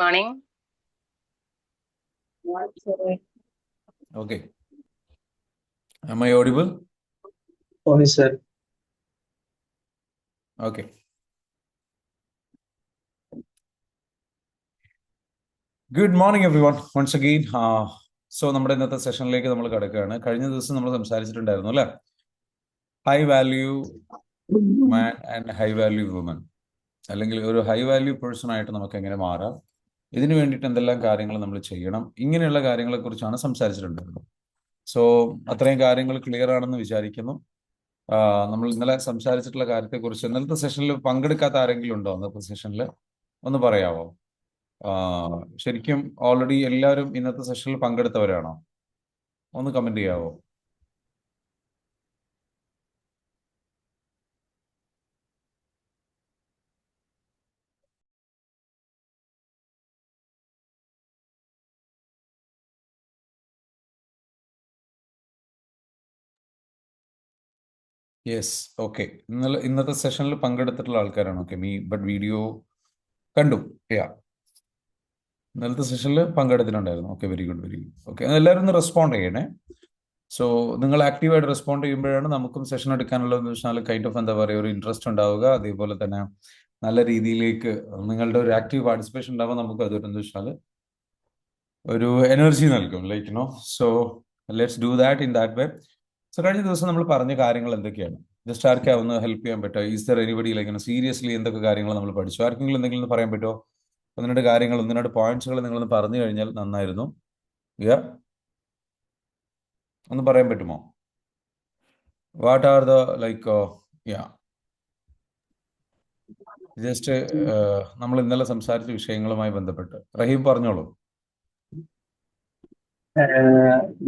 Morning. Okay. Am I audible? Sorry, sir. Okay. Good morning, everyone. Once again, നമ്മുടെ ഇന്നത്തെ സെഷനിലേക്ക് നമ്മൾ കിടക്കുകയാണ്. കഴിഞ്ഞ ദിവസം നമ്മൾ സംസാരിച്ചിട്ടുണ്ടായിരുന്നു അല്ലേ, high value man and high value woman, അല്ലെങ്കിൽ ഒരു ഹൈ വാല്യൂ പേഴ്സൺ ആയിട്ട് നമുക്ക് എങ്ങനെ മാറാം, ഇതിനു വേണ്ടിയിട്ട് എന്തെല്ലാം കാര്യങ്ങൾ നമ്മൾ ചെയ്യണം, ഇങ്ങനെയുള്ള കാര്യങ്ങളെ കുറിച്ചാണ് സംസാരിച്ചിട്ടുണ്ടായിരുന്നത്. സോ അത്രയും കാര്യങ്ങൾ ക്ലിയർ ആണെന്ന് വിചാരിക്കുന്നു. നമ്മൾ ഇന്നലെ സംസാരിച്ചിട്ടുള്ള കാര്യത്തെക്കുറിച്ച് ഇന്നലത്തെ സെഷനിൽ പങ്കെടുക്കാത്ത ആരെങ്കിലും ഉണ്ടോ? ഇന്നത്തെ സെഷനിൽ ഒന്ന് പറയാമോ? ശരിക്കും ഓൾറെഡി എല്ലാവരും ഇന്നത്തെ സെഷനിൽ പങ്കെടുത്തവരാണോ? ഒന്ന് കമന്റ് ചെയ്യാവോ? Yes, okay. ഇന്നത്തെ സെഷനിൽ പങ്കെടുത്തിട്ടുള്ള ആൾക്കാരാണ്. ഓക്കെ, ബട്ട് വീഡിയോ കണ്ടു. യാ, ഇന്നലത്തെ സെഷനിൽ പങ്കെടുത്തിട്ടുണ്ടായിരുന്നു. Okay, very good, very good. Okay, എല്ലാവരും ഒന്ന് റെസ്പോണ്ട് ചെയ്യണേ. സോ നിങ്ങൾ ആക്റ്റീവായിട്ട് റെസ്പോണ്ട് ചെയ്യുമ്പോഴാണ് നമുക്കും സെഷൻ എടുക്കാനുള്ള കൈൻഡ് ഓഫ് എന്താ പറയുക, ഒരു ഇൻട്രസ്റ്റ് ഉണ്ടാവുക. അതേപോലെ തന്നെ നല്ല രീതിയിലേക്ക് നിങ്ങളുടെ ഒരു ആക്റ്റീവ് പാർട്ടിസിപ്പേഷൻ ഉണ്ടാവുമ്പോൾ നമുക്ക് അതൊരു എന്താ വെച്ചാൽ ഒരു എനർജി നൽകും. Like no, so let's do that in that way. So കഴിഞ്ഞ ദിവസം നമ്മൾ പറഞ്ഞ കാര്യങ്ങൾ എന്തൊക്കെയാണ്? ജസ്റ്റ് ആർക്കാ ഒന്ന് ഹെൽപ്പ് ചെയ്യാൻ പറ്റുമോ? Is there anybody like seriously എന്തൊക്കെ കാര്യങ്ങൾ നമ്മൾ പഠിച്ചു? ആർക്കെങ്കിലും എന്തെങ്കിലും ഒന്ന് പറയാൻ പറ്റുമോ? ഒന്ന് രണ്ട് കാര്യങ്ങൾ, ഒന്ന് രണ്ട് പോയിന്റ്സുകൾ നിങ്ങളൊന്ന് പറഞ്ഞു കഴിഞ്ഞാൽ നന്നായിരുന്നു. യാ, ഒന്ന് പറയാൻ പറ്റുമോ? What are the like yeah, just നമ്മൾ ഇന്നലെ സംസാരിച്ച വിഷയങ്ങളുമായി ബന്ധപ്പെട്ട് റഹീം പറഞ്ഞോളൂ.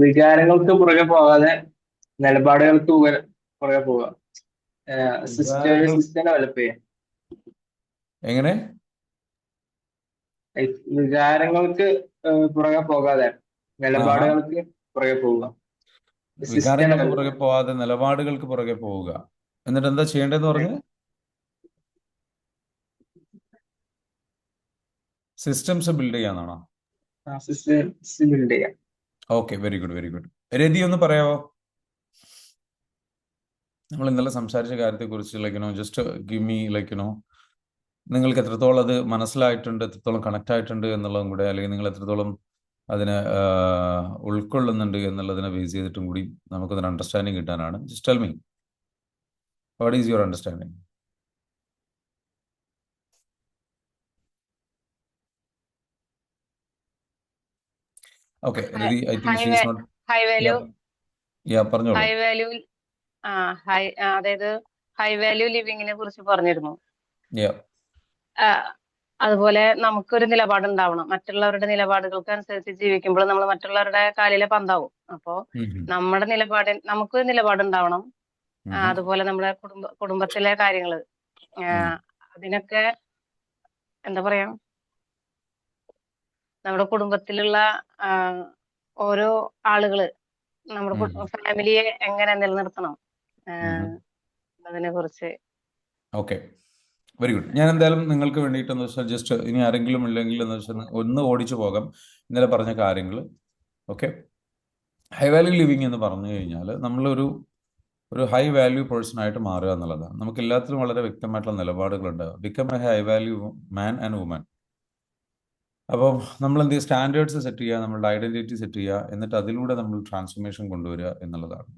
വികാരങ്ങൾക്ക് പുറകെ പോകാതെ നിലപാടുകൾക്ക് പുറകെ പോവുക. സിസ്റ്റം ഡെവലപ്പ് ചെയ്യാം. എങ്ങനെ? വികാരങ്ങൾക്ക് പുറകെ പോകാതെ നിലപാടുകൾക്ക് പുറകെ പോവുക. വികാരങ്ങൾക്ക് പുറകെ പോവാതെ നിലപാടുകൾക്ക് പുറകെ പോവുക. എന്നിട്ട് എന്താ ചെയ്യേണ്ടതെന്ന് പറഞ്ഞ്? സിസ്റ്റംസ് ബിൽഡ് ചെയ്യാന്നാണോ? സിസ്റ്റംസ് ബിൽഡ് ചെയ്യാം. Okay, very good, very good. Rathi ഒന്ന് പറയാവോ? നമ്മൾ ഇന്നലെ സംസാരിച്ച കാര്യത്തെക്കുറിച്ച് ലൈക്കിനോ ജസ്റ്റ് ഗിവ് മീ ലൈക്കിനോ നിങ്ങൾക്ക് എത്രത്തോളം അത് മനസ്സിലായിട്ടുണ്ട്, എത്രത്തോളം കണക്ട് ആയിട്ടുണ്ട് എന്നുള്ളതും കൂടെ, അല്ലെങ്കിൽ നിങ്ങൾ എത്രത്തോളം അതിനെ ഉൾക്കൊള്ളുന്നുണ്ട് എന്നുള്ളതിനെ ബേസ് ചെയ്തിട്ടും കൂടി നമുക്കൊരു അണ്ടർസ്റ്റാൻഡിങ് കിട്ടാനാണ്. Just tell me, what is your understanding? Okay, Rati, I think she is not. High value പറഞ്ഞോളൂ. ഹൈ വാല്യൂ അതായത് ഹൈ വാല്യൂ ലിവിങ്ങിനെ കുറിച്ച് പറഞ്ഞിരുന്നു. അതുപോലെ നമുക്കൊരു നിലപാടുണ്ടാവണം. മറ്റുള്ളവരുടെ നിലപാടുകൾക്ക് അനുസരിച്ച് ജീവിക്കുമ്പോൾ നമ്മൾ മറ്റുള്ളവരുടെ കാലിലെ പന്താവും. അപ്പോ നമ്മുടെ നമുക്കൊരു നിലപാടുണ്ടാവണം. അതുപോലെ നമ്മുടെ കുടുംബത്തിലെ കാര്യങ്ങള്, അതിനൊക്കെ എന്താ പറയാ, നമ്മുടെ കുടുംബത്തിലുള്ള ഓരോ ആളുകള് നമ്മുടെ ഫാമിലിയെ എങ്ങനെ നിലനിർത്തണം അതിനെ കുറിച്ച്. Okay, very good. ഞാൻ എന്തായാലും നിങ്ങൾക്ക് വേണ്ടിയിട്ടെന്ന് വെച്ചാൽ ജസ്റ്റ് ഇനി ആരെങ്കിലും ഇല്ലെങ്കിൽ എന്ന് വെച്ചാൽ ഒന്ന് ഓടിച്ചു പോകാം ഇന്നലെ പറഞ്ഞ കാര്യങ്ങൾ. ഓക്കെ, ഹൈ വാല്യൂ ലിവിങ് എന്ന് പറഞ്ഞു കഴിഞ്ഞാൽ നമ്മളൊരു ഹൈ വാല്യൂ പേഴ്സൺ ആയിട്ട് മാറുക എന്നുള്ളതാണ്. നമുക്ക് എല്ലാത്തിലും വളരെ വ്യക്തമായിട്ടുള്ള നിലപാടുകളുണ്ട്. Become a high value man and woman. അപ്പം നമ്മൾ എന്ത് ചെയ്യുക? സ്റ്റാൻഡേർഡ്സ് സെറ്റ് ചെയ്യുക, നമ്മളുടെ ഐഡന്റിറ്റി സെറ്റ് ചെയ്യുക, എന്നിട്ട് അതിലൂടെ നമ്മൾ ട്രാൻസ്ഫോർമേഷൻ കൊണ്ടുവരിക എന്നുള്ളതാണ്.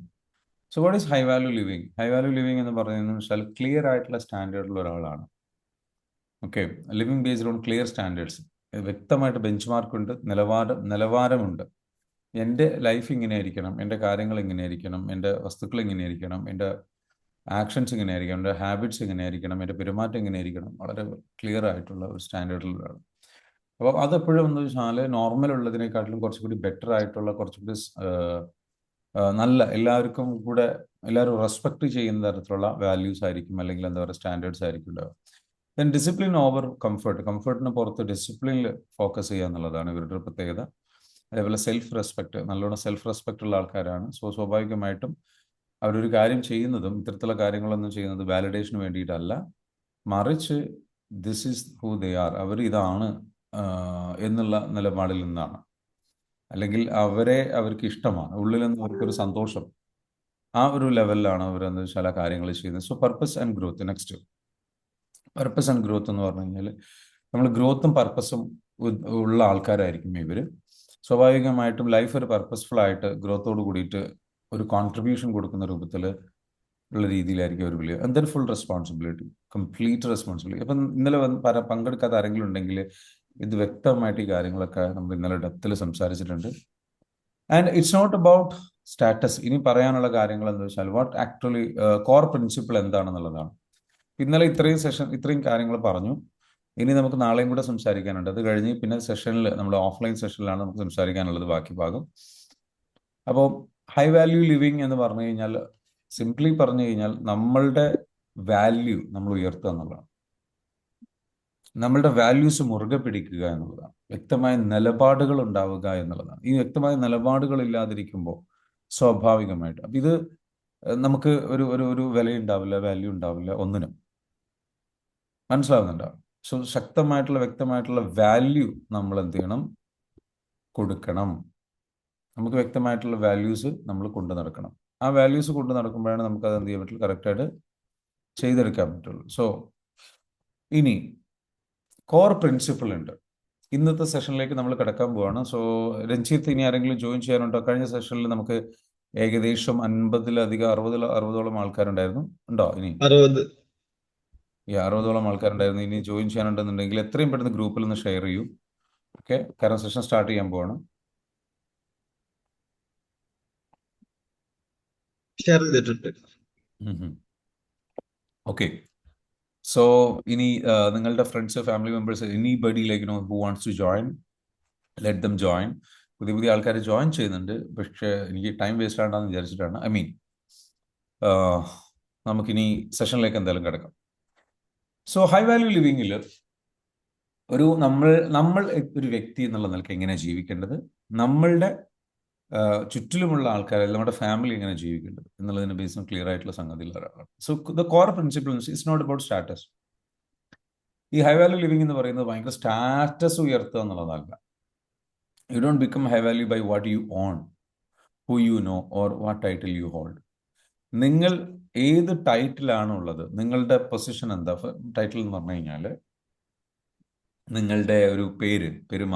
So what is high value living? High value living എന്ന് പറയുന്നത് വെച്ചാൽ ക്ലിയർ ആയിട്ടുള്ള സ്റ്റാൻഡേർഡിലുള്ള ഒരാളാണ്. Okay, living based on clear standards. വ്യക്തമായിട്ട് ബെഞ്ച് മാർക്കുണ്ട്, നിലവാരമുണ്ട്. എൻ്റെ ലൈഫ് ഇങ്ങനെ ആയിരിക്കണം, എൻ്റെ കാര്യങ്ങൾ ഇങ്ങനെ ആയിരിക്കണം, എൻ്റെ വസ്തുക്കൾ ഇങ്ങനെ ആയിരിക്കണം, എൻ്റെ ആക്ഷൻസ് ഇങ്ങനെ ആയിരിക്കണം, എൻ്റെ ഹാബിറ്റ്സ് ഇങ്ങനെ ആയിരിക്കണം, എൻ്റെ പെരുമാറ്റം ഇങ്ങനെ ആയിരിക്കണം. വളരെ ക്ലിയർ ആയിട്ടുള്ള ഒരു സ്റ്റാൻഡേർഡിലാണ്. അപ്പോൾ അതെപ്പോഴും എന്ന് വെച്ചാൽ നോർമൽ ഉള്ളതിനെക്കാട്ടിലും കുറച്ചുകൂടി ബെറ്റർ ആയിട്ടുള്ള, കുറച്ചുകൂടി നല്ല, എല്ലാവരും റെസ്പെക്ട് ചെയ്യുന്ന തരത്തിലുള്ള വാല്യൂസ് ആയിരിക്കും, അല്ലെങ്കിൽ എന്താ പറയുക, സ്റ്റാൻഡേർഡ്സ് ആയിരിക്കും ഉണ്ടാവുക. Then discipline over comfort. കംഫർട്ടിന് പുറത്ത് ഡിസിപ്ലിനിൽ ഫോക്കസ് ചെയ്യുക എന്നുള്ളതാണ് ഇവരുടെ പ്രത്യേകത. അതേപോലെ സെൽഫ് റെസ്പെക്ട്, നല്ലോണം സെൽഫ് റെസ്പെക്ട് ഉള്ള ആൾക്കാരാണ്. സോ സ്വാഭാവികമായിട്ടും അവരൊരു കാര്യം ചെയ്യുന്നതും ഇത്തരത്തിലുള്ള കാര്യങ്ങളൊന്നും ചെയ്യുന്നത് വാലിഡേഷന് വേണ്ടിയിട്ടല്ല, മറിച്ച് this is who they are, അവർ ഇതാണ് എന്നുള്ള നിലപാടിൽ നിന്നാണ്, അല്ലെങ്കിൽ അവർക്ക് ഇഷ്ടമാണ്, ഉള്ളിൽ നിന്ന് അവർക്കൊരു സന്തോഷം, ആ ഒരു ലെവലിലാണ് അവർ എന്താ വെച്ചാൽ ആ കാര്യങ്ങൾ ചെയ്യുന്നത്. So purpose and growth. Next, purpose and growth എന്ന് പറഞ്ഞു കഴിഞ്ഞാൽ നമ്മൾ ഗ്രോത്തും പർപ്പസും ഉള്ള ആൾക്കാരായിരിക്കും ഇവർ. സ്വാഭാവികമായിട്ടും ലൈഫ് ഒരു പർപ്പസ്ഫുൾ ആയിട്ട് ഗ്രോത്തോട് കൂടിയിട്ട് ഒരു കോൺട്രിബ്യൂഷൻ കൊടുക്കുന്ന രൂപത്തിൽ ഉള്ള രീതിയിലായിരിക്കും അവർ വിളിക്കുക. എന്തൊരു ഫുൾ റെസ്പോൺസിബിലിറ്റി, കംപ്ലീറ്റ് റെസ്പോൺസിബിലിറ്റി. അപ്പം ഇന്നലെ പങ്കെടുക്കാത്ത ആരെങ്കിലും ഉണ്ടെങ്കിൽ ഇത് വ്യക്തമായിട്ട് ഈ കാര്യങ്ങളൊക്കെ നമ്മൾ ഇന്നലെ ഡെപ്തിൽ സംസാരിച്ചിട്ടുണ്ട്. And it's not about status. ഇനി പറയാനുള്ള കാര്യങ്ങൾ എന്താ വെച്ചാൽ വാട്ട് ആക്ച്വലി കോർ പ്രിൻസിപ്പിൾ എന്താണെന്നുള്ളതാണ്. ഇന്നലെ ഇത്രയും കാര്യങ്ങൾ പറഞ്ഞു. ഇനി നമുക്ക് നാളെയും കൂടെ സംസാരിക്കാനുണ്ട്. അത് കഴിഞ്ഞ് പിന്നെ സെഷനിൽ, നമ്മുടെ ഓഫ്ലൈൻ സെഷനിലാണ് നമുക്ക് സംസാരിക്കാനുള്ളത് ബാക്കി ഭാഗം. അപ്പോൾ ഹൈ വാല്യൂ ലിവിങ് എന്ന് പറഞ്ഞു കഴിഞ്ഞാൽ, സിംപ്ലി പറഞ്ഞു കഴിഞ്ഞാൽ നമ്മളുടെ വാല്യൂ നമ്മൾ ഉയർത്തുക എന്നുള്ളതാണ്. നമ്മളുടെ വാല്യൂസ് മുറുകെ പിടിക്കുക എന്നുള്ളതാണ്. വ്യക്തമായ നിലപാടുകൾ ഉണ്ടാവുക എന്നുള്ളതാണ്. ഈ വ്യക്തമായ നിലപാടുകൾ ഇല്ലാതിരിക്കുമ്പോൾ സ്വാഭാവികമായിട്ട് അപ്പം ഇത് നമുക്ക് ഒരു വിലയുണ്ടാവില്ല, വാല്യൂ ഉണ്ടാവില്ല ഒന്നിനും. മനസ്സിലാവുന്നുണ്ടാവും. സോ ശക്തമായിട്ടുള്ള വ്യക്തമായിട്ടുള്ള വാല്യൂ നമ്മൾ എന്ത് ചെയ്യണം, കൊടുക്കണം. നമുക്ക് വ്യക്തമായിട്ടുള്ള വാല്യൂസ് നമ്മൾ കൊണ്ടു നടക്കണം. ആ വാല്യൂസ് കൊണ്ടു നടക്കുമ്പോഴാണ് നമുക്ക് അത് എന്ത് ചെയ്യാൻ പറ്റുള്ളൂ, കറക്റ്റായിട്ട് ചെയ്തെടുക്കാൻ പറ്റുള്ളൂ. സോ ഇനി കോർ പ്രിൻസിപ്പിൾ ഉണ്ട്. ഇന്നത്തെ സെഷനിലേക്ക് നമ്മൾ കിടക്കാൻ പോവാണ്. സോ രഞ്ജിത്ത്, ഇനി ആരെങ്കിലും ജോയിൻ ചെയ്യാനുണ്ടോ? കഴിഞ്ഞ സെഷനിൽ നമുക്ക് ഏകദേശം 50-ലധികം 60-ഓളം ആൾക്കാരുണ്ടായിരുന്നു. ഉണ്ടോ? ഇനി 60-ഓളം ആൾക്കാരുണ്ടായിരുന്നു. ഇനി ജോയിൻ ചെയ്യാനുണ്ടെന്നുണ്ടെങ്കിൽ എത്രയും പെട്ടെന്ന് ഗ്രൂപ്പിൽ നിന്ന് ഷെയർ ചെയ്യൂ. ഓക്കെ, കാരണം സെഷൻ സ്റ്റാർട്ട് ചെയ്യാൻ പോവാണ്. ഷെയർ ചെയ്തിട്ടുണ്ട്. ഓക്കെ, സോ ഇനി നിങ്ങളുടെ friends, family members, anybody like who wants to join, let them join. പുതിയ ആൾക്കാർ ജോയിൻ ചെയ്യുന്നുണ്ട്. പക്ഷേ എനിക്ക് ടൈം വേസ്റ്റ് ആണെന്ന് വിചാരിച്ചിട്ടാണ്. നമുക്കിനി സെഷനിലേക്ക് എന്തായാലും കിടക്കാം. സോ ഹൈ വാല്യൂ ലിവിങ്ങിൽ നമ്മൾ ഒരു വ്യക്തി എന്നുള്ള നിലയ്ക്ക് എങ്ങനെയാണ് ജീവിക്കേണ്ടത്, നമ്മളുടെ ചുറ്റിലുമുള്ള ആൾക്കാർ, നമ്മുടെ ഫാമിലി എങ്ങനെ ജീവിക്കേണ്ടത് എന്നുള്ളതിന് ബേസ് ക്ലിയർ ആയിട്ടുള്ള സംഗതിയിൽ ഒരാളാണ്. So the core principle it's not about status. ഈ ഹൈ വാല്യൂ ലിവിംഗ് എന്ന് പറയുന്നത് ഭയങ്കര സ്റ്റാറ്റസ് ഉയർത്തുക എന്നുള്ളതല്ല. You don't become high value by what you own, who you know, or what title you hold. നിങ്ങൾ ഏത് ടൈറ്റിലാണ് ഉള്ളത്, നിങ്ങളുടെ പൊസിഷൻ എന്താ. ടൈറ്റിൽ എന്ന് പറഞ്ഞു കഴിഞ്ഞാൽ നിങ്ങളുടെ ഒരു പേര്, പെരുമ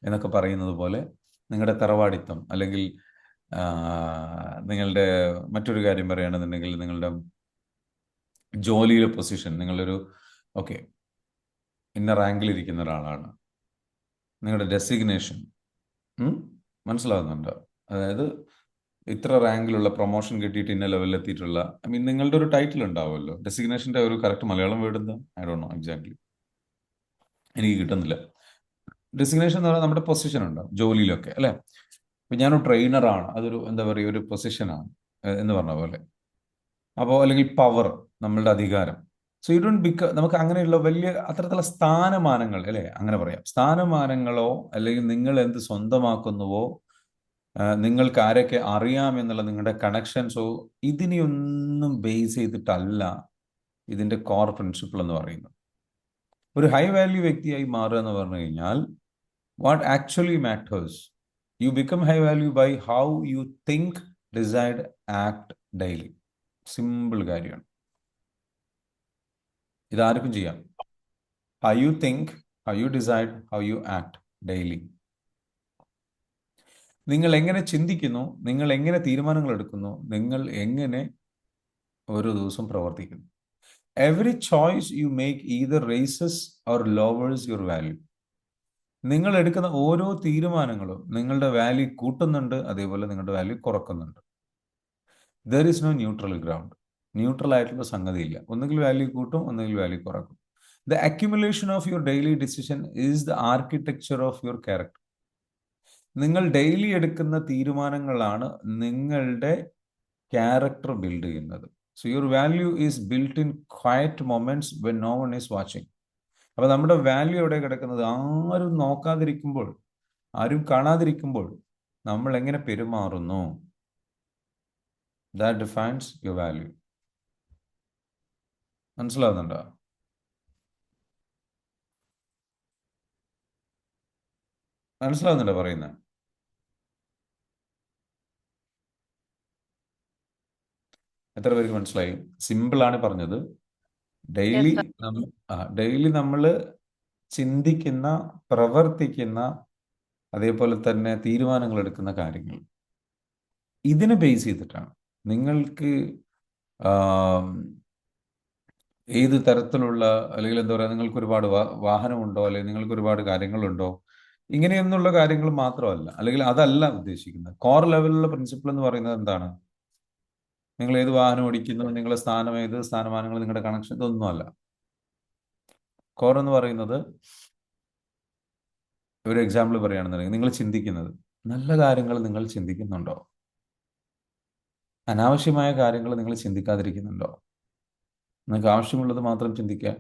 എന്നൊക്കെ പറയുന്നത് പോലെ നിങ്ങളുടെ തറവാടിത്തം, അല്ലെങ്കിൽ നിങ്ങളുടെ മറ്റൊരു കാര്യം പറയുകയാണെന്നുണ്ടെങ്കിൽ നിങ്ങളുടെ ജോലിയിലെ പൊസിഷൻ, നിങ്ങളൊരു ഇന്ന റാങ്കിലിരിക്കുന്ന ഒരാളാണ്, നിങ്ങളുടെ ഡെസിഗ്നേഷൻ മനസ്സിലാവുന്നുണ്ടോ? അതായത് ഇത്ര റാങ്കിലുള്ള, പ്രൊമോഷൻ കിട്ടിയിട്ട് ഇന്ന ലെവലിൽ എത്തിയിട്ടുള്ള, നിങ്ങളുടെ ഒരു ടൈറ്റിൽ ഉണ്ടാവുമല്ലോ. ഡെസിഗ്നേഷൻ്റെ ഒരു കറക്റ്റ് മലയാളം വേർഡ് എന്താ? ഐ ഡോണ്ട് നോ എക്സാക്ട്ലി, എനിക്ക് കിട്ടുന്നില്ല. ഡെസിഗ്നേഷൻ എന്ന് പറഞ്ഞാൽ നമ്മുടെ പൊസിഷൻ ഉണ്ടാവും ജോലിയിലൊക്കെ, അല്ലേ? ഇപ്പം ഞാനൊരു ട്രെയിനറാണ്, അതൊരു എന്താ പറയുക, ഒരു പൊസിഷനാണ് എന്ന് പറഞ്ഞ പോലെ. അപ്പോൾ അല്ലെങ്കിൽ പവർ, നമ്മളുടെ അധികാരം. സോ യു ഡോണ്ട് നമുക്ക് അങ്ങനെയുള്ള വലിയ അത്തരത്തിലുള്ള സ്ഥാനമാനങ്ങൾ, അല്ലേ, അങ്ങനെ പറയാം, സ്ഥാനമാനങ്ങളോ അല്ലെങ്കിൽ നിങ്ങൾ എന്ത് സ്വന്തമാക്കുന്നുവോ, നിങ്ങൾക്ക് ആരൊക്കെ അറിയാമെന്നുള്ള നിങ്ങളുടെ കണക്ഷൻസോ, ഇതിനെയൊന്നും ബേസ് ചെയ്തിട്ടല്ല ഇതിൻ്റെ കോർ പ്രിൻസിപ്പിൾ എന്ന് പറയുന്നത്. ഒരു ഹൈ വാല്യൂ വ്യക്തിയായി മാറുക എന്ന് പറഞ്ഞു കഴിഞ്ഞാൽ what actually matters, you become high value by how you think, decide, act daily. Simple കാര്യമാണ്. ഇതാർക്കും ചെയ്യാം. How you think, how you decide, how you act daily. നിങ്ങൾ എങ്ങനെ ചിന്തിക്കുന്നു, നിങ്ങൾ എങ്ങനെ തീരുമാനങ്ങൾ എടുക്കുന്നു, നിങ്ങൾ എങ്ങനെ ഓരോ ദിവസം പ്രവർത്തിക്കുന്നു. Every choice you make either raises or lowers your value. നിങ്ങൾ എടുക്കുന്ന ഓരോ തീരുമാനങ്ങളും നിങ്ങളുടെ വാല്യൂ കൂട്ടുന്നുണ്ട്, അതേപോലെ നിങ്ങളുടെ വാല്യൂ കുറക്കുന്നുണ്ട്. There is no neutral ground. Neutral ആയിട്ടുള്ള സംഗതിയില്ല. ഒന്നുകിൽ വാല്യൂ കൂട്ടും, ഒന്നുകിൽ വാല്യൂ കുറക്കും. The accumulation of your daily decision is the architecture of your character. നിങ്ങൾ ഡെയിലി എടുക്കുന്ന തീരുമാനങ്ങളാണ് നിങ്ങളുടെ ക്യാരക്ടർ ബിൽഡ് ചെയ്യുന്നത്. So your value is built in quiet moments when no one is watching. അപ്പോൾ നമ്മുടെ വാല്യൂ എവിടെ കിടക്കുന്നത്? ആരും നോക്കാതിരിക്കുമ്പോൾ, ആരും കാണാതിരിക്കുമ്പോൾ നമ്മൾ എങ്ങനെ പെരുമാറുന്നു, ദാറ്റ് ഡിഫൈൻസ് യുവർ വാല്യൂ. മനസ്സിലാവുന്നുണ്ടോ? മനസ്സിലാവുന്നുണ്ടോ പറയുന്നത്? എത്ര പേർക്ക് മനസ്സിലായി? സിമ്പിളാണ് പറഞ്ഞത്. Yes daily sir. ഡെയിലി നമ്മൾ ചിന്തിക്കുന്ന, പ്രവർത്തിക്കുന്ന, അതേപോലെ തന്നെ തീരുമാനങ്ങൾ എടുക്കുന്ന കാര്യങ്ങൾ, ഇതിനെ ബേസ് ചെയ്തിട്ടാണ് നിങ്ങൾക്ക് ആം, ഏത് തരത്തിലുള്ള, അല്ലെങ്കിൽ എന്താ പറയുക, നിങ്ങൾക്ക് ഒരുപാട് വാഹനമുണ്ടോ, അല്ലെങ്കിൽ നിങ്ങൾക്ക് ഒരുപാട് കാര്യങ്ങളുണ്ടോ, ഇങ്ങനെയൊന്നുള്ള കാര്യങ്ങൾ മാത്രമല്ല, അല്ലെങ്കിൽ അതല്ല ഉദ്ദേശിക്കുന്നത്. കോർ ലെവലിലുള്ള പ്രിൻസിപ്പിൾ എന്ന് പറയുന്നത് എന്താണ്? നിങ്ങൾ ഏത് വാഹനം ഓടിക്കുന്നു, നിങ്ങളുടെ സ്ഥാനം ഏത്, സ്ഥാനമാനങ്ങൾ, നിങ്ങളുടെ കണക്ഷൻ, ഇതൊന്നുമല്ല. കോർ എന്ന് പറയുന്നത്, ഒരു എക്സാമ്പിൾ പറയുകയാണെന്നുണ്ടെങ്കിൽ, നിങ്ങൾ ചിന്തിക്കുന്നത് നല്ല കാര്യങ്ങൾ നിങ്ങൾ ചിന്തിക്കുന്നുണ്ടോ? അനാവശ്യമായ കാര്യങ്ങൾ നിങ്ങൾ ചിന്തിക്കാതിരിക്കുന്നുണ്ടോ? നിങ്ങൾക്ക് ആവശ്യമുള്ളത് മാത്രം ചിന്തിക്കുക,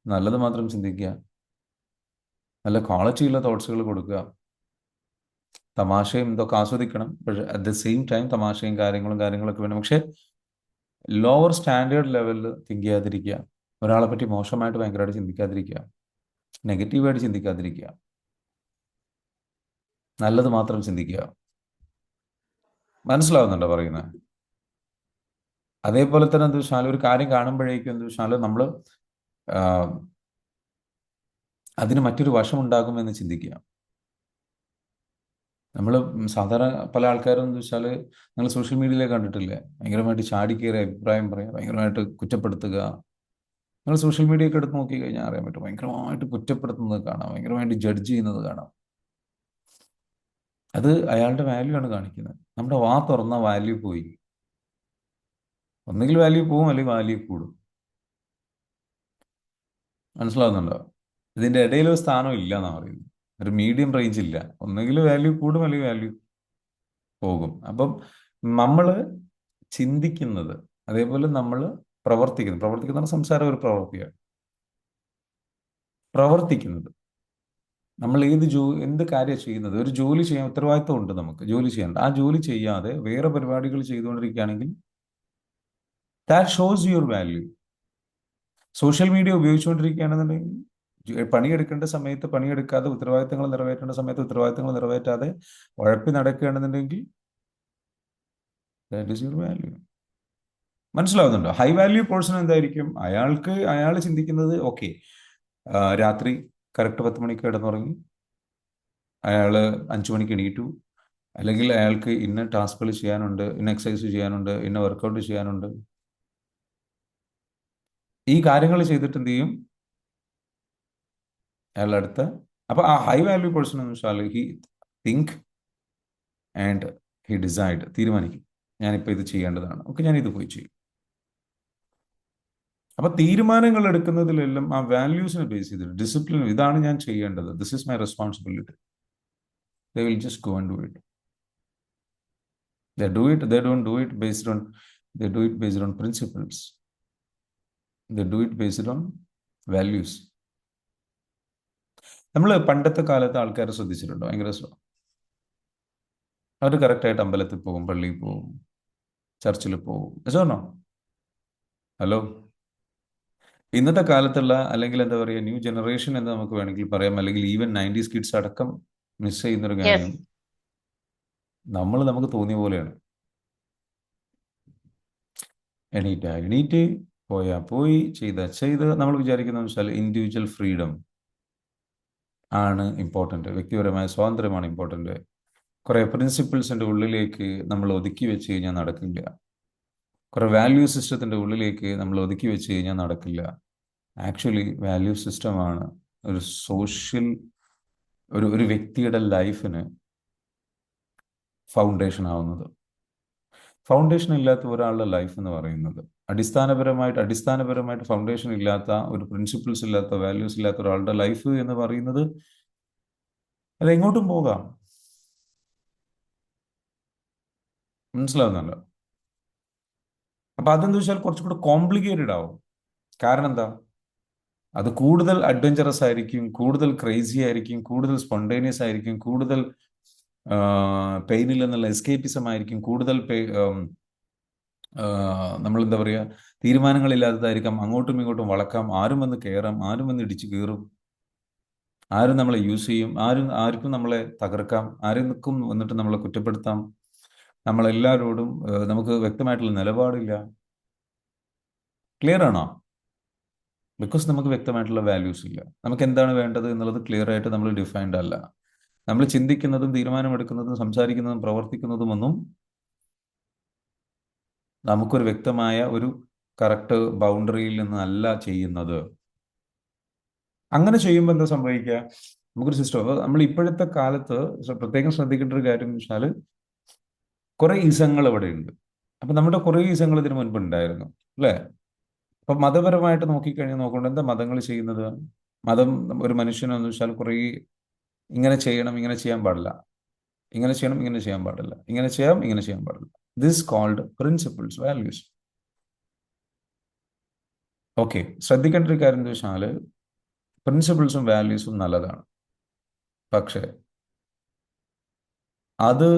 നല്ലത് മാത്രം ചിന്തിക്കുക, നല്ല ക്വാളിറ്റിയുള്ള തോട്ട്സുകൾ കൊടുക്കുക. തമാശയും ഇതൊക്കെ ആസ്വദിക്കണം, പക്ഷെ അറ്റ് ദ സെയിം ടൈം തമാശയും കാര്യങ്ങളൊക്കെ വേണം. പക്ഷെ ലോവർ സ്റ്റാൻഡേർഡ് ലെവലിൽ തിങ്ക് ചെയ്യാതിരിക്കുക. ഒരാളെ പറ്റി മോശമായിട്ട് ഭയങ്കരമായിട്ട് ചിന്തിക്കാതിരിക്കുക, നെഗറ്റീവായിട്ട് ചിന്തിക്കാതിരിക്കുക, നല്ലത് മാത്രം ചിന്തിക്കുക. മനസ്സിലാവുന്നുണ്ടോ പറയുന്നത്? അതേപോലെ തന്നെ എന്താ വെച്ചാൽ, ഒരു കാര്യം കാണുമ്പോഴേക്കും എന്താ വെച്ചാൽ നമ്മൾ അതിന് മറ്റൊരു വശം ഉണ്ടാകുമെന്ന് ചിന്തിക്കുക. നമ്മൾ സാധാരണ പല ആൾക്കാരും എന്ന് വെച്ചാൽ, നിങ്ങൾ സോഷ്യൽ മീഡിയയിലേക്ക് കണ്ടിട്ടില്ലേ, ഭയങ്കരമായിട്ട് ചാടിക്കേറി അഭിപ്രായം പറയുക, ഭയങ്കരമായിട്ട് കുറ്റപ്പെടുത്തുക. നിങ്ങൾ സോഷ്യൽ മീഡിയ ഒക്കെ എടുത്ത് നോക്കി കഴിഞ്ഞാൽ അറിയാൻ പറ്റും, ഭയങ്കരമായിട്ട് കുറ്റപ്പെടുത്തുന്നത് കാണാം, ഭയങ്കരമായിട്ട് ജഡ്ജ് ചെയ്യുന്നത് കാണാം. അത് അയാളുടെ വാല്യൂ ആണ് കാണിക്കുന്നത്. നമ്മുടെ വാ തുറന്ന വാല്യൂ പോയി. ഒന്നുകിൽ വാല്യൂ പോവും, അല്ലെങ്കിൽ വാല്യൂ കൂടും. മനസ്സിലാവുന്നുണ്ടോ? ഇതിന്റെ ഇടയിൽ ഒരു സ്ഥാനം ഇല്ല എന്നാണ് പറയുന്നത്. ഒരു മീഡിയം റേഞ്ച് ഇല്ല. ഒന്നുകിൽ വാല്യൂ കൂടും, അല്ലെങ്കിൽ വാല്യൂ പോകും. അപ്പം നമ്മൾ ചിന്തിക്കുന്നത്, അതേപോലെ നമ്മൾ പ്രവർത്തിക്കുന്ന സംസാരം ഒരു പ്രവൃത്തിയാണ്. പ്രവർത്തിക്കുന്നത്, നമ്മൾ എന്ത് കാര്യം ചെയ്യുന്നത്, ഒരു ജോലി ചെയ്യാൻ ഉത്തരവാദിത്വം ഉണ്ട്, നമുക്ക് ജോലി ചെയ്യാനുണ്ട്. ആ ജോലി ചെയ്യാതെ വേറെ പരിപാടികൾ ചെയ്തുകൊണ്ടിരിക്കുകയാണെങ്കിൽ that shows your value. Social media ഉപയോഗിച്ചുകൊണ്ടിരിക്കുകയാണെന്നുണ്ടെങ്കിൽ, പണിയെടുക്കേണ്ട സമയത്ത് പണിയെടുക്കാതെ, ഉത്തരവാദിത്തങ്ങൾ നിറവേറ്റേണ്ട സമയത്ത് ഉത്തരവാദിത്തങ്ങൾ നിറവേറ്റാതെ ഉഴപ്പി നടക്കുകയാണെന്നുണ്ടെങ്കിൽ ദാറ്റ് ഈസ് യുവർ വാല്യൂ. മനസ്സിലാവുന്നുണ്ടോ? ഹൈ വാല്യൂ പേഴ്സൺ എന്തായിരിക്കും? അയാൾ ചിന്തിക്കുന്നത്, ഓക്കെ, രാത്രി കറക്റ്റ് 10 മണിക്ക് കിടന്നുറങ്ങി, അയാൾ 5 മണിക്ക് എണീറ്റു, അല്ലെങ്കിൽ അയാൾക്ക് ഇന്ന ടാസ്കുകൾ ചെയ്യാനുണ്ട്, ഇന്ന എക്സസൈസ് ചെയ്യാനുണ്ട്, ഇന്ന വർക്കൗട്ട് ചെയ്യാനുണ്ട്. ഈ കാര്യങ്ങൾ ചെയ്തിട്ട് എന്ത് ചെയ്യും അയാളുടെ അടുത്ത്? അപ്പൊ ആ ഹൈ വാല്യൂ പേഴ്സൺ എന്ന് വെച്ചാൽ he think and he decide, തീരുമാനിക്കും, ഞാനിപ്പോൾ ഇത് ചെയ്യേണ്ടതാണ്, ഓക്കെ, ഞാൻ ഇത് പോയി ചെയ്യും. അപ്പൊ തീരുമാനങ്ങൾ എടുക്കുന്നതിലെല്ലാം ആ വാല്യൂസിനെ ബേസ് ചെയ്തിട്ട്, ഡിസിപ്ലിൻ, ഇതാണ് ഞാൻ ചെയ്യേണ്ടത്, this is my responsibility, they will just go and do it. They don't do it based on, they do it based on principles. They do it based on values. നമ്മൾ പണ്ടത്തെ കാലത്ത് ആൾക്കാരെ ശ്രദ്ധിച്ചിട്ടുണ്ടോ? ഭയങ്കര അവർ കറക്റ്റായിട്ട് അമ്പലത്തിൽ പോകും, പള്ളിയിൽ പോകും, ചർച്ചിൽ പോകും. രസമാണോ? ഹലോ. ഇന്നത്തെ കാലത്തുള്ള, അല്ലെങ്കിൽ എന്താ പറയുക, ന്യൂ ജനറേഷൻ എന്ന് നമുക്ക് വേണമെങ്കിൽ പറയാം, അല്ലെങ്കിൽ ഈവൻ 90s കിഡ്സ് അടക്കം മിസ് ചെയ്യുന്നൊരു കാര്യം, യെസ്. നമുക്ക് തോന്നിയ പോലെയാണ്. എണീറ്റ് പോയി, ചെയ്ത് നമ്മൾ വിചാരിക്കുന്നത് വെച്ചാൽ ഇൻഡിവിജ്വൽ ഫ്രീഡം ആണ് ഇമ്പോർട്ടൻ്റ്, വ്യക്തിപരമായ സ്വാതന്ത്ര്യമാണ് ഇമ്പോർട്ടൻ്റ്. കുറെ പ്രിൻസിപ്പിൾസിൻ്റെ ഉള്ളിലേക്ക് നമ്മൾ ഒതുക്കി വെച്ച് കഴിഞ്ഞാൽ നടക്കില്ല. കുറെ വാല്യൂ സിസ്റ്റത്തിൻ്റെ ഉള്ളിലേക്ക് നമ്മൾ ഒതുക്കി വെച്ച് കഴിഞ്ഞാൽ നടക്കില്ല. ആക്ച്വലി വാല്യൂ സിസ്റ്റമാണ് ഒരു സോഷ്യൽ, ഒരു വ്യക്തിയുടെ ലൈഫിന് ഫൗണ്ടേഷൻ ആവുന്നത്. ഫൗണ്ടേഷൻ ഇല്ലാത്ത ഒരാളുടെ ലൈഫ് എന്ന് പറയുന്നത്, അടിസ്ഥാനപരമായിട്ട് ഫൗണ്ടേഷൻ ഇല്ലാത്ത, ഒരു പ്രിൻസിപ്പിൾസ് ഇല്ലാത്ത, വാല്യൂസ് ഇല്ലാത്ത ഒരാളുടെ ലൈഫ് എന്ന് പറയുന്നത്, അത് എങ്ങോട്ടും പോകാം. മനസ്സിലാവുന്നല്ലോ? അപ്പൊ അതെന്താ വെച്ചാൽ കുറച്ചുകൂടെ കോംപ്ലിക്കേറ്റഡ് ആവും. കാരണം എന്താ? അത് കൂടുതൽ അഡ്വഞ്ചറസ് ആയിരിക്കും, കൂടുതൽ ക്രേസി ആയിരിക്കും, കൂടുതൽ സ്പോണ്ടേനിയസ് ആയിരിക്കും, കൂടുതൽ പെയിനിൽ നിന്നുള്ള എസ്കേപ്പിസം ആയിരിക്കും, കൂടുതൽ നമ്മൾ എന്താ പറയുക, തീരുമാനങ്ങളില്ലാത്തതായിരിക്കാം. അങ്ങോട്ടും ഇങ്ങോട്ടും വളക്കാം, ആരും വന്ന് കയറാം, ആരും വന്ന് ഇടിച്ചു കയറും. ആരും നമ്മളെ യൂസ് ചെയ്യും, ആർക്കും നമ്മളെ തകർക്കാം, ആർക്കും വന്നിട്ട് നമ്മളെ കുറ്റപ്പെടുത്താം. നമ്മളെല്ലാവരോടും നമുക്ക് വ്യക്തമായിട്ടുള്ള നിലപാടില്ല. ക്ലിയർ ആണോ? ബിക്കോസ് നമുക്ക് വ്യക്തമായിട്ടുള്ള വാല്യൂസ് ഇല്ല. നമുക്ക് എന്താണ് വേണ്ടത് എന്നുള്ളത് ക്ലിയർ ആയിട്ട് നമ്മൾ ഡിഫൈൻഡ് അല്ല. നമ്മൾ ചിന്തിക്കുന്നതും തീരുമാനമെടുക്കുന്നതും സംസാരിക്കുന്നതും പ്രവർത്തിക്കുന്നതും ഒന്നും നമുക്കൊരു വ്യക്തമായ ഒരു കറക്റ്റ് ബൗണ്ടറിയിൽ നിന്നല്ല ചെയ്യുന്നത്. അങ്ങനെ ചെയ്യുമ്പോൾ എന്താ സംഭവിക്കുക? നമുക്കൊരു സിസ്റ്റം, അപ്പോൾ നമ്മൾ ഇപ്പോഴത്തെ കാലത്ത് പ്രത്യേകം ശ്രദ്ധിക്കേണ്ട ഒരു കാര്യം എന്ന് വെച്ചാൽ കുറെ ഇസങ്ങൾ ഇവിടെ ഉണ്ട്. അപ്പൊ നമ്മുടെ കുറെ ഇസങ്ങൾ ഇതിനു മുൻപ് ഉണ്ടായിരുന്നു, അല്ലേ? അപ്പൊ മതപരമായിട്ട് നോക്കിക്കഴിഞ്ഞാൽ എന്താ മതങ്ങൾ ചെയ്യുന്നത്? മതം ഒരു മനുഷ്യനെന്ന് വെച്ചാൽ കുറേ ഇങ്ങനെ ചെയ്യണം, ഇങ്ങനെ ചെയ്യാൻ പാടില്ല, ഇങ്ങനെ ചെയ്യണം, ഇങ്ങനെ ചെയ്യാൻ പാടില്ല, ഇങ്ങനെ ചെയ്യാം, ഇങ്ങനെ ചെയ്യാൻ പാടില്ല. This called principles, values. Okay, ശ്രദ്ധിക്കേണ്ട ഒരു കാര്യം എന്താ വെച്ചാൽ പ്രിൻസിപ്പിൾസും വാല്യൂസും നല്ലതാണ്. പക്ഷേ അത്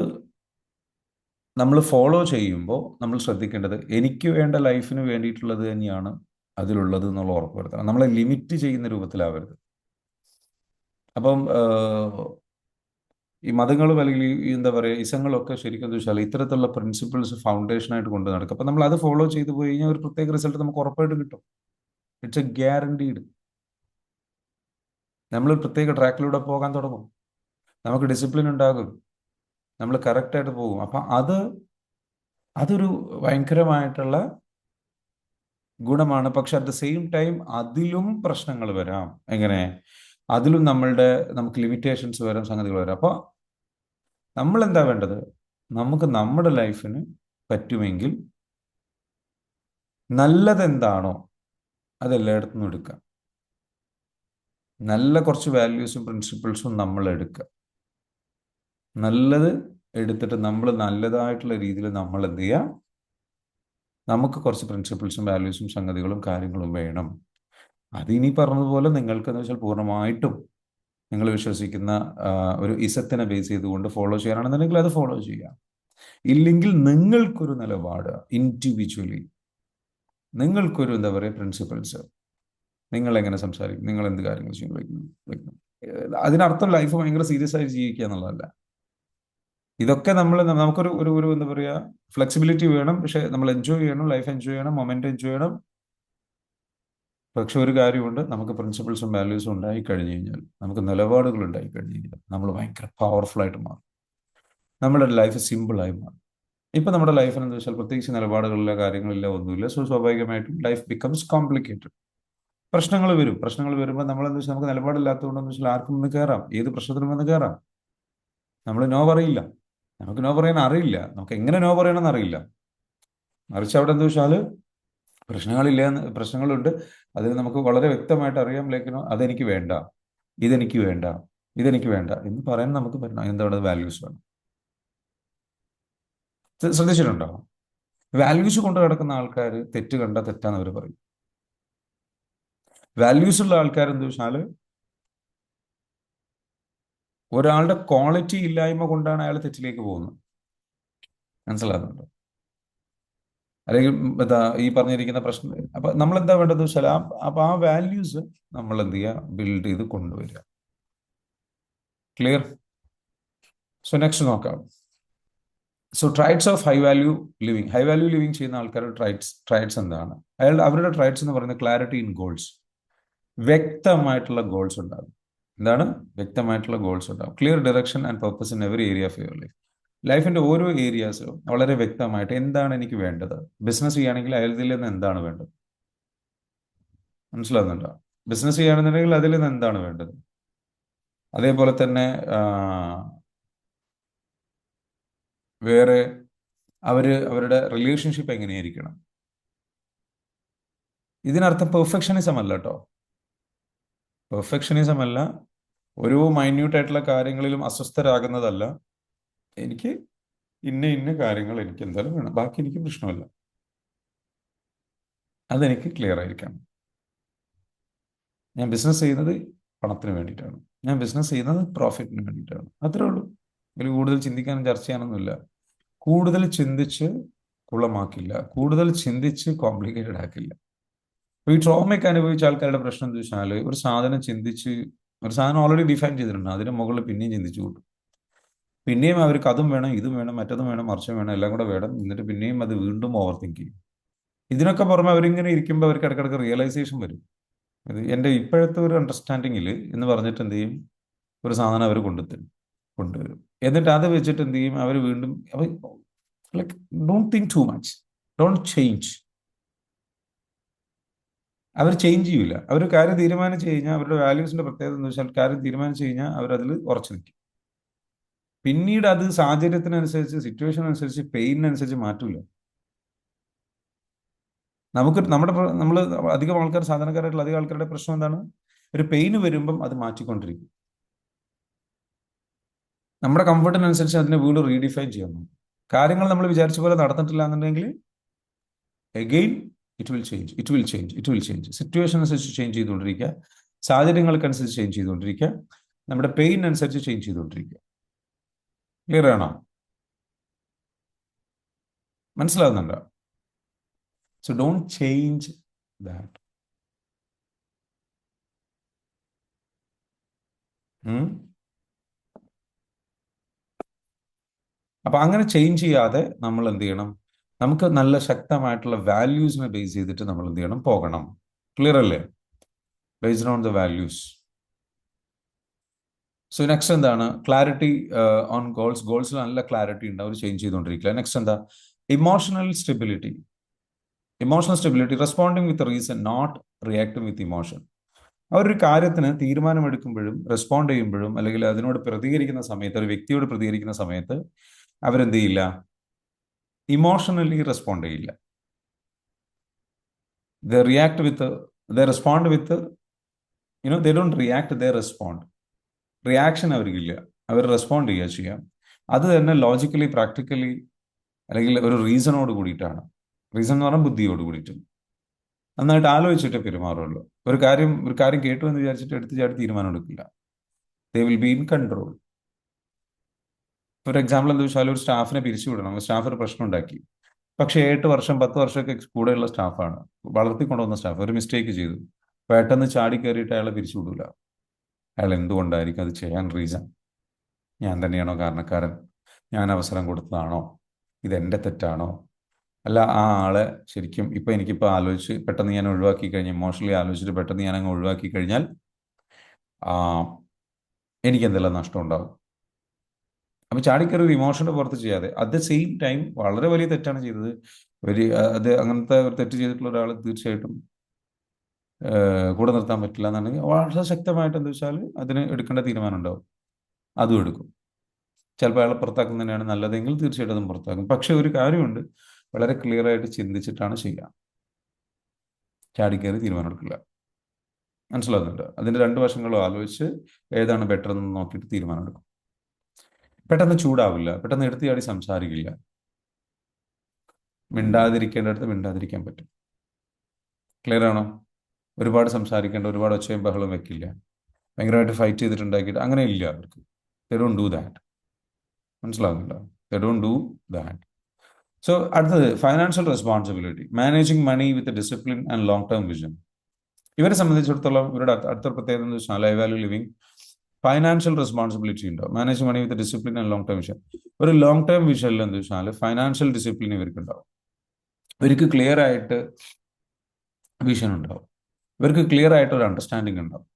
നമ്മൾ ഫോളോ ചെയ്യുമ്പോൾ നമ്മൾ ശ്രദ്ധിക്കേണ്ടത് എനിക്ക് വേണ്ട ലൈഫിന് വേണ്ടിയിട്ടുള്ളത് തന്നെയാണ് അതിലുള്ളത് എന്നുള്ള ഉറപ്പ് വരുത്തണം. നമ്മളെ ലിമിറ്റ് ചെയ്യുന്ന രൂപത്തിലാവരുത്. അപ്പം ഈ മതങ്ങളും അല്ലെങ്കിൽ ഈ എന്താ പറയുക ഇസങ്ങളൊക്കെ ശരിക്കും എന്താ വെച്ചാൽ ഇത്തരത്തിലുള്ള പ്രിൻസിപ്പിൾസ് ഫൗണ്ടേഷനായിട്ട് കൊണ്ട് നടക്കും. അപ്പം നമ്മൾ അത് ഫോളോ ചെയ്തു പോയി കഴിഞ്ഞാൽ ഒരു പ്രത്യേക റിസൾട്ട് നമുക്ക് ഉറപ്പായിട്ട് കിട്ടും. It's A guaranteed. നമ്മൾ ഒരു പ്രത്യേക ട്രാക്കിലൂടെ പോകാൻ തുടങ്ങും, നമുക്ക് ഡിസിപ്ലിൻ ഉണ്ടാകും, നമ്മൾ കറക്റ്റായിട്ട് പോകും. അപ്പം അതൊരു ഭയങ്കരമായിട്ടുള്ള ഗുണമാണ്. പക്ഷെ അറ്റ് ദ സെയിം ടൈം അതിലും പ്രശ്നങ്ങൾ വരാം. എങ്ങനെ? അതിലും നമുക്ക് ലിമിറ്റേഷൻസ് വരാം, സംഗതികൾ വരാം. അപ്പോൾ നമ്മൾ എന്താ വേണ്ടത്? നമുക്ക് നമ്മുടെ ലൈഫിന് പറ്റുമെങ്കിൽ നല്ലതെന്താണോ അതെല്ലായിടത്തും എടുക്കാം. നല്ല കുറച്ച് വാല്യൂസും പ്രിൻസിപ്പിൾസും നമ്മൾ എടുക്കുക. നല്ലത് എടുത്തിട്ട് നമ്മൾ നല്ലതായിട്ടുള്ള രീതിയിൽ നമ്മൾ എന്ത് ചെയ്യുക? നമുക്ക് കുറച്ച് പ്രിൻസിപ്പിൾസും വാല്യൂസും സംഗതികളും കാര്യങ്ങളും വേണം. അതിനി പറഞ്ഞതുപോലെ നിങ്ങൾക്ക് എന്ന് വെച്ചാൽ പൂർണ്ണമായിട്ടും നിങ്ങൾ വിശ്വസിക്കുന്ന ഒരു ഇസത്തിനെ ബേസ് ചെയ്തുകൊണ്ട് ഫോളോ ചെയ്യാനാണെന്നുണ്ടെങ്കിൽ അത് ഫോളോ ചെയ്യാം. ഇല്ലെങ്കിൽ നിങ്ങൾക്കൊരു നിലപാട് ഇൻഡിവിജ്വലി, നിങ്ങൾക്കൊരു എന്താ പറയുക പ്രിൻസിപ്പിൾസ്, നിങ്ങൾ എങ്ങനെ സംസാരിക്കും, നിങ്ങൾ എന്ത് കാര്യങ്ങൾ ചെയ്യും, അതിനർത്ഥം ലൈഫ് ഭയങ്കര സീരിയസ് ആയി ജീവിക്കുക എന്നുള്ളതല്ല. ഇതൊക്കെ നമുക്കൊരു ഒരു ഒരു എന്താ പറയുക ഫ്ലെക്സിബിലിറ്റി വേണം. പക്ഷെ നമ്മൾ എൻജോയ് ചെയ്യണം, ലൈഫ് എൻജോയ് ചെയ്യണം, മൊമെന്റ് എൻജോയ് ചെയ്യണം. പക്ഷെ ഒരു കാര്യമുണ്ട്, നമുക്ക് പ്രിൻസിപ്പിൾസും വാല്യൂസും ഉണ്ടായി കഴിഞ്ഞു കഴിഞ്ഞാൽ, നമുക്ക് നിലപാടുകൾ ഉണ്ടായി കഴിഞ്ഞു കഴിഞ്ഞാൽ നമ്മൾ ഭയങ്കര പവർഫുൾ ആയിട്ട് മാറും. നമ്മുടെ ലൈഫ് സിമ്പിളായി മാറും. ഇപ്പം നമ്മുടെ ലൈഫിന് എന്താ വെച്ചാൽ പ്രത്യേകിച്ച് നിലപാടുകളില്ല, കാര്യങ്ങളില്ല, ഒന്നുമില്ല. സോ സ്വാഭാവികമായിട്ടും ലൈഫ് ബിക്കംസ് കോംപ്ലിക്കേറ്റഡ്. പ്രശ്നങ്ങൾ വരുമ്പോൾ നമ്മളെന്താ വെച്ചാൽ നമുക്ക് നിലപാടില്ലാത്തതുകൊണ്ടെന്ന് വെച്ചാൽ ആർക്കും ഒന്ന് കയറാം, ഏത് പ്രശ്നത്തിനും വന്ന് കയറാം. നമ്മൾ നോ പറയില്ല, നമുക്ക് നോ പറയാൻ അറിയില്ല, നമുക്ക് എങ്ങനെ നോ പറയണമെന്ന് അറിയില്ല. മറിച്ച് അവിടെ എന്താ വെച്ചാൽ പ്രശ്നങ്ങളുണ്ട്, അതിന് നമുക്ക് വളരെ വ്യക്തമായിട്ട് അറിയാം. ലൈക്കിനോ അതെനിക്ക് വേണ്ട, ഇതെനിക്ക് വേണ്ട, ഇതെനിക്ക് വേണ്ട എന്ന് പറയാൻ നമുക്ക് പറ്റണം. എന്താണ് വാല്യൂസ് വേണം. ശ്രദ്ധിച്ചിട്ടുണ്ടോ? വാല്യൂസ് കൊണ്ട് കിടക്കുന്ന ആൾക്കാർ തെറ്റ് കണ്ട തെറ്റാന്ന് അവർ പറയും. വാല്യൂസ് ഉള്ള ആൾക്കാർ എന്താ വെച്ചാൽ ഒരാളുടെ ക്വാളിറ്റി ഇല്ലായ്മ കൊണ്ടാണ് അയാൾ തെറ്റിലേക്ക് പോകുന്നത്. മനസ്സിലാകുന്നുണ്ടോ? അല്ലെങ്കിൽ ഈ പറഞ്ഞിരിക്കുന്ന പ്രശ്നം. അപ്പൊ നമ്മൾ എന്താ വേണ്ടത് വെച്ചാൽ അപ്പൊ ആ വാല്യൂസ് നമ്മൾ എന്ത് ചെയ്യുക? ബിൽഡ് ചെയ്ത് കൊണ്ടുവരിക. ക്ലിയർ? സോ നെക്സ്റ്റ് നോക്കാം. So traits of high value living. High value living ചെയ്യുന്ന ആൾക്കാരുടെ ട്രൈറ്റ്സ് എന്താണ്? അവരുടെ ട്രൈറ്റ്സ് എന്ന് പറയുന്നത് ക്ലാരിറ്റി ഇൻ ഗോൾസ്. വ്യക്തമായിട്ടുള്ള ഗോൾസ് ഉണ്ടാകും. എന്താണ്? വ്യക്തമായിട്ടുള്ള ഗോൾസ് ഉണ്ടാകും. Clear direction and purpose in every area of your life. ലൈഫിന്റെ ഓരോ ഏരിയാസിലും വളരെ വ്യക്തമായിട്ട് എന്താണ് എനിക്ക് വേണ്ടത്. ബിസിനസ് ചെയ്യുകയാണെങ്കിൽ അതിൽ നിന്ന് എന്താണ് വേണ്ടത്? മനസ്സിലാകുന്നുണ്ടോ? ബിസിനസ് ചെയ്യുകയാണെന്നുണ്ടെങ്കിൽ അതിൽ നിന്ന് എന്താണ് വേണ്ടത്? അതേപോലെ തന്നെ വേറെ അവരുടെ റിലേഷൻഷിപ്പ് എങ്ങനെയായിരിക്കണം. ഇതിനർത്ഥം പെർഫെക്ഷനിസം അല്ല കേട്ടോ. പെർഫെക്ഷനിസം അല്ല, ഓരോ മൈന്യൂട്ടായിട്ടുള്ള കാര്യങ്ങളിലും അസ്വസ്ഥരാകുന്നതല്ല. എനിക്ക് ഇന്ന കാര്യങ്ങൾ എനിക്ക് എന്തായാലും വേണം, ബാക്കി എനിക്ക് പ്രശ്നമല്ല. അതെനിക്ക് ക്ലിയർ ആയിരിക്കണം. ഞാൻ ബിസിനസ് ചെയ്യുന്നത് പണത്തിന് വേണ്ടിയിട്ടാണ്, ഞാൻ ബിസിനസ് ചെയ്യുന്നത് പ്രോഫിറ്റിന് വേണ്ടിയിട്ടാണ്. അത്രേ ഉള്ളൂ. ഇതിൽ കൂടുതൽ ചിന്തിക്കാനും ചർച്ച ചെയ്യാനൊന്നുമില്ല. കൂടുതൽ ചിന്തിച്ച് കുളമാക്കില്ല, കൂടുതൽ ചിന്തിച്ച് കോംപ്ലിക്കേറ്റഡ് ആക്കില്ല. ഈ ട്രോമയൊക്കെ അനുഭവിച്ച ആൾക്കാരുടെ പ്രശ്നം എന്താ വെച്ചാൽ ഒരു സാധനം ചിന്തിച്ച് ഒരു സാധനം ഓൾറെഡി ഡിഫൈൻ ചെയ്തിട്ടുണ്ട്, അതിന് മുകളിൽ പിന്നെയും ചിന്തിച്ചു കൂട്ടും. പിന്നെയും അവർക്ക് അതും വേണം, ഇതും വേണം, മറ്റതും വേണം, മറിച്ചും വേണം, എല്ലാം കൂടെ വേണം. എന്നിട്ട് പിന്നെയും അത് വീണ്ടും ഓവർ തിങ്ക് ചെയ്യും. ഇതിനൊക്കെ പുറമെ അവരിങ്ങനെ ഇരിക്കുമ്പോൾ അവർക്ക് ഇടയ്ക്കിടയ്ക്ക് റിയലൈസേഷൻ വരും. ഇത് എൻ്റെ ഇപ്പോഴത്തെ ഒരു അണ്ടർസ്റ്റാൻഡിങ്ങിൽ എന്ന് പറഞ്ഞിട്ട് എന്ത് ചെയ്യും, ഒരു സാധനം അവർ കൊണ്ടുവരും. എന്നിട്ട് അത് വെച്ചിട്ട് എന്ത് ചെയ്യും, അവർ വീണ്ടും like don't think too much, don't change. അവർ ചേഞ്ച് ചെയ്യൂല. അവർ കാര്യം തീരുമാനിച്ചു കഴിഞ്ഞാൽ, അവരുടെ വാല്യൂസിന്റെ പ്രത്യേകത എന്ന് വെച്ചാൽ കാര്യം തീരുമാനിച്ചു കഴിഞ്ഞാൽ അവരതിൽ ഉറച്ചു നിൽക്കും. പിന്നീട് അത് സാഹചര്യത്തിനനുസരിച്ച്, സിറ്റുവേഷൻ അനുസരിച്ച്, പെയിനനുസരിച്ച് മാറ്റൂല. നമ്മൾ അധികം ആൾക്കാർ, സാധാരണക്കാരായിട്ടുള്ള അധികം ആൾക്കാരുടെ പ്രശ്നം എന്താണ്, ഒരു പെയിന് വരുമ്പം അത് മാറ്റിക്കൊണ്ടിരിക്കും. നമ്മുടെ കംഫർട്ടിനനുസരിച്ച് അതിനെ വീണ്ടും റീഡിഫൈൻ ചെയ്യാൻ. കാര്യങ്ങൾ നമ്മൾ വിചാരിച്ച പോലെ നടന്നിട്ടില്ല എന്നുണ്ടെങ്കിൽ again it will change. Situation അനുസരിച്ച് ചേഞ്ച് ചെയ്തുകൊണ്ടിരിക്കുക, സാഹചര്യങ്ങൾക്കനുസരിച്ച് ചേഞ്ച് ചെയ്തുകൊണ്ടിരിക്കുക, നമ്മുടെ പെയിൻ അനുസരിച്ച് ചേഞ്ച് ചെയ്തുകൊണ്ടിരിക്കുക. ക്ലിയർ ആണോ? മനസ്സിലാവുന്നുണ്ടോ? So don't change that. അപ്പൊ അങ്ങനെ ചേഞ്ച് ചെയ്യാതെ നമ്മൾ എന്ത് ചെയ്യണം, നമുക്ക് നല്ല ശക്തമായിട്ടുള്ള വാല്യൂസിനെ ബേസ് ചെയ്തിട്ട് നമ്മൾ എന്ത് ചെയ്യണം, പോകണം. ക്ലിയർ അല്ലേ? Based on the values. So next എന്താണ്, ക്ലാരിറ്റി ഓൺ ഗോൾസിൽ നല്ല ക്ലാരിറ്റി ഉണ്ട്, അവർ ചേഞ്ച് ചെയ്തുകൊണ്ടിരിക്കുക. നെക്സ്റ്റ് എന്താ, emotional stability. Responding with reason, not reacting with emotion. അവരൊരു കാര്യത്തിന് തീരുമാനമെടുക്കുമ്പോഴും റെസ്പോണ്ട് ചെയ്യുമ്പോഴും അല്ലെങ്കിൽ അതിനോട് പ്രതികരിക്കുന്ന സമയത്ത്, ഒരു വ്യക്തിയോട് പ്രതികരിക്കുന്ന സമയത്ത് അവരെന്ത് ചെയ്യില്ല, ഇമോഷണലി റെസ്പോണ്ട് ചെയ്യില്ല. they respond with they don't react, they respond. റിയാക്ഷൻ അവർക്കില്ല, അവർ റെസ്പോണ്ട് ചെയ്യുക ചെയ്യാം. അത് തന്നെ ലോജിക്കലി, പ്രാക്ടിക്കലി, അല്ലെങ്കിൽ ഒരു റീസണോട് കൂടിയിട്ടാണ്. റീസൺ എന്ന് പറഞ്ഞാൽ ബുദ്ധിയോട് കൂടിയിട്ട് നന്നായിട്ട് ആലോചിച്ചിട്ടേ പെരുമാറുള്ളൂ. ഒരു കാര്യം കേട്ടു എന്ന് വിചാരിച്ചിട്ട് എടുത്ത് ചാടി തീരുമാനം എടുക്കില്ല. ദേ will be in control. For example എന്താ വെച്ചാൽ, ഒരു സ്റ്റാഫിനെ പിരിച്ചുവിടണം, സ്റ്റാഫ് ഒരു പ്രശ്നം ഉണ്ടാക്കി. പക്ഷേ 8 വർഷം 10 വർഷമൊക്കെ കൂടെയുള്ള സ്റ്റാഫാണ്, വളർത്തിക്കൊണ്ടുവന്ന സ്റ്റാഫ്, ഒരു മിസ്റ്റേക്ക് ചെയ്തു, പെട്ടെന്ന് ചാടി കയറിയിട്ട് അയാളെ പിരിച്ചുവിടില്ല. അയാൾ എന്തുകൊണ്ടായിരിക്കും അത് ചെയ്യാൻ റീസൺ? ഞാൻ തന്നെയാണോ കാരണക്കാരൻ? ഞാൻ അവസരം കൊടുത്തതാണോ? ഇതെൻ്റെ തെറ്റാണോ? അല്ല, ആ ആളെ ശരിക്കും എനിക്കിപ്പോൾ ആലോചിച്ച് പെട്ടെന്ന് ഞാൻ ഒഴിവാക്കി കഴിഞ്ഞാൽ, ഇമോഷണലി ആലോചിച്ചിട്ട് പെട്ടെന്ന് ഞാൻ അങ്ങ് ഒഴിവാക്കി കഴിഞ്ഞാൽ എനിക്ക് എന്തെല്ലാം നഷ്ടം ഉണ്ടാവും. അപ്പം ചാടിക്കറി ഒരു ഇമോഷൻ്റെ പുറത്ത് ചെയ്യാതെ, അറ്റ് ദ സെയിം ടൈം വളരെ വലിയ തെറ്റാണ് ചെയ്തത്. അങ്ങനത്തെ ഒരു തെറ്റ് ചെയ്തിട്ടുള്ള ഒരാൾ തീർച്ചയായിട്ടും കൂടെ നിർത്താൻ പറ്റില്ല എന്നുണ്ടെങ്കിൽ വളരെ ശക്തമായിട്ട് എന്താ വെച്ചാൽ അതിന് എടുക്കേണ്ട തീരുമാനം ഉണ്ടാവും, അതും എടുക്കും. ചിലപ്പോൾ അയാളെ പുറത്താക്കുന്നത് തന്നെയാണ് നല്ലതെങ്കിൽ തീർച്ചയായിട്ടും അതും പുറത്താക്കും. പക്ഷെ ഒരു കാര്യമുണ്ട്, വളരെ ക്ലിയർ ആയിട്ട് ചിന്തിച്ചിട്ടാണ് ചെയ്യുക, ചാടിക്കയറി തീരുമാനം എടുക്കില്ല. മനസ്സിലാകുന്നുണ്ട്? അതിൻ്റെ 2 വശങ്ങളും ആലോചിച്ച് ഏതാണ് ബെറ്റർ എന്ന് നോക്കിയിട്ട് തീരുമാനം എടുക്കും. പെട്ടെന്ന് ചൂടാവില്ല, പെട്ടെന്ന് എടുത്ത് ചാടി സംസാരിക്കില്ല. മിണ്ടാതിരിക്കേണ്ടടുത്ത് മിണ്ടാതിരിക്കാൻ പറ്റും. ക്ലിയർ ആണോ? ഒരുപാട് സംസാരിക്കേണ്ട, ഒരുപാട് ഒച്ചയും ബഹളവും വെക്കില്ല, ഭയങ്കരമായിട്ട് ഫൈറ്റ് ചെയ്തിട്ടുണ്ടാക്കിയിട്ട് അങ്ങനെ ഇല്ല അവർക്ക്. they don't do that. മനസ്സിലാകുന്നുണ്ടോ? they don't do that. So അടുത്തത് financial responsibility, managing money with discipline and long term vision. ഇവരെ സംബന്ധിച്ചിടത്തോളം ഇവരുടെ അടുത്ത പ്രത്യേകത എന്ന് വെച്ചാൽ high value living financial responsibility ഉണ്ടോ, managing money with discipline and long term vision. ഒരു ലോങ് ടേം വിഷനിൽ എന്താ വെച്ചാൽ ഫൈനാൻഷ്യൽ ഡിസിപ്ലിൻ ഇവർക്ക് ഉണ്ടാവും, ഇവർക്ക് ക്ലിയർ ആയിട്ട് വിഷൻ ഉണ്ടാവും, ഇവർക്ക് ക്ലിയർ ആയിട്ട് ഒരു അണ്ടർസ്റ്റാൻഡിങ് ഉണ്ടാവും.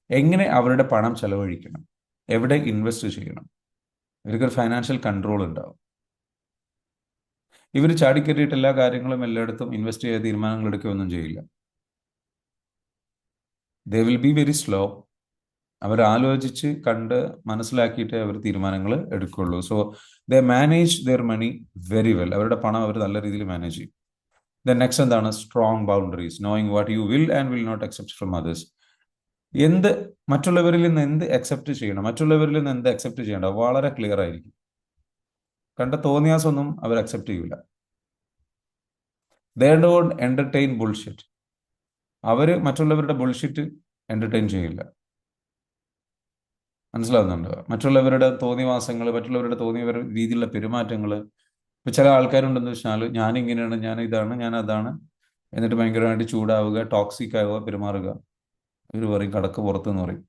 എങ്ങനെ അവരുടെ പണം ചെലവഴിക്കണം, എവിടെ ഇൻവെസ്റ്റ് ചെയ്യണം, ഇവർക്കൊരു ഫൈനാൻഷ്യൽ കൺട്രോൾ ഉണ്ടാവും. ഇവർ ചാടിക്കയറിയിട്ട് എല്ലാ കാര്യങ്ങളും എല്ലായിടത്തും ഇൻവെസ്റ്റ് ചെയ്ത തീരുമാനങ്ങൾ എടുക്കുകയൊന്നും ചെയ്യില്ല. They will be very slow. അവർ ആലോചിച്ച് കണ്ട് മനസ്സിലാക്കിയിട്ട് അവർ തീരുമാനങ്ങൾ എടുക്കുകയുള്ളൂ. So they manage their money very well. അവരുടെ പണം അവർ നല്ല രീതിയിൽ മാനേജ് ചെയ്യും. ദെൻ നെക്സ്റ്റ് എന്താണ്, strong boundaries, knowing what you will and will not accept from others. മറ്റുള്ളവരിൽ നിന്ന് എന്ത് അക്സെപ്റ്റ് ചെയ്യണം, മറ്റുള്ളവരിൽ നിന്ന് എന്ത് അക്സെപ്റ്റ് ചെയ്യേണ്ട വളരെ ക്ലിയർ ആയിരിക്കും. കണ്ട തോന്നിയാസൊന്നും അവർ അക്സെപ്റ്റ് ചെയ്യൂല. They don't entertain bullshit. അവർ മറ്റുള്ളവരുടെ ബുൾഷിറ്റ് എന്റർടൈൻ ചെയ്യില്ല. മനസ്സിലാവുന്നുണ്ടോ? മറ്റുള്ളവരുടെ തോന്നിവാസങ്ങൾ, മറ്റുള്ളവരുടെ തോന്നിയ രീതിയിലുള്ള പെരുമാറ്റങ്ങൾ. ഇപ്പം ചില ആൾക്കാരുണ്ടെന്ന് വെച്ചാൽ ഞാനിങ്ങനെയാണ്, ഞാൻ ഇതാണ്, ഞാൻ അതാണ്, എന്നിട്ട് ഭയങ്കരമായിട്ട് ചൂടാവുക, ടോക്സിക് ആവുക, പെരുമാറുക. ഇവർ പറയും കടക്ക് പുറത്തെന്ന് പറയും.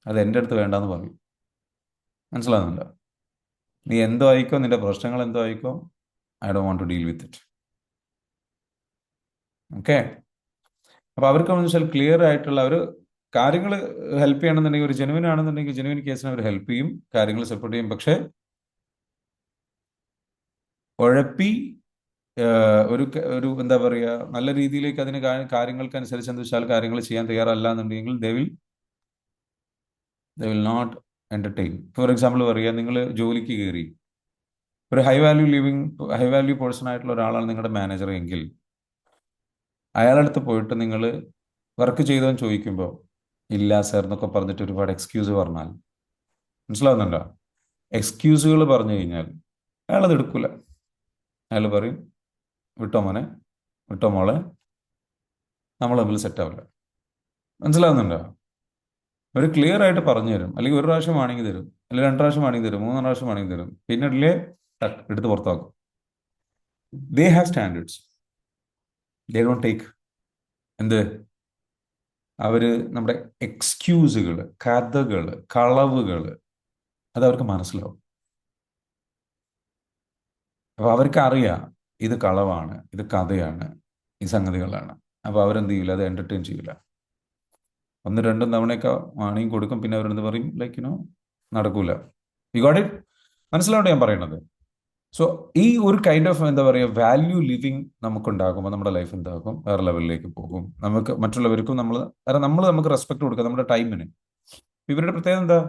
അത് എൻ്റെ അടുത്ത് വേണ്ടാന്ന് പറയും. മനസ്സിലാകുന്നില്ല? നീ എന്തോ ആയിക്കോ, നിന്റെ പ്രശ്നങ്ങൾ എന്തോ ആയിക്കോ, I don't want to deal with it. Okay. അപ്പോൾ അവർക്ക് എന്ന് വെച്ചാൽ ക്ലിയർ ആയിട്ടുള്ള ഒരു കാര്യങ്ങൾ ഹെൽപ്പ് ചെയ്യണമെന്നുണ്ടെങ്കിൽ, ഒരു ജെനുവിൻ ആണെന്നുണ്ടെങ്കിൽ ജെനുവിൻ കേസിന് അവർ ഹെൽപ്പ് ചെയ്യും, കാര്യങ്ങൾ സപ്പോർട്ട് ചെയ്യും. പക്ഷേ ഉഴപ്പി ഒരു എന്താ പറയുക, നല്ല രീതിയിലേക്ക് അതിന് കാര്യങ്ങൾക്കനുസരിച്ച് എന്താ വെച്ചാൽ കാര്യങ്ങൾ ചെയ്യാൻ തയ്യാറല്ല എന്നുണ്ടെങ്കിൽ they will not entertain. For example പറയുക, നിങ്ങൾ ജോലിക്ക് കയറി, ഒരു ഹൈ വാല്യൂ പേഴ്സൺ ആയിട്ടുള്ള ഒരാളാണ് നിങ്ങളുടെ മാനേജർ എങ്കിൽ, അയാളടുത്ത് പോയിട്ട് നിങ്ങൾ വർക്ക് ചെയ്തോന്ന് ചോദിക്കുമ്പോൾ ഇല്ല സാർ എന്നൊക്കെ പറഞ്ഞിട്ട് ഒരുപാട് എക്സ്ക്യൂസ് പറഞ്ഞാൽ, മനസ്സിലാവുന്നുണ്ടോ? എക്സ്ക്യൂസുകൾ പറഞ്ഞു കഴിഞ്ഞാൽ അയാളത് എടുക്കില്ല. അയാൾ പറയും വിട്ടോ മോനെ, വിട്ടോ മോളെ, നമ്മൾ തമ്മിൽ സെറ്റാവില്ല. മനസ്സിലാവുന്നുണ്ടോ? ഒരു ക്ലിയർ ആയിട്ട് പറഞ്ഞു തരും. അല്ലെങ്കിൽ ഒരു പ്രാവശ്യം വാണിങ്ങി തരും, അല്ലെങ്കിൽ 2 പ്രാവശ്യം വാണിങ്ങി തരും, 3 പ്രാവശ്യം വാണിങ്ങി തരും, പിന്നെ എടുത്ത് പുറത്താക്കും. They have standards. They don't take എന്ത് അവര് നമ്മുടെ എക്സ്ക്യൂസുകൾ, കഥകൾ, കളവുകൾ, അത് അവർക്ക് മനസ്സിലാവും. അപ്പോൾ അവർക്ക് അറിയാം ഇത് കളവാണ്, ഇത് കഥയാണ്, ഈ സംഗതികളാണ്. അപ്പോൾ അവരെന്ത് ചെയ്യില്ല, അത് എൻ്റർടൈൻ ചെയ്യില്ല. 1-2 തവണയൊക്കെ വാണിയും കൊടുക്കും, പിന്നെ അവരെന്ത് പറയും, ലൈക്ക് നടക്കൂല. You got it? മനസ്സിലാവണ്ടോ ഞാൻ പറയണത്? സോ ഈ ഒരു കൈൻഡ് ഓഫ് എന്താ പറയുക വാല്യൂ ലിവിങ് നമുക്കുണ്ടാകുമ്പോൾ നമ്മുടെ ലൈഫ് എന്താകും, വേറെ ലെവലിലേക്ക് പോകും. നമുക്ക് മറ്റുള്ളവർക്കും നമുക്ക് റെസ്പെക്ട് കൊടുക്കുക നമ്മുടെ ടൈമിന്. ഇവരുടെ പ്രത്യേകത എന്താ?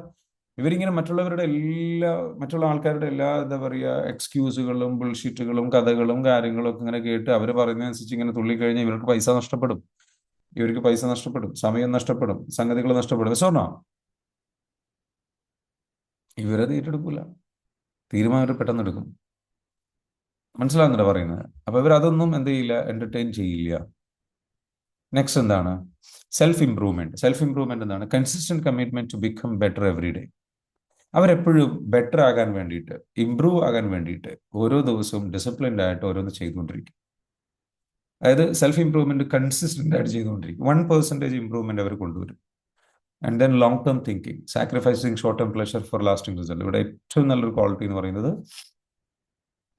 ഇവരിങ്ങനെ മറ്റുള്ള ആൾക്കാരുടെ എല്ലാ എന്താ പറയുക എക്സ്ക്യൂസുകളും ബുൾഷിറ്റുകളും കഥകളും കാര്യങ്ങളും ഒക്കെ ഇങ്ങനെ കേട്ട് അവർ പറയുന്നതനുസരിച്ച് ഇങ്ങനെ തുള്ളിക്കഴിഞ്ഞാൽ ഇവർക്ക് പൈസ നഷ്ടപ്പെടും, സമയം നഷ്ടപ്പെടും, സംഗതികൾ നഷ്ടപ്പെടും. സോണോ ഇവരത് ഏറ്റെടുക്കൂല, തീരുമാനം പെട്ടെന്ന് എടുക്കും. മനസ്സിലാവുന്നുണ്ടോ പറയുന്നത്? അപ്പൊ ഇവരതൊന്നും എന്ത് ചെയ്യില്ല, എന്റർടൈൻ ചെയ്യില്ല. നെക്സ്റ്റ് എന്താണ്? സെൽഫ് ഇംപ്രൂവ്മെന്റ് എന്താണ്? Consistent commitment to become better every day. അവരെപ്പോഴും ബെറ്റർ ആകാൻ വേണ്ടിയിട്ട്, ഇംപ്രൂവ് ആകാൻ വേണ്ടിയിട്ട് ഓരോ ദിവസവും ഡിസിപ്ലിൻഡ് ആയിട്ട് ഓരോന്ന് ചെയ്തുകൊണ്ടിരിക്കും. അതായത് സെൽഫ് ഇംപ്രൂവ്മെന്റ് കൺസിസ്റ്റന്റ് ആയിട്ട് ചെയ്തുകൊണ്ടിരിക്കും. 1% ഇംപ്രൂവ്മെന്റ് അവർ കൊണ്ടുവരും. And then long term thinking, sacrificing short term pleasure four lasting result. ഇവിടെ ഏറ്റവും നല്ലൊരു ക്വാളിറ്റി എന്ന് പറയുന്നത്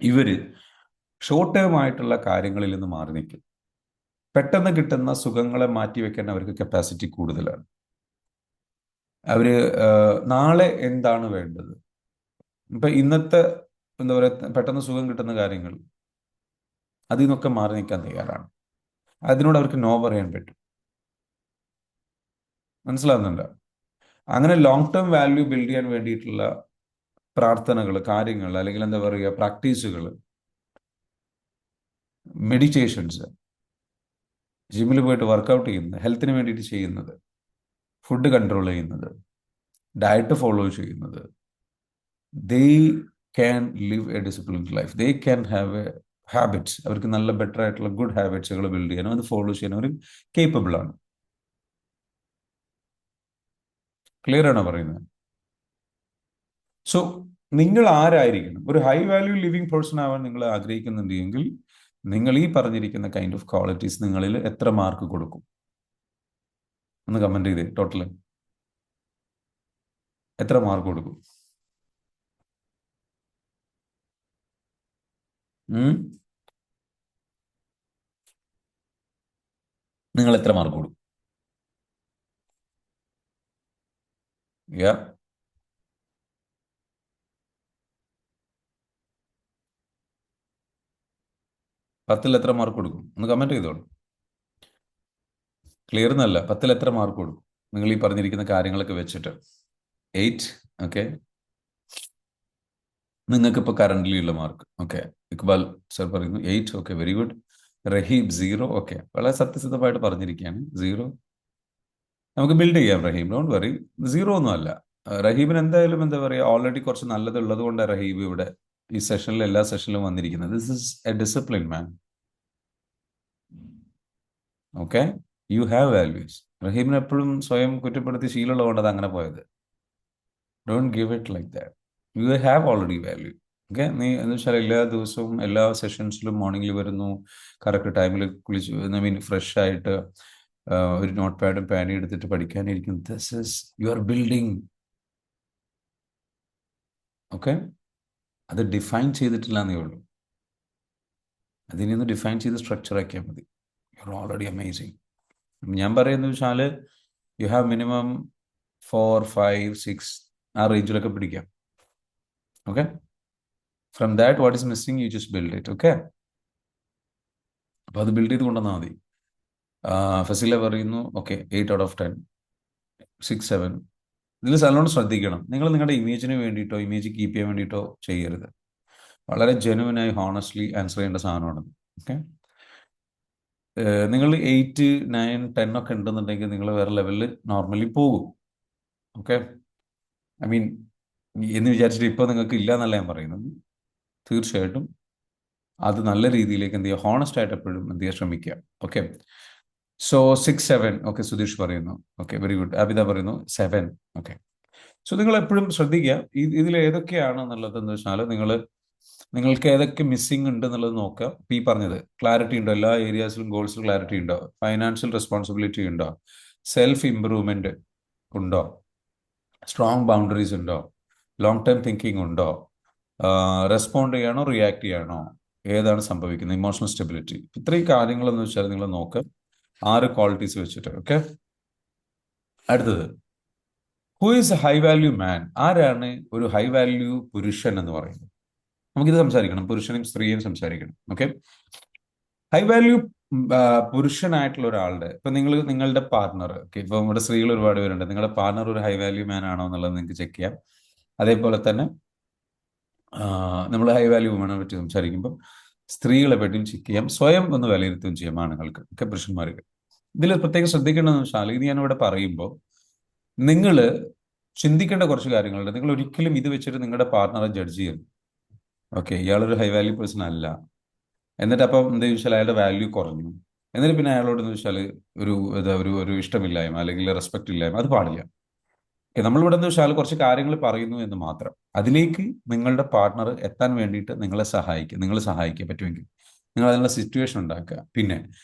ഇവര് ഷോർട്ട് ടേം ആയിട്ടുള്ള കാര്യങ്ങളിൽ നിന്ന് മാറി നിൽക്കും. പെട്ടെന്ന് കിട്ടുന്ന സുഖങ്ങളെ മാറ്റിവെക്കാൻ അവർക്ക് കപ്പാസിറ്റി കൂടുതലാണ്. അവര് നാളെ എന്താണ് വേണ്ടത്, ഇപ്പൊ ഇന്നത്തെ എന്താ പറയുക പെട്ടെന്ന് സുഖം കിട്ടുന്ന കാര്യങ്ങൾ, അതിൽ നിന്നൊക്കെ മാറി നിൽക്കാൻ തയ്യാറാണ്. അതിനോട് അവർക്ക് നോ പറയാൻ പറ്റും. മനസ്സിലാവുന്നുണ്ടോ? അങ്ങനെ ലോങ് ടേം വാല്യൂ ബിൽഡ് ചെയ്യാൻ വേണ്ടിയിട്ടുള്ള പ്രാർത്ഥനകൾ, കാര്യങ്ങൾ, അല്ലെങ്കിൽ എന്താ പറയുക പ്രാക്ടീസുകൾ, മെഡിറ്റേഷൻസ്, ജിമ്മിൽ പോയിട്ട് വർക്കൗട്ട് ചെയ്യുന്നത്, ഹെൽത്തിന് വേണ്ടിയിട്ട് ചെയ്യുന്നത്, ഫുഡ് കൺട്രോൾ ചെയ്യുന്നത്, ഡയറ്റ് ഫോളോ ചെയ്യുന്നത്, they can live A disciplined life. They can have A habits. അവർക്ക് നല്ല ബെറ്റർ ആയിട്ടുള്ള ഗുഡ് ഹാബിറ്റ്സുകൾ ബിൽഡ് ചെയ്യാനും അത് ഫോളോ ചെയ്യാനും അവർ കേപ്പബിൾ ആണ്. ക്ലിയർ ആണോ പറയുന്നത്? സോ നിങ്ങൾ ആരായിരിക്കണം? ഒരു ഹൈ വാല്യൂ ലിവിങ് പേഴ്സൺ ആവാൻ നിങ്ങൾ ആഗ്രഹിക്കുന്നുണ്ടെങ്കിൽ നിങ്ങൾ ഈ പറഞ്ഞിരിക്കുന്ന കൈൻഡ് ഓഫ് ക്വാളിറ്റീസ് നിങ്ങളിൽ എത്ര മാർക്ക് കൊടുക്കും? ഒന്ന് കമന്റ് ചെയ്തേ. ടോട്ടൽ എത്ര മാർക്ക് കൊടുക്കും? നിങ്ങൾ എത്ര മാർക്ക് കൊടുക്കും? യാ, പത്തിൽ എത്ര മാർക്ക് കൊടുക്കും? ഒന്ന് കമന്റ് ചെയ്തോളൂ. ക്ലിയർ എന്നല്ല, 10ൽ എത്ര മാർക്ക് കൊടുക്കും നിങ്ങൾ ഈ പറഞ്ഞിരിക്കുന്ന കാര്യങ്ങളൊക്കെ വെച്ചിട്ട്? 8. ഓക്കെ, നിങ്ങൾക്ക് ഇപ്പോൾ കറന്റ്ലി ഉള്ള മാർക്ക്. ഓക്കെ, ഇക്ബാൽ സർ പറയുന്നു 8. Okay, very good. Raheeb 0. Okay, വളരെ സത്യസന്ധമായിട്ട് പറഞ്ഞിരിക്കുകയാണ്. 0 നമുക്ക് ബിൽഡ് ചെയ്യാം റഹീം, ഡോണ്ട് വറി. 0 ഒന്നും അല്ല. റഹീബിന് എന്തായാലും എന്താ പറയുക ഓൾറെഡി കുറച്ച് നല്ലത് ഉള്ളത് കൊണ്ടാണ് റഹീബ് ഇവിടെ ഈ സെഷനിൽ എല്ലാ സെഷനിലും വന്നിരിക്കുന്നത്. This is a discipline man. Okay, you have values. റഹീമിനെ എപ്പോഴും സ്വയം കുറ്റപ്പെടുത്തി ശീലമുള്ളതുകൊണ്ട് അത് അങ്ങനെ പോയത്. Don't give it like that. You have already value. Okay, നീ എന്ന് വെച്ചാൽ എല്ലാ ദിവസവും എല്ലാ സെഷൻസിലും മോർണിംഗിൽ വരുന്നു, കറക്റ്റ് ടൈമിൽ കുളിച്ച് ഫ്രഷ് ആയിട്ട് ഒരു നോട്ട് പാഡും പാനും എടുത്തിട്ട് പഠിക്കാനിരിക്കും. This is your building. Okay, അത് ഡിഫൈൻ ചെയ്തിട്ടില്ല എന്നേ ഉള്ളൂ. അതിനെ ഒന്ന് ഡിഫൈൻ ചെയ്ത് സ്ട്രക്ചർ ആക്കിയാൽ മതി. You are already amazing. ഞാൻ പറയുന്നത് വെച്ചാൽ യു ഹാവ് മിനിമം 4, 5, 6 ആ റേഞ്ചിലൊക്കെ പിടിക്കാം. Okay, from that what is missing you just build it. Okay, അപ്പോൾ അത് ബിൽഡ് ചെയ്ത് കൊണ്ടുവന്നാൽ മതി. ഫസില പറയുന്നു ഓക്കെ 8 out of 10, 6, 7. ഇതിൽ നല്ലോണം ശ്രദ്ധിക്കണം. നിങ്ങൾ നിങ്ങളുടെ ഇമേജിന് വേണ്ടിയിട്ടോ ഇമേജ് കീപ്പ് ചെയ്യാൻ വേണ്ടിയിട്ടോ ചെയ്യരുത്. വളരെ ജെനുവിനായി ഹോണസ്റ്റ്ലി ആൻസർ ചെയ്യേണ്ട സാധനമാണ്. ഓക്കെ, നിങ്ങൾ 8, 9, 10 ഒക്കെ ഉണ്ടെന്നുണ്ടെങ്കിൽ നിങ്ങൾ വേറെ ലെവലിൽ നോർമലി പോകും. ഓക്കെ, ഐ മീൻ എന്ന് വിചാരിച്ചിട്ട് ഇപ്പോൾ നിങ്ങൾക്ക് ഇല്ല എന്നല്ല ഞാൻ പറയുന്നത്. തീർച്ചയായിട്ടും അത് നല്ല രീതിയിലേക്ക് എന്ത് ചെയ്യുക, ഹോണസ്റ്റ് ആയിട്ട് എപ്പോഴും എന്ത് ചെയ്യാൻ ശ്രമിക്കുക. Okay, so 6, 7. ഓക്കെ, സുധീഷ് പറയുന്നു ഓക്കെ വെരി ഗുഡ്. അബിത പറയുന്നു 7. ഓക്കെ, സോ നിങ്ങൾ എപ്പോഴും ശ്രദ്ധിക്കുക ഇതിൽ ഏതൊക്കെയാണ് എന്നുള്ളത്. എന്ന് വെച്ചാൽ നിങ്ങൾക്ക് ഏതൊക്കെ മിസ്സിംഗ് ഉണ്ട് എന്നുള്ളത് നോക്കുക. ഈ പറഞ്ഞത് ക്ലാരിറ്റി ഉണ്ടോ, എല്ലാ ഏരിയാസിലും ഗോൾസിലും ക്ലാരിറ്റി ഉണ്ടോ, ഫൈനാൻഷ്യൽ റെസ്പോൺസിബിലിറ്റി ഉണ്ടോ, സെൽഫ് ഇംപ്രൂവ്മെന്റ് ഉണ്ടോ, സ്ട്രോങ് ബൗണ്ടറീസ് ഉണ്ടോ, ലോങ് ടേം തിങ്കിങ് ഉണ്ടോ, റെസ്പോണ്ട് ചെയ്യണോ റിയാക്ട് ചെയ്യണോ, ഏതാണ് സംഭവിക്കുന്നത്, ഇമോഷണൽ സ്റ്റെബിലിറ്റി. ഇത്രയും കാര്യങ്ങളെന്ന് വെച്ചാൽ നിങ്ങൾ നോക്കുക 6 ക്വാളിറ്റീസ് വെച്ചിട്ട്. ഓക്കെ, അടുത്തത് who is a high value man. ആരാണ് ഒരു ഹൈ വാല്യൂ പുരുഷൻ എന്ന് പറയുന്നത്? നമുക്കിത് സംസാരിക്കണം, പുരുഷനും സ്ത്രീയും സംസാരിക്കണം. ഓക്കെ, ഹൈ വാല്യൂ പുരുഷനായിട്ടുള്ള ഒരാളുടെ ഇപ്പൊ നിങ്ങളുടെ പാർട്ണർ, ഓക്കെ, ഇപ്പൊ നമ്മുടെ സ്ത്രീകൾ ഒരുപാട് പേരുണ്ട്, നിങ്ങളുടെ പാർട്ണർ ഒരു ഹൈ വാല്യൂ മാൻ ആണോ എന്നുള്ളത് നിങ്ങൾക്ക് ചെക്ക് ചെയ്യാം. അതേപോലെ തന്നെ നമ്മൾ ഹൈ വാല്യൂ വുമനെ പറ്റി സംസാരിക്കുമ്പോൾ സ്ത്രീകളെ പറ്റിയും ചെക്ക് ചെയ്യാം, സ്വയം ഒന്ന് വിലയിരുത്തുകയും ചെയ്യാം ആണുങ്ങൾക്ക്, ഒക്കെ പുരുഷന്മാർക്ക്. ഇതിൽ പ്രത്യേകം ശ്രദ്ധിക്കേണ്ടതെന്ന് വെച്ചാൽ ഇത് ഞാനിവിടെ പറയുമ്പോൾ നിങ്ങൾ ചിന്തിക്കേണ്ട കുറച്ച് കാര്യങ്ങളുണ്ട്. നിങ്ങൾ ഒരിക്കലും ഇത് വെച്ചിട്ട് നിങ്ങളുടെ പാർട്ണറെ ജഡ്ജ് ചെയ്യരുത്. ഓക്കെ, ഇയാളൊരു ഹൈ വാല്യൂ പേഴ്സൺ അല്ല, എന്നിട്ട് അപ്പം എന്താ ചോദിച്ചാൽ അയാളുടെ വാല്യൂ കുറഞ്ഞു, എന്നിട്ട് പിന്നെ അയാളോട് എന്ന് വെച്ചാൽ ഒരു ഇഷ്ടമില്ലായ്മ അല്ലെങ്കിൽ റെസ്പെക്ട് ഇല്ലായ്മ, അത് പാടില്ല. നമ്മളിവിടെ എന്ന് വെച്ചാൽ കുറച്ച് കാര്യങ്ങൾ പറയുന്നു എന്ന് മാത്രം. അതിലേക്ക് നിങ്ങളുടെ പാർട്ണർ എത്താൻ വേണ്ടിയിട്ട് നിങ്ങൾ സഹായിക്കുക പറ്റുമെങ്കിൽ നിങ്ങൾ അതിനുള്ള സിറ്റുവേഷൻ ഉണ്ടാക്കുക. പിന്നെ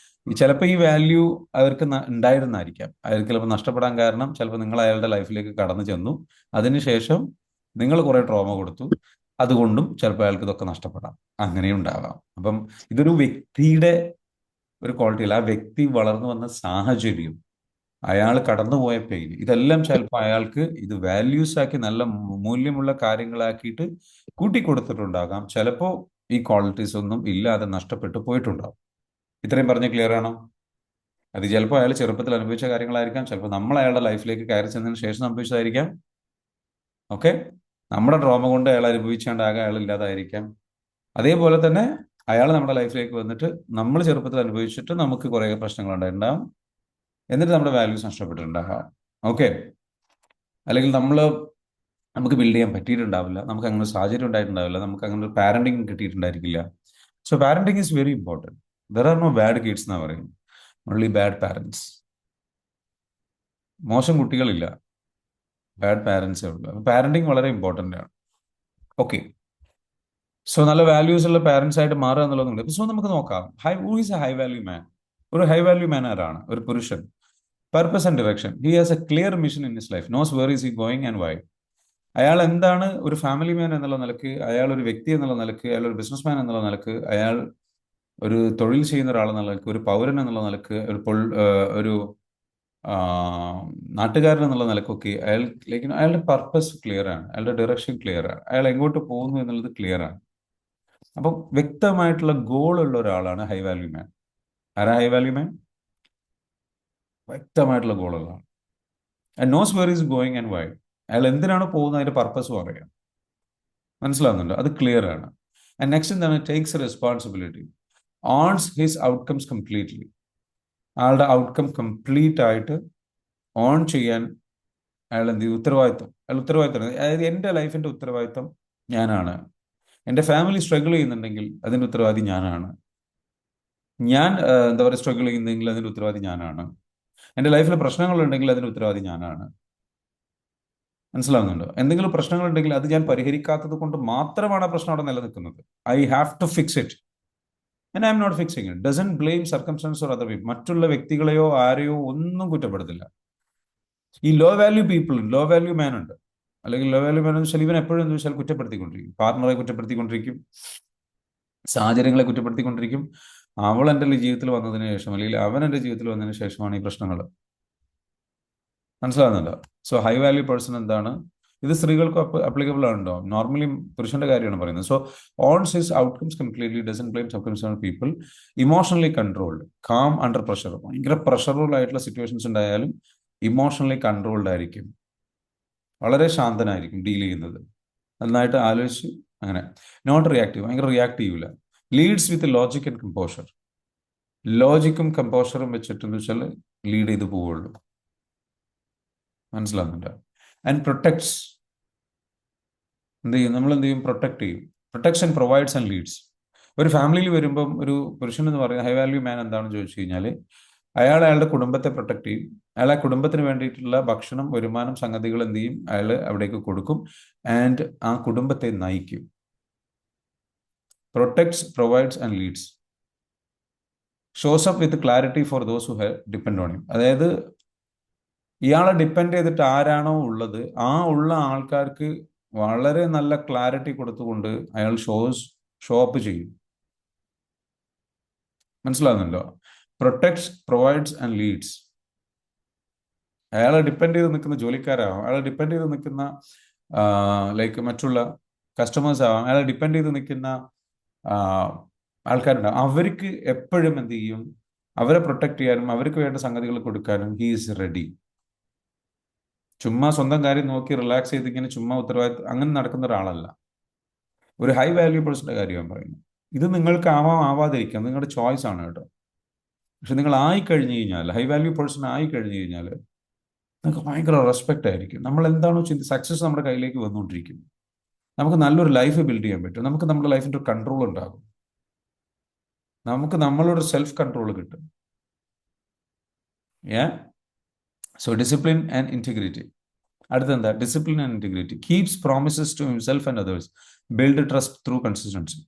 ചിലപ്പോൾ ഈ വാല്യൂ അവർക്ക് ഉണ്ടായിരുന്നായിരിക്കാം, അയാൾക്ക് ചിലപ്പോൾ നഷ്ടപ്പെടാൻ കാരണം ചിലപ്പോൾ നിങ്ങൾ അയാളുടെ ലൈഫിലേക്ക് കടന്നു ചെന്നു, അതിനുശേഷം നിങ്ങൾ കുറെ ട്രോമ കൊടുത്തു, അതുകൊണ്ടും ചിലപ്പോൾ അയാൾക്ക് ഇതൊക്കെ നഷ്ടപ്പെടാം, അങ്ങനെയും ഉണ്ടാകാം. അപ്പം ഇതൊരു വ്യക്തിയുടെ ഒരു ക്വാളിറ്റി അല്ല, ആ വ്യക്തി വളർന്നു വന്ന സാഹചര്യം, അയാൾ കടന്നുപോയ പെയിൻ, ഇതെല്ലാം ചിലപ്പോൾ അയാൾക്ക് ഇത് വാല്യൂസ് ആക്കി നല്ല മൂല്യമുള്ള കാര്യങ്ങളാക്കിയിട്ട് കൂട്ടിക്കൊടുത്തിട്ടുണ്ടാകാം. ചിലപ്പോൾ ഈ ക്വാളിറ്റീസ് ഒന്നും ഇല്ലാതെ നഷ്ടപ്പെട്ടു പോയിട്ടുണ്ടാവും. ഇത്രയും പറഞ്ഞ് ക്ലിയർ ആണോ? അത് ചിലപ്പോൾ അയാൾ ചെറുപ്പത്തിൽ അനുഭവിച്ച കാര്യങ്ങളായിരിക്കാം, ചിലപ്പോൾ നമ്മൾ അയാളുടെ ലൈഫിലേക്ക് കയറി ചെന്നതിന് ശേഷം സംഭവിച്ചതായിരിക്കാം. ഓക്കെ, നമ്മുടെ ട്രോമ കൊണ്ട് അയാൾ അനുഭവിച്ചാണ്ടാകാൻ അയാൾ ഇല്ലാതായിരിക്കാം. അതേപോലെ തന്നെ അയാൾ നമ്മുടെ ലൈഫിലേക്ക് വന്നിട്ട് നമ്മൾ ചെറുപ്പത്തിൽ അനുഭവിച്ചിട്ട് നമുക്ക് കുറേ പ്രശ്നങ്ങൾ ഉണ്ടായിട്ടുണ്ടാകും, എന്നിട്ട് നമ്മുടെ വാല്യൂസ് നഷ്ടപ്പെട്ടിട്ടുണ്ടാകാം. ഓക്കെ, അല്ലെങ്കിൽ നമുക്ക് ബിൽഡ് ചെയ്യാൻ പറ്റിയിട്ടുണ്ടാവില്ല, നമുക്ക് അങ്ങനെ ഒരു സാഹചര്യം ഉണ്ടായിട്ടുണ്ടാവില്ല, നമുക്ക് അങ്ങനെ ഒരു പാരന്റിങ് കിട്ടിയിട്ടുണ്ടായിരിക്കില്ല. So parenting is very important. There are no bad kids എന്നാണ് പറയും, ഓൺലി ബാഡ് പാരൻസ്. മോശം കുട്ടികളില്ല, ബാഡ് പാരൻസേ ഉള്ളൂ. പാരന്റിങ് വളരെ ഇമ്പോർട്ടൻ്റ് ആണ്. ഓക്കെ, സോ നല്ല വാല്യൂസ് ഉള്ള പാരൻസ് ആയിട്ട് മാറുക എന്നുള്ളതുണ്ട്. സോ നമുക്ക് നോക്കാം who is a high value man. ഒരു ഹൈ വാല്യൂ മാൻ ആരാണ്? ഒരു പുരുഷൻ. Purpose and direction. He has a clear mission in his life, knows where is he going and why. അയാൾ എന്താണ് ഒരു ഫാമിലി മാൻ എന്നുള്ള നിലക്ക്, അയാൾ ഒരു വ്യക്തി എന്നുള്ള നിലക്ക്, അയാൾ ഒരു ബിസിനസ് മാൻ എന്നുള്ള നിലക്ക്, അയാൾ ഒരു തൊഴിൽ ചെയ്യുന്ന ഒരാൾ എന്നുള്ള നിലക്ക്, ഒരു പൗരൻ എന്നുള്ള നിലക്ക്, ഒരു നാട്ടുകാരൻ എന്നുള്ള നിലക്കൊക്കെ അയാളുടെ പർപ്പസ് ക്ലിയർ ആണ്, അയാളുടെ ഡയറക്ഷൻ ക്ലിയർ ആണ്, അയാൾ എങ്ങോട്ട് പോകുന്നു എന്നുള്ളത് ക്ലിയർ ആണ്. അപ്പം വ്യക്തമായിട്ടുള്ള ഗോൾ ഉള്ള ഒരാളാണ് ഹൈ വാല്യൂ മാൻ. ആരാ ഹൈ വാല്യൂ മാൻ? വ്യക്തമായിട്ടുള്ള ഗോളുകളാണ്. And knows where is going and why. അയാൾ എന്തിനാണ് പോകുന്നത്, അതിന്റെ പർപ്പസും അറിയാം. മനസ്സിലാവുന്നുണ്ടോ? അത് ക്ലിയർ ആണ്. ആൻഡ് നെക്സ്റ്റ് എന്താണ്? Takes responsibility, owns his outcomes completely. അയാളുടെ ഔട്ട്കം കംപ്ലീറ്റ് ആയിട്ട് ഓൺ ചെയ്യാൻ അയാൾ എന്ത് ചെയ്യും? ഉത്തരവാദിത്വം. അതായത് എൻ്റെ ലൈഫിന്റെ ഉത്തരവാദിത്വം ഞാനാണ്. എൻ്റെ ഫാമിലി സ്ട്രഗിൾ ചെയ്യുന്നുണ്ടെങ്കിൽ അതിൻ്റെ ഉത്തരവാദി ഞാനാണ്. ഞാൻ എന്താ പറയുക സ്ട്രഗിൾ ചെയ്യുന്നെങ്കിൽ അതിൻ്റെ ഉത്തരവാദി ഞാനാണ്. എൻ്റെ ലൈഫിൽ പ്രശ്നങ്ങളുണ്ടെങ്കിൽ അതിൻ്റെ ഉത്തരവാദി ഞാനാണ്. മനസ്സിലാവുന്നുണ്ടോ? എന്തെങ്കിലും പ്രശ്നങ്ങളുണ്ടെങ്കിൽ അത് ഞാൻ പരിഹരിക്കാത്തത് കൊണ്ട് മാത്രമാണ് ആ പ്രശ്നം അവിടെ നിലനിൽക്കുന്നത്. I have to fix it. And I am not fixing it. Doesn't blame circumstance or other people. മറ്റുള്ള വ്യക്തികളെയോ ആരെയോ ഒന്നും കുറ്റപ്പെടുത്തില്ല. ഈ low value people, low value man ഉണ്ട്, അല്ലെങ്കിൽ ലോ വാല്യൂ മാൻ എന്ന് വെച്ചാൽ ഇവൻ എപ്പോഴും എന്ന് വെച്ചാൽ കുറ്റപ്പെടുത്തിക്കൊണ്ടിരിക്കും. പാർട്ണറെ കുറ്റപ്പെടുത്തിക്കൊണ്ടിരിക്കും, സാഹചര്യങ്ങളെ കുറ്റപ്പെടുത്തിക്കൊണ്ടിരിക്കും. അവൾ എൻ്റെ ജീവിതത്തിൽ വന്നതിന് ശേഷം, അല്ലെങ്കിൽ അവൻ എൻ്റെ ജീവിതത്തിൽ വന്നതിന് ശേഷമാണ് ഈ പ്രശ്നങ്ങൾ. മനസ്സിലാകുന്നുണ്ടോ? സോ ഹൈ വാല്യൂ പേഴ്സൺ എന്താണ്? ഇത് സ്ത്രീകൾക്ക് അപ്ലിക്കബിൾ ആണല്ലോ. നോർമലി പുരുഷന്റെ കാര്യമാണ് പറയുന്നത്. So owns his outcomes completely, doesn't blame circumstances people, emotionally controlled, calm under pressure. ഭയങ്കര പ്രഷറുള്ള ആയിട്ടുള്ള സിറ്റുവേഷൻസ് ഉണ്ടായാലും ഇമോഷണലി കൺട്രോൾഡ് ആയിരിക്കും, വളരെ ശാന്തനായിരിക്കും ഡീൽ ചെയ്യുന്നത്, നന്നായിട്ട് ആലോചിച്ച് അങ്ങനെ. നോട്ട് റിയാക്റ്റീവ്, ഭയങ്കര റിയാക്റ്റീവില്ല. Leads with logic and composure. ലോജിക്കും കമ്പോഷറും വെച്ചിട്ടെന്ന് വെച്ചാൽ ലീഡ് ചെയ്ത് പോവുള്ളൂ. മനസ്സിലാവുന്നുണ്ടോ? And protects. എന്ത് ചെയ്യും? നമ്മൾ എന്ത് ചെയ്യും? പ്രൊട്ടക്ട് ചെയ്യും. Protection provides and leads. ഒരു ഫാമിലിയിൽ വരുമ്പം ഒരു പുരുഷൻ എന്ന് പറയുന്ന ഹൈ വാല്യൂ മാൻ എന്താണെന്ന് ചോദിച്ചു കഴിഞ്ഞാൽ, അയാൾ അയാളുടെ കുടുംബത്തെ പ്രൊട്ടക്ട് ചെയ്യും. അയാൾ ആ കുടുംബത്തിന് വേണ്ടിയിട്ടുള്ള ഭക്ഷണം, വരുമാനം, സംഗതികൾ എന്ത് ചെയ്യും? അയാൾ അവിടേക്ക് കൊടുക്കും. ആൻഡ് ആ കുടുംബത്തെ നയിക്കും. Protects, provides and Leeds. Shows up with clarity for those who depend on him. അതായത് ഇയാളെ ഡിപ്പെൻഡ് ചെയ്തിട്ട് ആരാണോ ഉള്ളത്, ആ ഉള്ള ആൾക്കാർക്ക് വളരെ നല്ല ക്ലാരിറ്റി കൊടുത്തുകൊണ്ട് അയാൾ ഷോ അപ്പ് ചെയ്യും. മനസ്സിലാകുന്നുണ്ടോ? Protects, provides and Leeds. അയാളെ ഡിപ്പെൻഡ് ചെയ്ത് നിൽക്കുന്ന ജോലിക്കാരാവാം, അയാളെ ഡിപ്പെൻഡ് ചെയ്ത് നിൽക്കുന്ന ലൈക്ക് മറ്റുള്ള കസ്റ്റമേഴ്സ് ആവാം, അയാളെ ഡിപ്പെൻഡ് ചെയ്ത് നിൽക്കുന്ന ആൾക്കാരുണ്ടാവും. അവർക്ക് എപ്പോഴും എന്ത് ചെയ്യും? അവരെ പ്രൊട്ടക്ട് ചെയ്യാനും അവർക്ക് വേണ്ട സംഗതികൾ കൊടുക്കാനും ഹീ ഈസ് റെഡി. ചുമ്മാ സ്വന്തം കാര്യം നോക്കി റിലാക്സ് ചെയ്ത് ഇങ്ങനെ ചുമ്മാ ഉത്തരവാദിത്വം അങ്ങനെ നടക്കുന്ന ഒരാളല്ല. ഒരു ഹൈ വാല്യൂ പേഴ്സന്റെ കാര്യമാണ് പറയുന്നത്. ഇത് നിങ്ങൾക്ക് ആവാതിരിക്കാം, നിങ്ങളുടെ ചോയ്സ് ആണ് കേട്ടോ. പക്ഷെ നിങ്ങൾ ആയി കഴിഞ്ഞു കഴിഞ്ഞാൽ, ഹൈ വാല്യൂ പേഴ്സൺ ആയി കഴിഞ്ഞു കഴിഞ്ഞാൽ നിങ്ങൾക്ക് ഭയങ്കര റെസ്പെക്റ്റ് ആയിരിക്കും. നമ്മൾ എന്താണോ സക്സസ് നമ്മുടെ കയ്യിലേക്ക് വന്നുകൊണ്ടിരിക്കും. നമുക്ക് നല്ലൊരു ലൈഫ് ബിൽഡ് ചെയ്യാൻ പറ്റും. നമുക്ക് നമ്മുടെ ലൈഫിൻ്റെ ഒരു കൺട്രോൾ ഉണ്ടാകും. നമുക്ക് നമ്മളോട് സെൽഫ് കൺട്രോൾ കിട്ടും. So discipline and integrity. അടുത്തെന്താ? Discipline and integrity. Keeps promises to himself and others, build trust through consistency.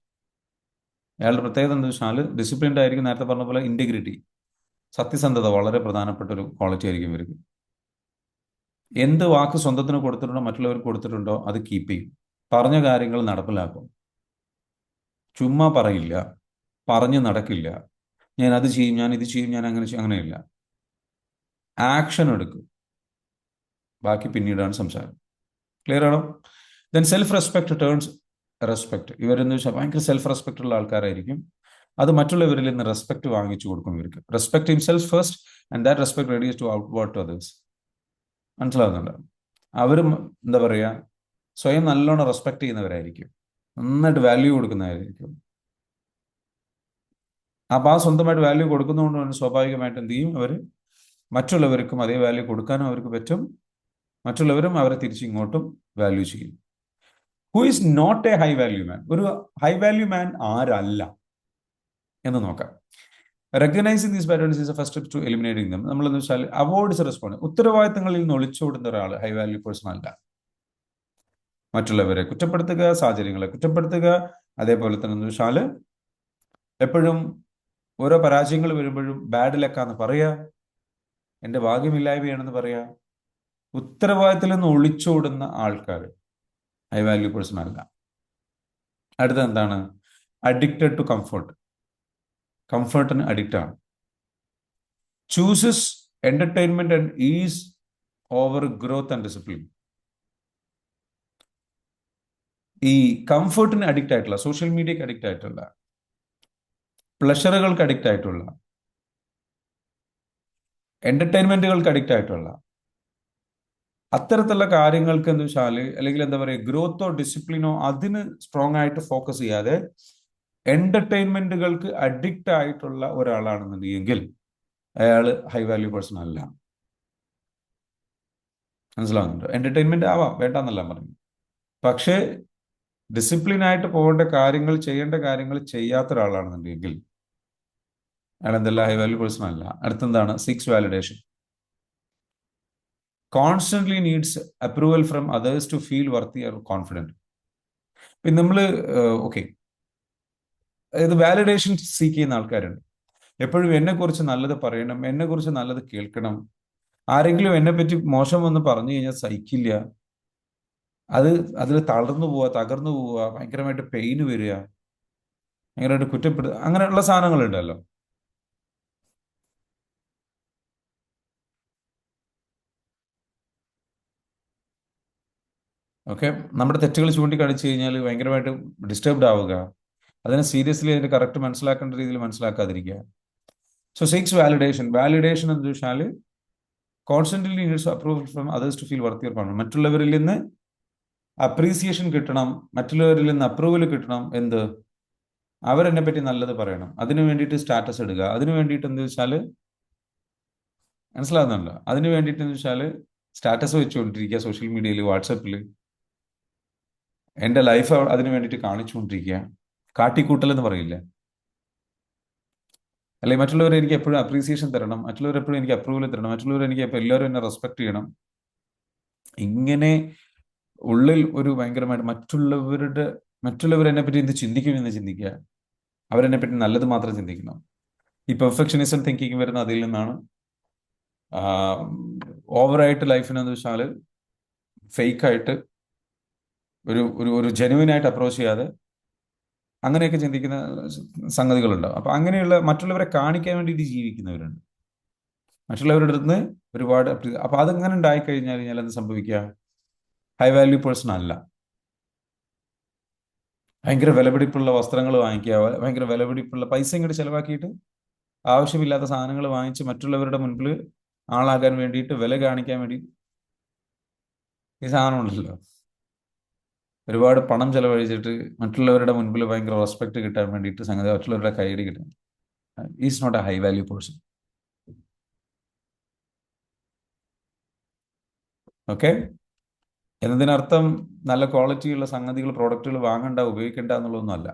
അയാളുടെ പ്രത്യേകത എന്താ വെച്ചാൽ ഡിസിപ്ലിൻഡ് ആയിരിക്കും. നേരത്തെ പറഞ്ഞ പോലെ ഇന്റഗ്രിറ്റി, സത്യസന്ധത വളരെ പ്രധാനപ്പെട്ട ഒരു ക്വാളിറ്റി ആയിരിക്കും ഇവർക്ക്. എന്ത് വാക്ക് സ്വന്തത്തിന് കൊടുത്തിട്ടുണ്ടോ, മറ്റുള്ളവർക്ക് കൊടുത്തിട്ടുണ്ടോ, അത് കീപ്പ് ചെയ്യും. പറഞ്ഞ കാര്യങ്ങൾ നടപ്പിലാക്കും. ചുമ്മാ പറയില്ല, പറഞ്ഞു നടക്കില്ല. ഞാൻ അത് ചെയ്യും, ഞാൻ ഇത് ചെയ്യും, ഞാൻ അങ്ങനെ ചെയ്യും, അങ്ങനെയില്ല. ആക്ഷൻ എടുക്കും. ബാക്കി പിന്നീടാണ് സംസാരം. ക്ലിയർ ആണോ? Then self respect turns respect. ഇവരെന്ന് വെച്ചാൽ ഭയങ്കര സെൽഫ് റെസ്പെക്ട് ഉള്ള ആൾക്കാരായിരിക്കും. അത് മറ്റുള്ളവരിൽ നിന്ന് റെസ്പെക്ട് വാങ്ങിച്ചു കൊടുക്കും ഇവർക്ക്. Respect himself first and that respect reduce to outward to others. മനസ്സിലാകുന്നുണ്ട്? അവരും എന്താ പറയുക, സ്വയം നല്ലോണം റെസ്പെക്ട് ചെയ്യുന്നവരായിരിക്കും, നന്നായിട്ട് വാല്യൂ കൊടുക്കുന്നവരായിരിക്കും. അപ്പോൾ ആ സ്വന്തമായിട്ട് വാല്യൂ കൊടുക്കുന്നതുകൊണ്ട് തന്നെ സ്വാഭാവികമായിട്ട് എന്ത് ചെയ്യും? അവർ മറ്റുള്ളവർക്കും അതേ വാല്യൂ കൊടുക്കാനും അവർക്ക് പറ്റും. മറ്റുള്ളവരും അവരെ തിരിച്ചിങ്ങോട്ടും വാല്യൂ ചെയ്യും. Who is not a high value man? ഒരു ഹൈ വാല്യൂ മാൻ ആരല്ല എന്ന് നോക്കാം. Recognizing these patterns is a first step to eliminating them. നമ്മളെന്ന് വെച്ചാൽ അവോയ്ഡ്സ് റെസ്പോണ്ട്. ഉത്തരവാദിത്തങ്ങളിൽ നിന്ന് ഒളിച്ചോടുന്ന ഒരാൾ ഹൈ വാല്യൂ പേഴ്സൺ അല്ല. മറ്റുള്ളവരെ കുറ്റപ്പെടുത്തുക, സാഹചര്യങ്ങളെ കുറ്റപ്പെടുത്തുക, അതേപോലെ തന്നെ എന്ന് വെച്ചാൽ എപ്പോഴും ഓരോ പരാജയങ്ങൾ വരുമ്പോഴും ബാഡ് ലക്കാന്ന് പറയുക, എൻ്റെ ഭാഗ്യമില്ലായ്മയാണെന്ന് പറയുക. ഉത്തരവാദിത്തത്തിൽ നിന്ന് ഒളിച്ചോടുന്ന ആൾക്കാർ ഹൈ വാല്യൂ പേഴ്സൺ അല്ല. അടുത്ത എന്താണ്? Addicted to comfort. കംഫർട്ടിന് അഡിക്റ്റ് ആണ്. Chooses entertainment and ease over growth and discipline. ഈ കംഫർട്ടിന് അഡിക്റ്റ് ആയിട്ടുള്ള, സോഷ്യൽ മീഡിയക്ക് അഡിക്റ്റ് ആയിട്ടുള്ള, പ്ലഷറുകൾക്ക് അഡിക്റ്റ് ആയിട്ടുള്ള, എന്റർടൈൻമെന്റുകൾക്ക് അഡിക്റ്റ് ആയിട്ടുള്ള അത്തരത്തിലുള്ള കാര്യങ്ങൾക്ക് എന്ന് വെച്ചാൽ, അല്ലെങ്കിൽ എന്താ പറയുക, ഗ്രോത്തോ ഡിസിപ്ലിനോ അതിന് സ്ട്രോങ് ആയിട്ട് ഫോക്കസ് ചെയ്യാതെ എന്റർടൈൻമെന്റുകൾക്ക് അഡിക്റ്റ് ആയിട്ടുള്ള ഒരാളാണെന്നുണ്ടെങ്കിൽ അയാൾ ഹൈ വാല്യൂ പേഴ്സൺ അല്ല. മനസ്സിലാവുന്നുണ്ടോ? എന്റർടൈൻമെന്റ് ആവാം, വേണ്ടെന്നല്ല പറഞ്ഞു. പക്ഷേ ഡിസിപ്ലിനായിട്ട് പോകേണ്ട കാര്യങ്ങൾ, ചെയ്യേണ്ട കാര്യങ്ങൾ ചെയ്യാത്ത ഒരാളാണെന്നുണ്ടെങ്കിൽ അയാൾ എന്തല്ല ഹൈ വാല്യൂ പേഴ്സൺ അല്ല. അടുത്തെന്താണ്? Seeks validation. Constantly needs approval from others to feel worthy or confident. പിന്നെ നമ്മൾ ഓക്കെ, ഇത് വാലിഡേഷൻ സീക്ക് ചെയ്യുന്ന ആൾക്കാരുണ്ട്. എപ്പോഴും എന്നെക്കുറിച്ച് നല്ലത് പറയണം, എന്നെക്കുറിച്ച് നല്ലത് കേൾക്കണം. ആരെങ്കിലും എന്നെ പറ്റി മോശം എന്ന് പറഞ്ഞു കഴിഞ്ഞാൽ സഹിക്കില്ല. അത് അതിൽ തളർന്നു പോവുക, തകർന്നു പോവുക, ഭയങ്കരമായിട്ട് പെയിന് വരിക, ഭയങ്കരമായിട്ട് കുറ്റപ്പെടുക, അങ്ങനെയുള്ള സാധനങ്ങളുണ്ടല്ലോ. ഓക്കെ, നമ്മുടെ തെറ്റുകൾ ചൂണ്ടിക്കാണിച്ചു കഴിഞ്ഞാൽ ഭയങ്കരമായിട്ട് ഡിസ്റ്റർബ്ഡ് ആവുക, അതിനെ സീരിയസ്ലി അതിന്റെ കറക്റ്റ് മനസ്സിലാക്കേണ്ട രീതിയിൽ മനസ്സിലാക്കാതിരിക്കുക. So seeks validation. വാലിഡേഷൻ എന്ന് വെച്ചാൽ constantly needs approval from others to feel worth your പണം. മറ്റുള്ളവരിൽ നിന്ന് അപ്രീസിയേഷൻ കിട്ടണം, മറ്റുള്ളവരിൽ നിന്ന് അപ്രൂവൽ കിട്ടണം. എന്ത്? അവരെന്നെ പറ്റി നല്ലത് പറയണം. അതിനു വേണ്ടിയിട്ട് സ്റ്റാറ്റസ് ഇടുക. അതിനു വേണ്ടിയിട്ട് എന്താ വെച്ചാൽ മനസ്സിലാകുന്നുണ്ടോ? അതിനു വേണ്ടിയിട്ട് എന്ന് വെച്ചാൽ സ്റ്റാറ്റസ് വെച്ചുകൊണ്ടിരിക്കുക സോഷ്യൽ മീഡിയയിൽ, വാട്സപ്പിൽ. എൻ്റെ ലൈഫ് അതിനു വേണ്ടിയിട്ട് കാണിച്ചുകൊണ്ടിരിക്കുക. കാട്ടിക്കൂട്ടൽ എന്ന് പറയില്ലേ? അല്ലെങ്കിൽ മറ്റുള്ളവർ എനിക്ക് എപ്പോഴും അപ്രീസിയേഷൻ തരണം, മറ്റുള്ളവർ എപ്പോഴും എനിക്ക് അപ്രൂവൽ തരണം, മറ്റുള്ളവർ എനിക്ക് എപ്പോൾ എല്ലാവരും എന്നെ റെസ്പെക്ട് ചെയ്യണം. ഇങ്ങനെ ഉള്ളിൽ ഒരു ഭയങ്കരമായിട്ട് മറ്റുള്ളവരെന്നെ പറ്റി എന്ത് ചിന്തിക്കുമെന്ന് ചിന്തിക്കുക. അവരെന്നെ പറ്റി നല്ലത് മാത്രം ചിന്തിക്കണം. ഈ പെർഫെക്ഷനിസം തിങ്കിങ് വരുന്ന അതിൽ നിന്നാണ്. ഓവറായിട്ട് ലൈഫിനെന്ന് വെച്ചാൽ ഫേക്കായിട്ട് ഒരു ഒരു ഒരു ജെനുവിനായിട്ട് അപ്രോച്ച് ചെയ്യാതെ അങ്ങനെയൊക്കെ ചിന്തിക്കുന്ന സംഗതികളുണ്ടാവും. അപ്പൊ അങ്ങനെയുള്ള മറ്റുള്ളവരെ കാണിക്കാൻ വേണ്ടിയിട്ട് ജീവിക്കുന്നവരുണ്ട്. മറ്റുള്ളവരുടെ അടുത്ത് ഒരുപാട് അപ്പൊ അതങ്ങനെ ഉണ്ടായിക്കഴിഞ്ഞാൽ എന്ത് സംഭവിക്കുക? ഹൈ വാല്യൂ പേഴ്സൺ അല്ല. ഭയങ്കര വിലപിടിപ്പുള്ള വസ്ത്രങ്ങൾ വാങ്ങിക്കുക, ഭയങ്കര വിലപിടിപ്പുള്ള പൈസ ഇങ്ങോട്ട് ചെലവാക്കിയിട്ട് ആവശ്യമില്ലാത്ത സാധനങ്ങൾ വാങ്ങിച്ച് മറ്റുള്ളവരുടെ മുൻപിൽ ആളാകാൻ വേണ്ടിയിട്ട്, വില കാണിക്കാൻ വേണ്ടി ഈ സാധനം ഉണ്ടല്ലോ, ഒരുപാട് പണം ചെലവഴിച്ചിട്ട് മറ്റുള്ളവരുടെ മുൻപിൽ ഭയങ്കര റെസ്പെക്ട് കിട്ടാൻ വേണ്ടിയിട്ട് സംഗതി, മറ്റുള്ളവരുടെ കൈയടി കിട്ടാൻ. Is not a high value person. Okay, എന്നതിനർത്ഥം നല്ല ക്വാളിറ്റിയുള്ള സംഗതികൾ, പ്രോഡക്റ്റുകൾ വാങ്ങണ്ട, ഉപയോഗിക്കണ്ട എന്നുള്ളതൊന്നുമല്ല.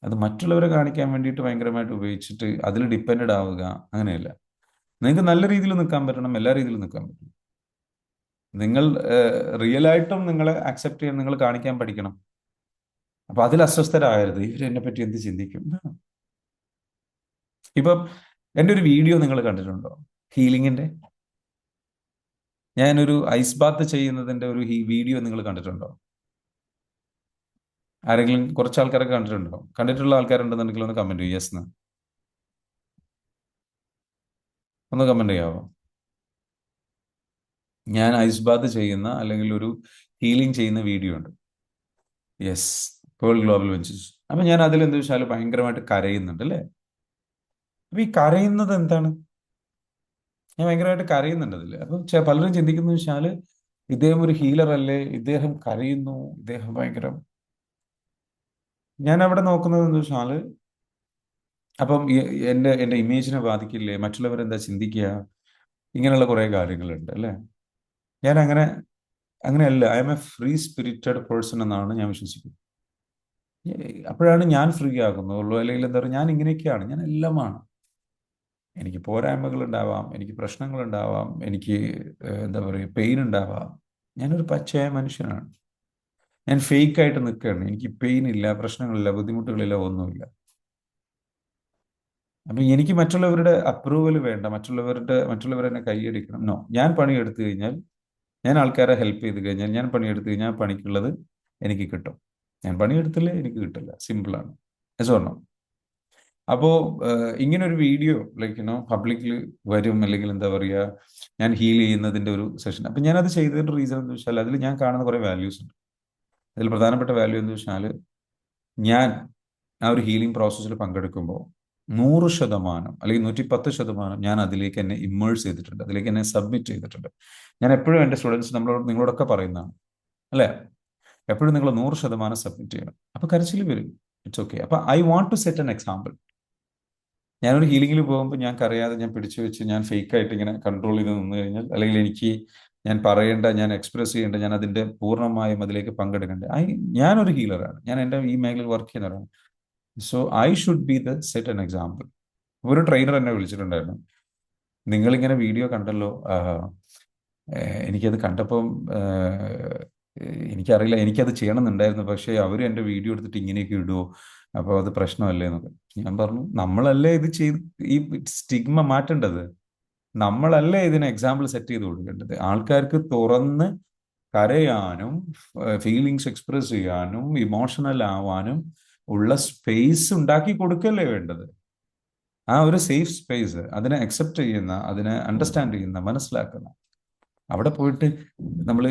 അത് മറ്റുള്ളവരെ കാണിക്കാൻ വേണ്ടിയിട്ട് ഭയങ്കരമായിട്ട് ഉപയോഗിച്ചിട്ട് അതിൽ ഡിപ്പെൻഡ് ആവുക, അങ്ങനെയല്ല. നിങ്ങൾക്ക് നല്ല രീതിയിൽ നിൽക്കാൻ പറ്റണം, എല്ലാ രീതിയിലും നിൽക്കാൻ പറ്റണം. നിങ്ങൾ റിയലായിട്ടും നിങ്ങളെ അക്സെപ്റ്റ് ചെയ്യാൻ നിങ്ങൾ കാണിക്കാൻ പഠിക്കണം. അപ്പൊ അതിൽ അസ്വസ്ഥരാകരുത്. ഇവരെന്നെ പറ്റി എന്ത് ചിന്തിക്കും? ഇപ്പം എൻ്റെ ഒരു വീഡിയോ നിങ്ങൾ കണ്ടിട്ടുണ്ടോ? ഹീലിങ്ങിന്റെ ഞാനൊരു ഐസ് ബാത്ത് ചെയ്യുന്നതിന്റെ ഒരു വീഡിയോ നിങ്ങൾ കണ്ടിട്ടുണ്ടോ? ആരെങ്കിലും കുറച്ച് ആൾക്കാരൊക്കെ കണ്ടിട്ടുണ്ടോ? കണ്ടിട്ടുള്ള ആൾക്കാരുണ്ടെന്നുണ്ടെങ്കിൽ ഒന്ന് കമന്റ് ചെയ്യും. യെസ് എന്ന് ഒന്ന് കമന്റ് ചെയ്യാവോ? ഞാൻ ഐസ് ബാത്ത് ചെയ്യുന്ന അല്ലെങ്കിൽ ഒരു ഹീലിംഗ് ചെയ്യുന്ന വീഡിയോ ഉണ്ട്. Yes, world global ventures. അപ്പൊ ഞാൻ അതിൽ എന്താ വെച്ചാൽ ഭയങ്കരമായിട്ട് കരയുന്നുണ്ട് അല്ലേ? അപ്പൊ ഈ കരയുന്നത് എന്താണ്? ഞാൻ ഭയങ്കരമായിട്ട് കരയുന്നുണ്ട് അതിൽ. അപ്പൊ പലരും ചിന്തിക്കുന്ന വെച്ചാല് ഇദ്ദേഹം ഒരു ഹീലർ അല്ലേ, ഇദ്ദേഹം കരയുന്നു, ഇദ്ദേഹം ഭയങ്കര. ഞാൻ അവിടെ നോക്കുന്നത് എന്താ വെച്ചാല്, അപ്പം എൻ്റെ ഇമേജിനെ ബാധിക്കില്ലേ, മറ്റുള്ളവരെന്താ ചിന്തിക്കുക, ഇങ്ങനെയുള്ള കുറെ കാര്യങ്ങളുണ്ട് അല്ലേ? ഞാൻ അങ്ങനെയല്ല. I am a free spirited person എന്നാണ് ഞാൻ വിശ്വസിക്കുന്നത്. അപ്പോഴാണ് ഞാൻ ഫ്രീ ആകുന്നുള്ളൂ. അല്ലെങ്കിൽ എന്താ പറയുക, ഞാൻ ഇങ്ങനെയൊക്കെയാണ്, ഞാൻ എല്ലാമാണ്. എനിക്ക് പോരായ്മകൾ ഉണ്ടാവാം, എനിക്ക് പ്രശ്നങ്ങൾ ഉണ്ടാവാം, എനിക്ക് എന്താ പറയുക പെയിൻ ഉണ്ടാവാം. ഞാനൊരു പച്ചയായ മനുഷ്യനാണ്. ഞാൻ ഫേക്ക് ആയിട്ട് നിൽക്കുകയാണ്. എനിക്ക് പെയിൻ ഇല്ല, പ്രശ്നങ്ങളില്ല, ബുദ്ധിമുട്ടുകളില്ല, ഒന്നുമില്ല. അപ്പൊ എനിക്ക് മറ്റുള്ളവരുടെ അപ്രൂവൽ വേണ്ട, മറ്റുള്ളവരെന്നെ കൈയടിക്കണം. നോ, ഞാൻ പണിയെടുത്തു കഴിഞ്ഞാൽ, ഞാൻ ആൾക്കാരെ ഹെൽപ്പ് ചെയ്ത് കഴിഞ്ഞാൽ, ഞാൻ പണിയെടുത്തു കഴിഞ്ഞാൽ പണിക്കുള്ളത് എനിക്ക് കിട്ടും. ഞാൻ പണിയെടുത്തില്ലേ എനിക്ക് കിട്ടില്ല. സിമ്പിളാണ്. പറഞ്ഞോ. അപ്പോൾ ഇങ്ങനെ ഒരു വീഡിയോ പബ്ലിക്കിൽ വരും, അല്ലെങ്കിൽ എന്താ പറയുക, ഞാൻ ഹീൽ ചെയ്യുന്നതിൻ്റെ ഒരു സെഷൻ. അപ്പം ഞാനത് ചെയ്തതിൻ്റെ റീസൺ എന്ന് വെച്ചാൽ അതിൽ ഞാൻ കാണുന്ന കുറേ വാല്യൂസ് ഉണ്ട്. അതിൽ പ്രധാനപ്പെട്ട വാല്യൂ എന്ന് വെച്ചാൽ, ഞാൻ ആ ഒരു ഹീലിംഗ് പ്രോസസ്സിൽ പങ്കെടുക്കുമ്പോൾ 100% അല്ലെങ്കിൽ 110% ഞാൻ അതിലേക്ക് എന്നെ ഇമ്മേഴ്സ് ചെയ്തിട്ടുണ്ട്, അതിലേക്ക് എന്നെ സബ്മിറ്റ് ചെയ്തിട്ടുണ്ട്. ഞാൻ എപ്പോഴും എൻ്റെ സ്റ്റുഡൻസ് നിങ്ങളോടൊക്കെ പറയുന്നതാണ് അല്ലേ, എപ്പോഴും നിങ്ങൾ 100% സബ്മിറ്റ് ചെയ്യണം. അപ്പോൾ കരച്ചിൽ വരും, ഇറ്റ്സ് ഓക്കെ. അപ്പോൾ I want to set an example. ഞാനൊരു ഹീലിംഗിൽ പോകുമ്പോൾ ഞാൻ കരയാതെ, ഞാൻ പിടിച്ചു വെച്ച്, ഞാൻ ഫേക്കായിട്ട് ഇങ്ങനെ കൺട്രോൾ ചെയ്ത് നിന്ന് കഴിഞ്ഞാൽ, അല്ലെങ്കിൽ ഞാൻ പറയേണ്ട, ഞാൻ എക്സ്പ്രസ് ചെയ്യേണ്ട, ഞാൻ അതിൻ്റെ പൂർണ്ണമായും അതിലേക്ക് പങ്കെടുക്കേണ്ട, ഞാനൊരു ഹീലറാണ്, ഞാൻ എൻ്റെ ഈ മേഖലയിൽ വർക്ക് ചെയ്യുന്നവരാണ്. So I should be the set an example. ഒരു ട്രെയിനർ എന്നെ വിളിച്ചിട്ടുണ്ടായിരുന്നു, നിങ്ങളിങ്ങനെ വീഡിയോ കണ്ടല്ലോ, എനിക്കത് കണ്ടപ്പം എനിക്കറിയില്ല, എനിക്കത് ചെയ്യണമെന്നുണ്ടായിരുന്നു, പക്ഷേ അവർ എൻ്റെ വീഡിയോ എടുത്തിട്ട് ഇങ്ങനെയൊക്കെ ഇടുമോ, അപ്പോൾ അത് പ്രശ്നമല്ലേ എന്നൊക്കെ. ഞാൻ പറഞ്ഞു, നമ്മളല്ലേ ഇത് ചെയ്ത് ഈ സ്റ്റിഗ്മ മാറ്റേണ്ടത്, നമ്മളല്ലേ ഇതിന് എക്സാമ്പിൾ സെറ്റ് ചെയ്ത് കൊടുക്കേണ്ടത്. ആൾക്കാർക്ക് തുറന്ന് കരയാനും ഫീലിങ്സ് എക്സ്പ്രസ് ചെയ്യാനും ഇമോഷണൽ ആവാനും ഉള്ള സ്പേസ് ഉണ്ടാക്കി കൊടുക്കല്ലേ വേണ്ടത്. ആ ഒരു സേഫ് സ്പേസ്, അതിനെ അക്സെപ്റ്റ് ചെയ്യുന്ന, അതിനെ അണ്ടർസ്റ്റാൻഡ് ചെയ്യുന്ന, മനസ്സിലാക്കുന്ന. അവിടെ പോയിട്ട് നമ്മൾ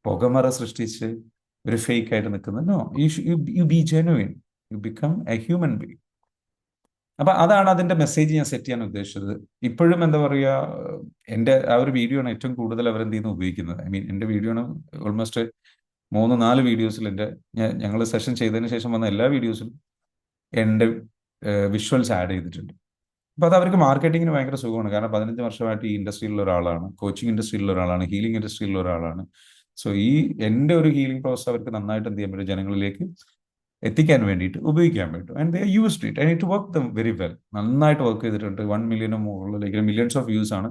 പുകമറ സൃഷ്ടിച്ച് ഒരു ഫേക്ക് ആയിട്ട് നിൽക്കുന്നത്. No, you be genuine, you become a human being. അപ്പൊ അതാണ് അതിന്റെ മെസ്സേജ് ഞാൻ സെറ്റ് ചെയ്യാൻ ഉദ്ദേശിച്ചത്. ഇപ്പോഴും എന്താ പറയുക, എൻ്റെ ആ ഒരു വീഡിയോ ആണ് ഏറ്റവും കൂടുതൽ അവരെന്ത് ചെയ്യുന്നു ഉപയോഗിക്കുന്നത്. ഐ മീൻ, എൻ്റെ വീഡിയോ ആണ് ഓൾമോസ്റ്റ് 3-4 വീഡിയോസിൽ ഞങ്ങൾ സെഷൻ ചെയ്തതിന് ശേഷം വന്ന എല്ലാ വീഡിയോസിലും എൻ്റെ വിഷ്വൽസ് ആഡ് ചെയ്തിട്ടുണ്ട്. അപ്പോൾ അത് അവർക്ക് മാർക്കറ്റിങ്ങിന് ഭയങ്കര സുഖമാണ്. കാരണം 15 വർഷമായിട്ട് ഈ ഇൻഡസ്ട്രിയിലുള്ള ഒരാളാണ്, കോച്ചിങ് ഇൻഡസ്ട്രിയിലുള്ള ഒരാളാണ്, ഹീലിംഗ് ഇൻഡസ്ട്രിയിലുള്ള ഒരാളാണ്. സോ ഈ എൻ്റെ ഒരു ഹീലിംഗ് പ്രോസസ് അവർക്ക് നന്നായിട്ട് എന്ത് ചെയ്യാൻ പറ്റും, ജനങ്ങളിലേക്ക് എത്തിക്കാൻ വേണ്ടിയിട്ട് ഉപയോഗിക്കാൻ പറ്റും. And they used it and it work dum very well. നന്നായിട്ട് വർക്ക് ചെയ്തിട്ടുണ്ട്. 1 മില്യനോ മുകളിലേക്ക് മില്യൺസ് ഓഫ് വ്യൂസ് ആണ്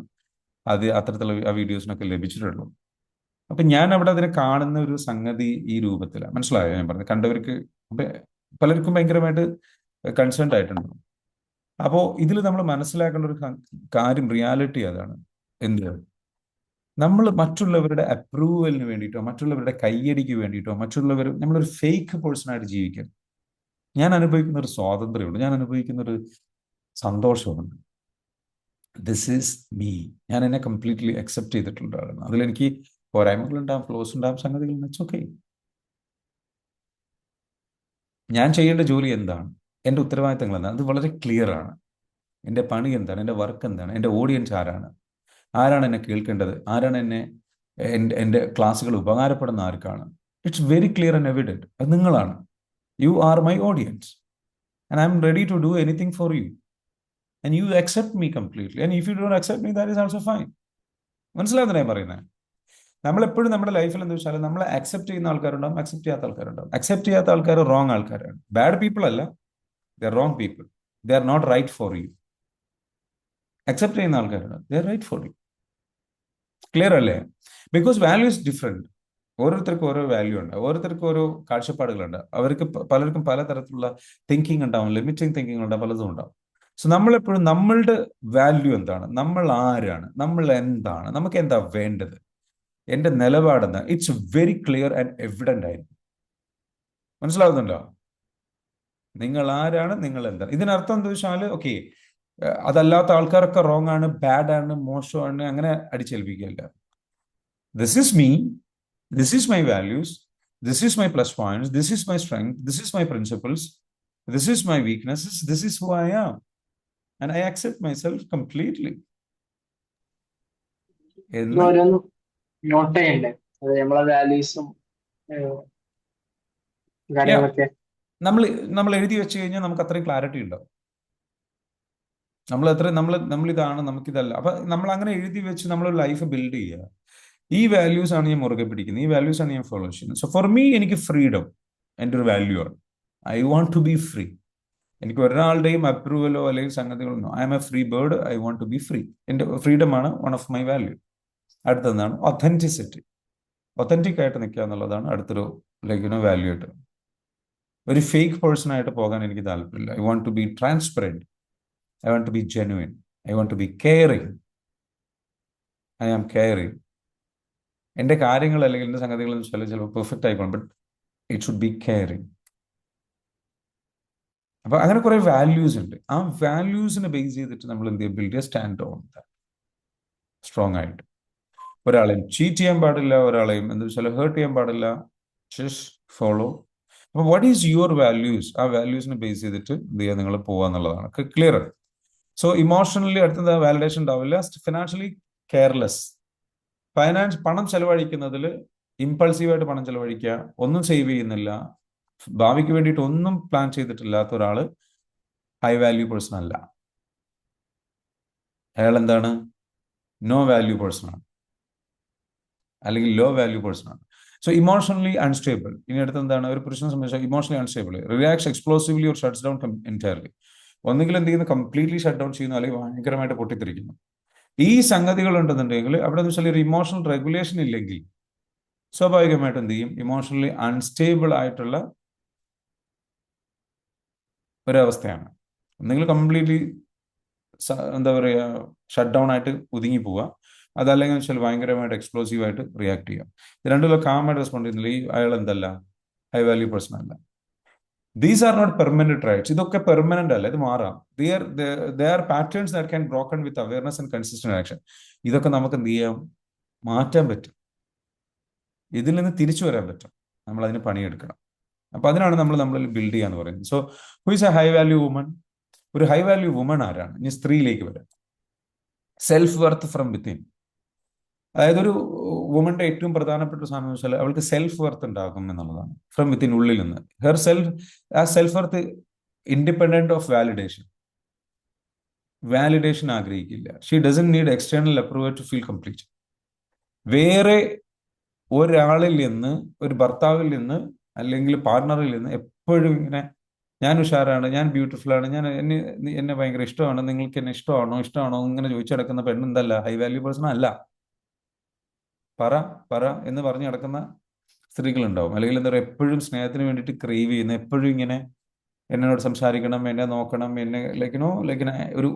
അത് അത്തരത്തിലുള്ള ആ വീഡിയോസിനൊക്കെ ലഭിച്ചിട്ടുള്ളൂ. അപ്പം ഞാൻ അവിടെ അതിനെ കാണുന്ന ഒരു സംഗതി ഈ രൂപത്തിലാണ്. മനസ്സിലായോ ഞാൻ പറഞ്ഞത്? കണ്ടവർക്ക് പലർക്കും ഭയങ്കരമായിട്ട് കൺസേൺഡ് ആയിട്ടുണ്ട്. അപ്പോൾ ഇതിൽ നമ്മൾ മനസ്സിലാക്കേണ്ട ഒരു കാര്യം, റിയാലിറ്റി അതാണ്. എന്ത്, നമ്മൾ മറ്റുള്ളവരുടെ അപ്രൂവലിന് വേണ്ടിയിട്ടോ മറ്റുള്ളവരുടെ കയ്യടിക്ക് വേണ്ടിയിട്ടോ നമ്മളൊരു ഫേക്ക് പേഴ്സണായിട്ട് ജീവിക്കാൻ ഞാൻ അനുഭവിക്കുന്ന ഒരു സ്വാതന്ത്ര്യമുണ്ട്, ഞാൻ അനുഭവിക്കുന്ന ഒരു സന്തോഷമുണ്ട്. This is me. ഞാൻ എന്നെ കംപ്ലീറ്റ്ലി അക്സെപ്റ്റ് ചെയ്തിട്ടുള്ള ആളാണ്. അതിലെനിക്ക് പോരായ്മകളുണ്ടാകും, ഫ്ലോസ് ഉണ്ടാകും, സംഗതികൾ. It's okay. ഞാൻ ചെയ്യേണ്ട ജോലി എന്താണ്, എൻ്റെ ഉത്തരവാദിത്തങ്ങൾ എന്താണ്, അത് വളരെ ക്ലിയർ ആണ്. എൻ്റെ പണി എന്താണ്, എൻ്റെ വർക്ക് എന്താണ്, എൻ്റെ ഓഡിയൻസ് ആരാണ് എന്നെ കേൾക്കേണ്ടത്, ആരാണ് എൻ്റെ ക്ലാസ്സുകൾ ഉപകാരപ്പെടുന്ന ആർക്കാണ്. It's very clear and evident. അത് നിങ്ങളാണ്. You are my audience and I am ready to do anything for you and you accept me completely and if you don't accept me that is also fine. മനസ്സിലാവുന്നതാണ് ഞാൻ പറയുന്നത്? നമ്മളെപ്പോഴും നമ്മുടെ ലൈഫിൽ എന്താ വെച്ചാൽ, നമ്മളെ അക്സെപ്റ്റ് ചെയ്യുന്ന ആൾക്കാരുണ്ടാവും, അക്സെപ്റ്റ് ചെയ്യാത്ത ആൾക്കാരുണ്ടാവും. അക്സെപ്റ്റ് ചെയ്യാത്ത ആൾക്കാർ റോങ് ആൾക്കാരാണ്. ബാഡ് പീപ്പിൾ അല്ല, they are wrong people. They are not right for you. Accept ചെയ്യുന്ന ആൾക്കാരാണ്, they are right for you. Clear അല്ലേ? Because value is different. ഓരോരുത്തർക്കും ഓരോ വാല്യൂ ഉണ്ട്, ഓരോരുത്തർക്കും ഓരോ കാഴ്ചപ്പാടുകളുണ്ട്. അവർക്ക് പലർക്കും പലതരത്തിലുള്ള തിങ്കിങ് ഉണ്ടാവും, ലിമിറ്റിംഗ് തിങ്കിങ് ഉണ്ടാവും, പലതും ഉണ്ടാവും. സോ നമ്മളെപ്പോഴും നമ്മളുടെ വാല്യൂ എന്താണ്, നമ്മൾ ആരാണ്, നമ്മൾ എന്താണ്, നമുക്ക് എന്താ വേണ്ടത്, എൻ്റെ നിലപാടെന്താ, it's very clear and evident ആയിരിക്കും. മനസ്സിലാവുന്നുണ്ടോ? നിങ്ങൾ ആരാണ്, നിങ്ങൾ എന്താണ്. ഇതിനർത്ഥം എന്താ വെച്ചാൽ, ഓക്കെ, അതല്ലാത്ത ആൾക്കാരൊക്കെ റോങ് ആണ്, ബാഡ് ആണ്, മോശമാണ്, അങ്ങനെ അടിച്ചേൽപ്പിക്കുകയല്ല. This is me, this is my values, this is my plus points, this is my strength, this is my principles, this is my weaknesses, this is who I am and I accept myself completely. ഓരോന്നും note ചെയ്യണ്ടേ, അത് നമ്മളെ വാല്യൂസും കാര്യങ്ങളൊക്കെ നമ്മൾ എഴുതി വെച്ച് കഴിഞ്ഞാൽ നമുക്ക് അത്രയും ക്ലാരിറ്റി ഉണ്ടാവും. നമ്മളിതാണ്, നമുക്കിതല്ല. അപ്പൊ നമ്മൾ അങ്ങനെ എഴുതി വെച്ച് നമ്മളൊരു ലൈഫ് ബിൽഡ് ചെയ്യുക. ഈ വാല്യൂസ് ആണ് ഞാൻ മുറുകെ പിടിക്കുന്നത്, ഈ വാല്യൂസ് ആണ് ഞാൻ ഫോളോ ചെയ്യുന്നത്. സോ ഫോർ മീ, എനിക്ക് ഫ്രീഡം എൻ്റെ ഒരു വാല്യൂ ആണ്. I want to be free. എനിക്ക് ഒരാളുടെയും അപ്രൂവലോ അല്ലെങ്കിൽ സംഗതികളോ, I am a free bird, I want to be free. എൻ്റെ ഫ്രീഡമാണ് വൺ ഓഫ് മൈ വാല്യൂ. അടുത്തതാണ് ഒത്തൻറ്റിസിറ്റി. ഒത്തൻറ്റിക് ആയിട്ട് നിൽക്കുക എന്നുള്ളതാണ് അടുത്തൊരു വാല്യൂ ആയിട്ട്. ഒരു ഫേക്ക് പേഴ്സൺ ആയിട്ട് പോകാൻ എനിക്ക് താല്പര്യമില്ല. I want to be transparent, I want to be genuine, I want to be caring. I am caring. എൻ്റെ കാര്യങ്ങൾ അല്ലെങ്കിൽ എൻ്റെ സംഗതികൾ ചിലപ്പോൾ പെർഫെക്റ്റ് ആയിക്കോളും, but it should be caring. അപ്പൊ അങ്ങനെ കുറെ വാല്യൂസ് ഉണ്ട്. ആ വാല്യൂസിനെ ബേസ് ചെയ്തിട്ട് നമ്മൾ എന്ത് ചെയ്യും, ബിൽഡ് സ്റ്റാൻഡ് ഓൺ സ്ട്രോങ് ആയിട്ട്. ഒരാളെയും ചീറ്റ് ചെയ്യാൻ പാടില്ല, ഒരാളെയും എന്താ വെച്ചാൽ ഹേർട്ട് ചെയ്യാൻ പാടില്ല. Just follow. അപ്പൊ വാട്ട് ഈസ് യുവർ വാല്യൂസ്, ആ വാല്യൂസിനെ ബേസ് ചെയ്തിട്ട് എന്ത് ചെയ്യുക, നിങ്ങൾ പോവാന്നുള്ളതാണ് ക്ലിയർ. സോ ഇമോഷണലി അടുത്ത വാലിഡേഷൻ ഉണ്ടാവില്ല. Financially careless. പണം ചെലവഴിക്കുന്നതിൽ ഇമ്പൾസീവായിട്ട് പണം ചെലവഴിക്കുക, ഒന്നും സേവ് ചെയ്യുന്നില്ല, ഭാവിക്ക് വേണ്ടിയിട്ട് ഒന്നും പ്ലാൻ ചെയ്തിട്ടില്ലാത്ത ഒരാൾ ഹൈ വാല്യൂ പേഴ്സൺ അല്ല. അയാൾ എന്താണ്, നോ വാല്യൂ പേഴ്സൺ ആണ്, അല്ലെങ്കിൽ ലോ വാല്യൂ പേഴ്സൺ ആണ്. So emotionally unstable. ഇനി അടുത്ത് എന്താണ്, ഒരു പുരുഷനെ സംബന്ധിച്ചാൽ emotionally unstable, reacts explosively or shuts down entirely. ഒന്നെങ്കിൽ എന്ത് ചെയ്യുന്നു, കംപ്ലീറ്റ്ലി ഷട്ട് ഡൗൺ ചെയ്യുന്നു, അല്ലെങ്കിൽ ഭയങ്കരമായിട്ട് പൊട്ടിത്തെറിക്കുന്നു. ഈ സംഗതികൾ ഉണ്ടെന്നുണ്ടെങ്കിൽ അവിടെ എന്ന് വെച്ചാൽ ഒരു ഇമോഷണൽ റെഗുലേഷൻ ഇല്ലെങ്കിൽ സ്വാഭാവികമായിട്ട് എന്ത് ചെയ്യും? ഇമോഷണലി അൺസ്റ്റേബിൾ ആയിട്ടുള്ള ഒരവസ്ഥയാണ്. ഒന്നെങ്കിൽ കംപ്ലീറ്റ്ലി എന്താ പറയുക, ഷട്ട് ഡൗൺ ആയിട്ട് ഒതുങ്ങി പോവുക, അതല്ലെങ്കിൽ വെച്ചാൽ ഭയങ്കരമായിട്ട് എക്സ്പ്ലോസീവ് ആയിട്ട് റിയാക്ട് ചെയ്യുക. ഇത് രണ്ടുള്ള കാമായിട്ട് റെസ്പോണ്ട് ചെയ്യുന്നില്ല, ഈ അയാൾ എന്തല്ല, ഹൈ വാല്യൂ പേഴ്സൺ അല്ല. These are not permanent traits. ഇതൊക്കെ പെർമനന്റ് അല്ല, ഇത് മാറാം. They are patterns that can broken with awareness and consistent action. ഇതൊക്കെ നമുക്ക് എന്ത് ചെയ്യാം? മാറ്റാൻ പറ്റും. ഇതിൽ നിന്ന് തിരിച്ചു വരാൻ പറ്റും. നമ്മൾ അതിന് പണിയെടുക്കണം. അപ്പൊ അതിനാണ് നമ്മൾ ബിൽഡ് ചെയ്യാന്ന് പറയുന്നത്. So who is A high value woman? ഒരു ഹൈ വാല്യൂ വുമൺ ആരാണ്? ഇനി സ്ത്രീയിലേക്ക് വരാം. Self worth from within. അതായത് ഒരു വുമന്റെ ഏറ്റവും പ്രധാനപ്പെട്ട സാധനം എന്ന് വെച്ചാൽ അവൾക്ക് സെൽഫ് വർത്ത് ഉണ്ടാകും എന്നുള്ളതാണ്. ഫ്രം വിത്തിൻ, ഉള്ളിൽ നിന്ന്. ഹെർ സെൽഫ്, ആ self worth independent of validation. Validation ആഗ്രഹിക്കില്ല. She doesn't need external approval to feel complete. വേറെ ഒരാളിൽ നിന്ന്, ഒരു ഭർത്താവിൽ നിന്ന് അല്ലെങ്കിൽ പാർട്ണറിൽ നിന്ന് എപ്പോഴും ഇങ്ങനെ ഞാൻ ഉഷാറാണ്, ഞാൻ ബ്യൂട്ടിഫുൾ ആണ്, എന്നെ ഭയങ്കര ഇഷ്ടമാണ്, നിങ്ങൾക്ക് എന്നെ ഇഷ്ടമാണോ ഇങ്ങനെ ചോദിച്ചു നടക്കുന്ന പെണ്ണ് എന്തല്ല? ഹൈ വാല്യൂ പേഴ്സൺ അല്ല. പറ എന്ന് പറഞ്ഞു നടക്കുന്ന സ്ത്രീകളുണ്ടാവും. അല്ലെങ്കിൽ എന്താ പറയുക, എപ്പോഴും സ്നേഹത്തിന് വേണ്ടിയിട്ട് ക്രേവ് ചെയ്യുന്ന, എപ്പോഴും ഇങ്ങനെ എന്നോട് സംസാരിക്കണം, എന്നെ നോക്കണം, എന്നെ ലൈക്കിനോ ഒരു,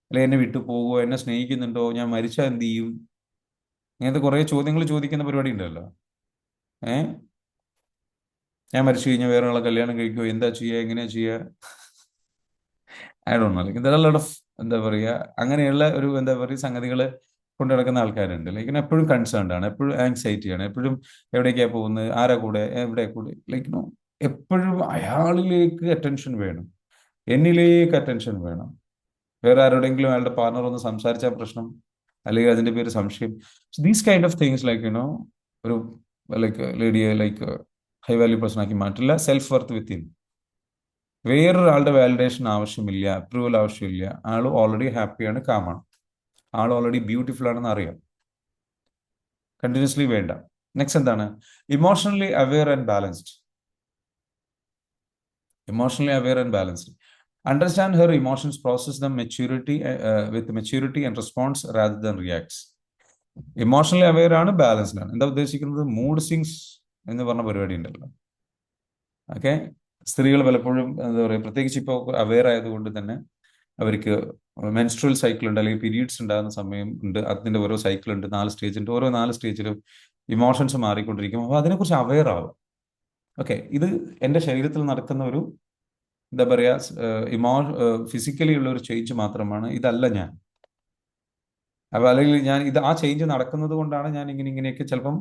അല്ലെങ്കിൽ എന്നെ വിട്ടു പോകുമോ, എന്നെ സ്നേഹിക്കുന്നുണ്ടോ, ഞാൻ മരിച്ചാൽ എന്ത് ചെയ്യും, ഇങ്ങനത്തെ കുറേ ചോദ്യങ്ങൾ ചോദിക്കുന്ന പരിപാടി ഉണ്ടല്ലോ. ഞാൻ മരിച്ചു കഴിഞ്ഞാൽ വേറെ ആളെ കല്യാണം കഴിക്കുമോ, എന്താ ചെയ്യുക, എങ്ങനെയാ ചെയ്യുക? I don't know. Like there are lot of, എന്താ പറയുക, അങ്ങനെയുള്ള ഒരു എന്താ പറയുക സംഗതികൾ കൊണ്ട് നടക്കുന്ന ആൾക്കാരുണ്ട്. ലൈക്ക് എപ്പോഴും കൺസേൺഡ് ആണ്, എപ്പോഴും ആങ്സൈറ്റി ആണ്, എപ്പോഴും എവിടേക്കാണ് പോകുന്നത്, ആരാ കൂടെ, എവിടെ കൂടെ, ലൈക്ക് എപ്പോഴും അയാളിലേക്ക് അറ്റൻഷൻ വേണം, എന്നിലേക്ക് അറ്റൻഷൻ വേണം. വേറെ ആരോടെങ്കിലും അയാളുടെ പാർട്ണർ ഒന്ന് സംസാരിച്ചാൽ പ്രശ്നം, അല്ലെങ്കിൽ അതിന്റെ പേര് സംശയം. These kind of things like ഒരു ലൈക്ക് ലേഡിയെ ലൈക്ക് ഹൈ വാല്യൂ പേഴ്സൺ ആക്കി മാറ്റില്ല. Self worth within. വേറൊരാളുടെ വാലിഡേഷൻ ആവശ്യമില്ല, അപ്രൂവൽ ആവശ്യമില്ല. ആൾ ഓൾറെഡി ഹാപ്പിയാണ്, കാമാണ്. ആൾ ഓൾറെഡി ബ്യൂട്ടിഫുൾ ആണെന്ന് അറിയാം. കണ്ടിന്യൂസ്ലി വേണ്ട. നെക്സ്റ്റ് എന്താണ്? Emotionally aware and balanced. Emotionally aware and balanced. Understand her emotions, process them with maturity and response rather than reacts. Emotionally aware ആണ്, ബാലൻസ്ഡ് ആണ്. എന്താ ഉദ്ദേശിക്കുന്നത്? മൂഡ് സ്വിങ്സ് എന്ന് പറഞ്ഞ പരിപാടി ഉണ്ടല്ലോ. ഓക്കെ, സ്ത്രീകൾ പലപ്പോഴും എന്താ പറയുക, പ്രത്യേകിച്ച് ഇപ്പോൾ അവെയർ ആയതുകൊണ്ട് തന്നെ അവർക്ക് മെൻസ്ട്രൽ സൈക്കിൾ ഉണ്ട്, അല്ലെങ്കിൽ പീരീഡ്സ് ഉണ്ടാകുന്ന സമയം ഉണ്ട്. അതിന്റെ ഓരോ സൈക്കിൾ ഉണ്ട്, 4 സ്റ്റേജ് ഉണ്ട്. ഓരോ 4 സ്റ്റേജിലും ഇമോഷൻസ് മാറിക്കൊണ്ടിരിക്കും. അപ്പോൾ അതിനെക്കുറിച്ച് അവെയർ ആവും. ഓക്കെ, ഇത് എൻ്റെ ശരീരത്തിൽ നടക്കുന്ന ഒരു എന്താ പറയുക, ഫിസിക്കലി ഉള്ള ഒരു ചേഞ്ച് മാത്രമാണ്. ഇതല്ല ഞാൻ. അപ്പൊ അല്ലെങ്കിൽ ഞാൻ ആ ചേഞ്ച് നടക്കുന്നത് കൊണ്ടാണ് ഞാൻ ഇങ്ങനെയൊക്കെ ചിലപ്പം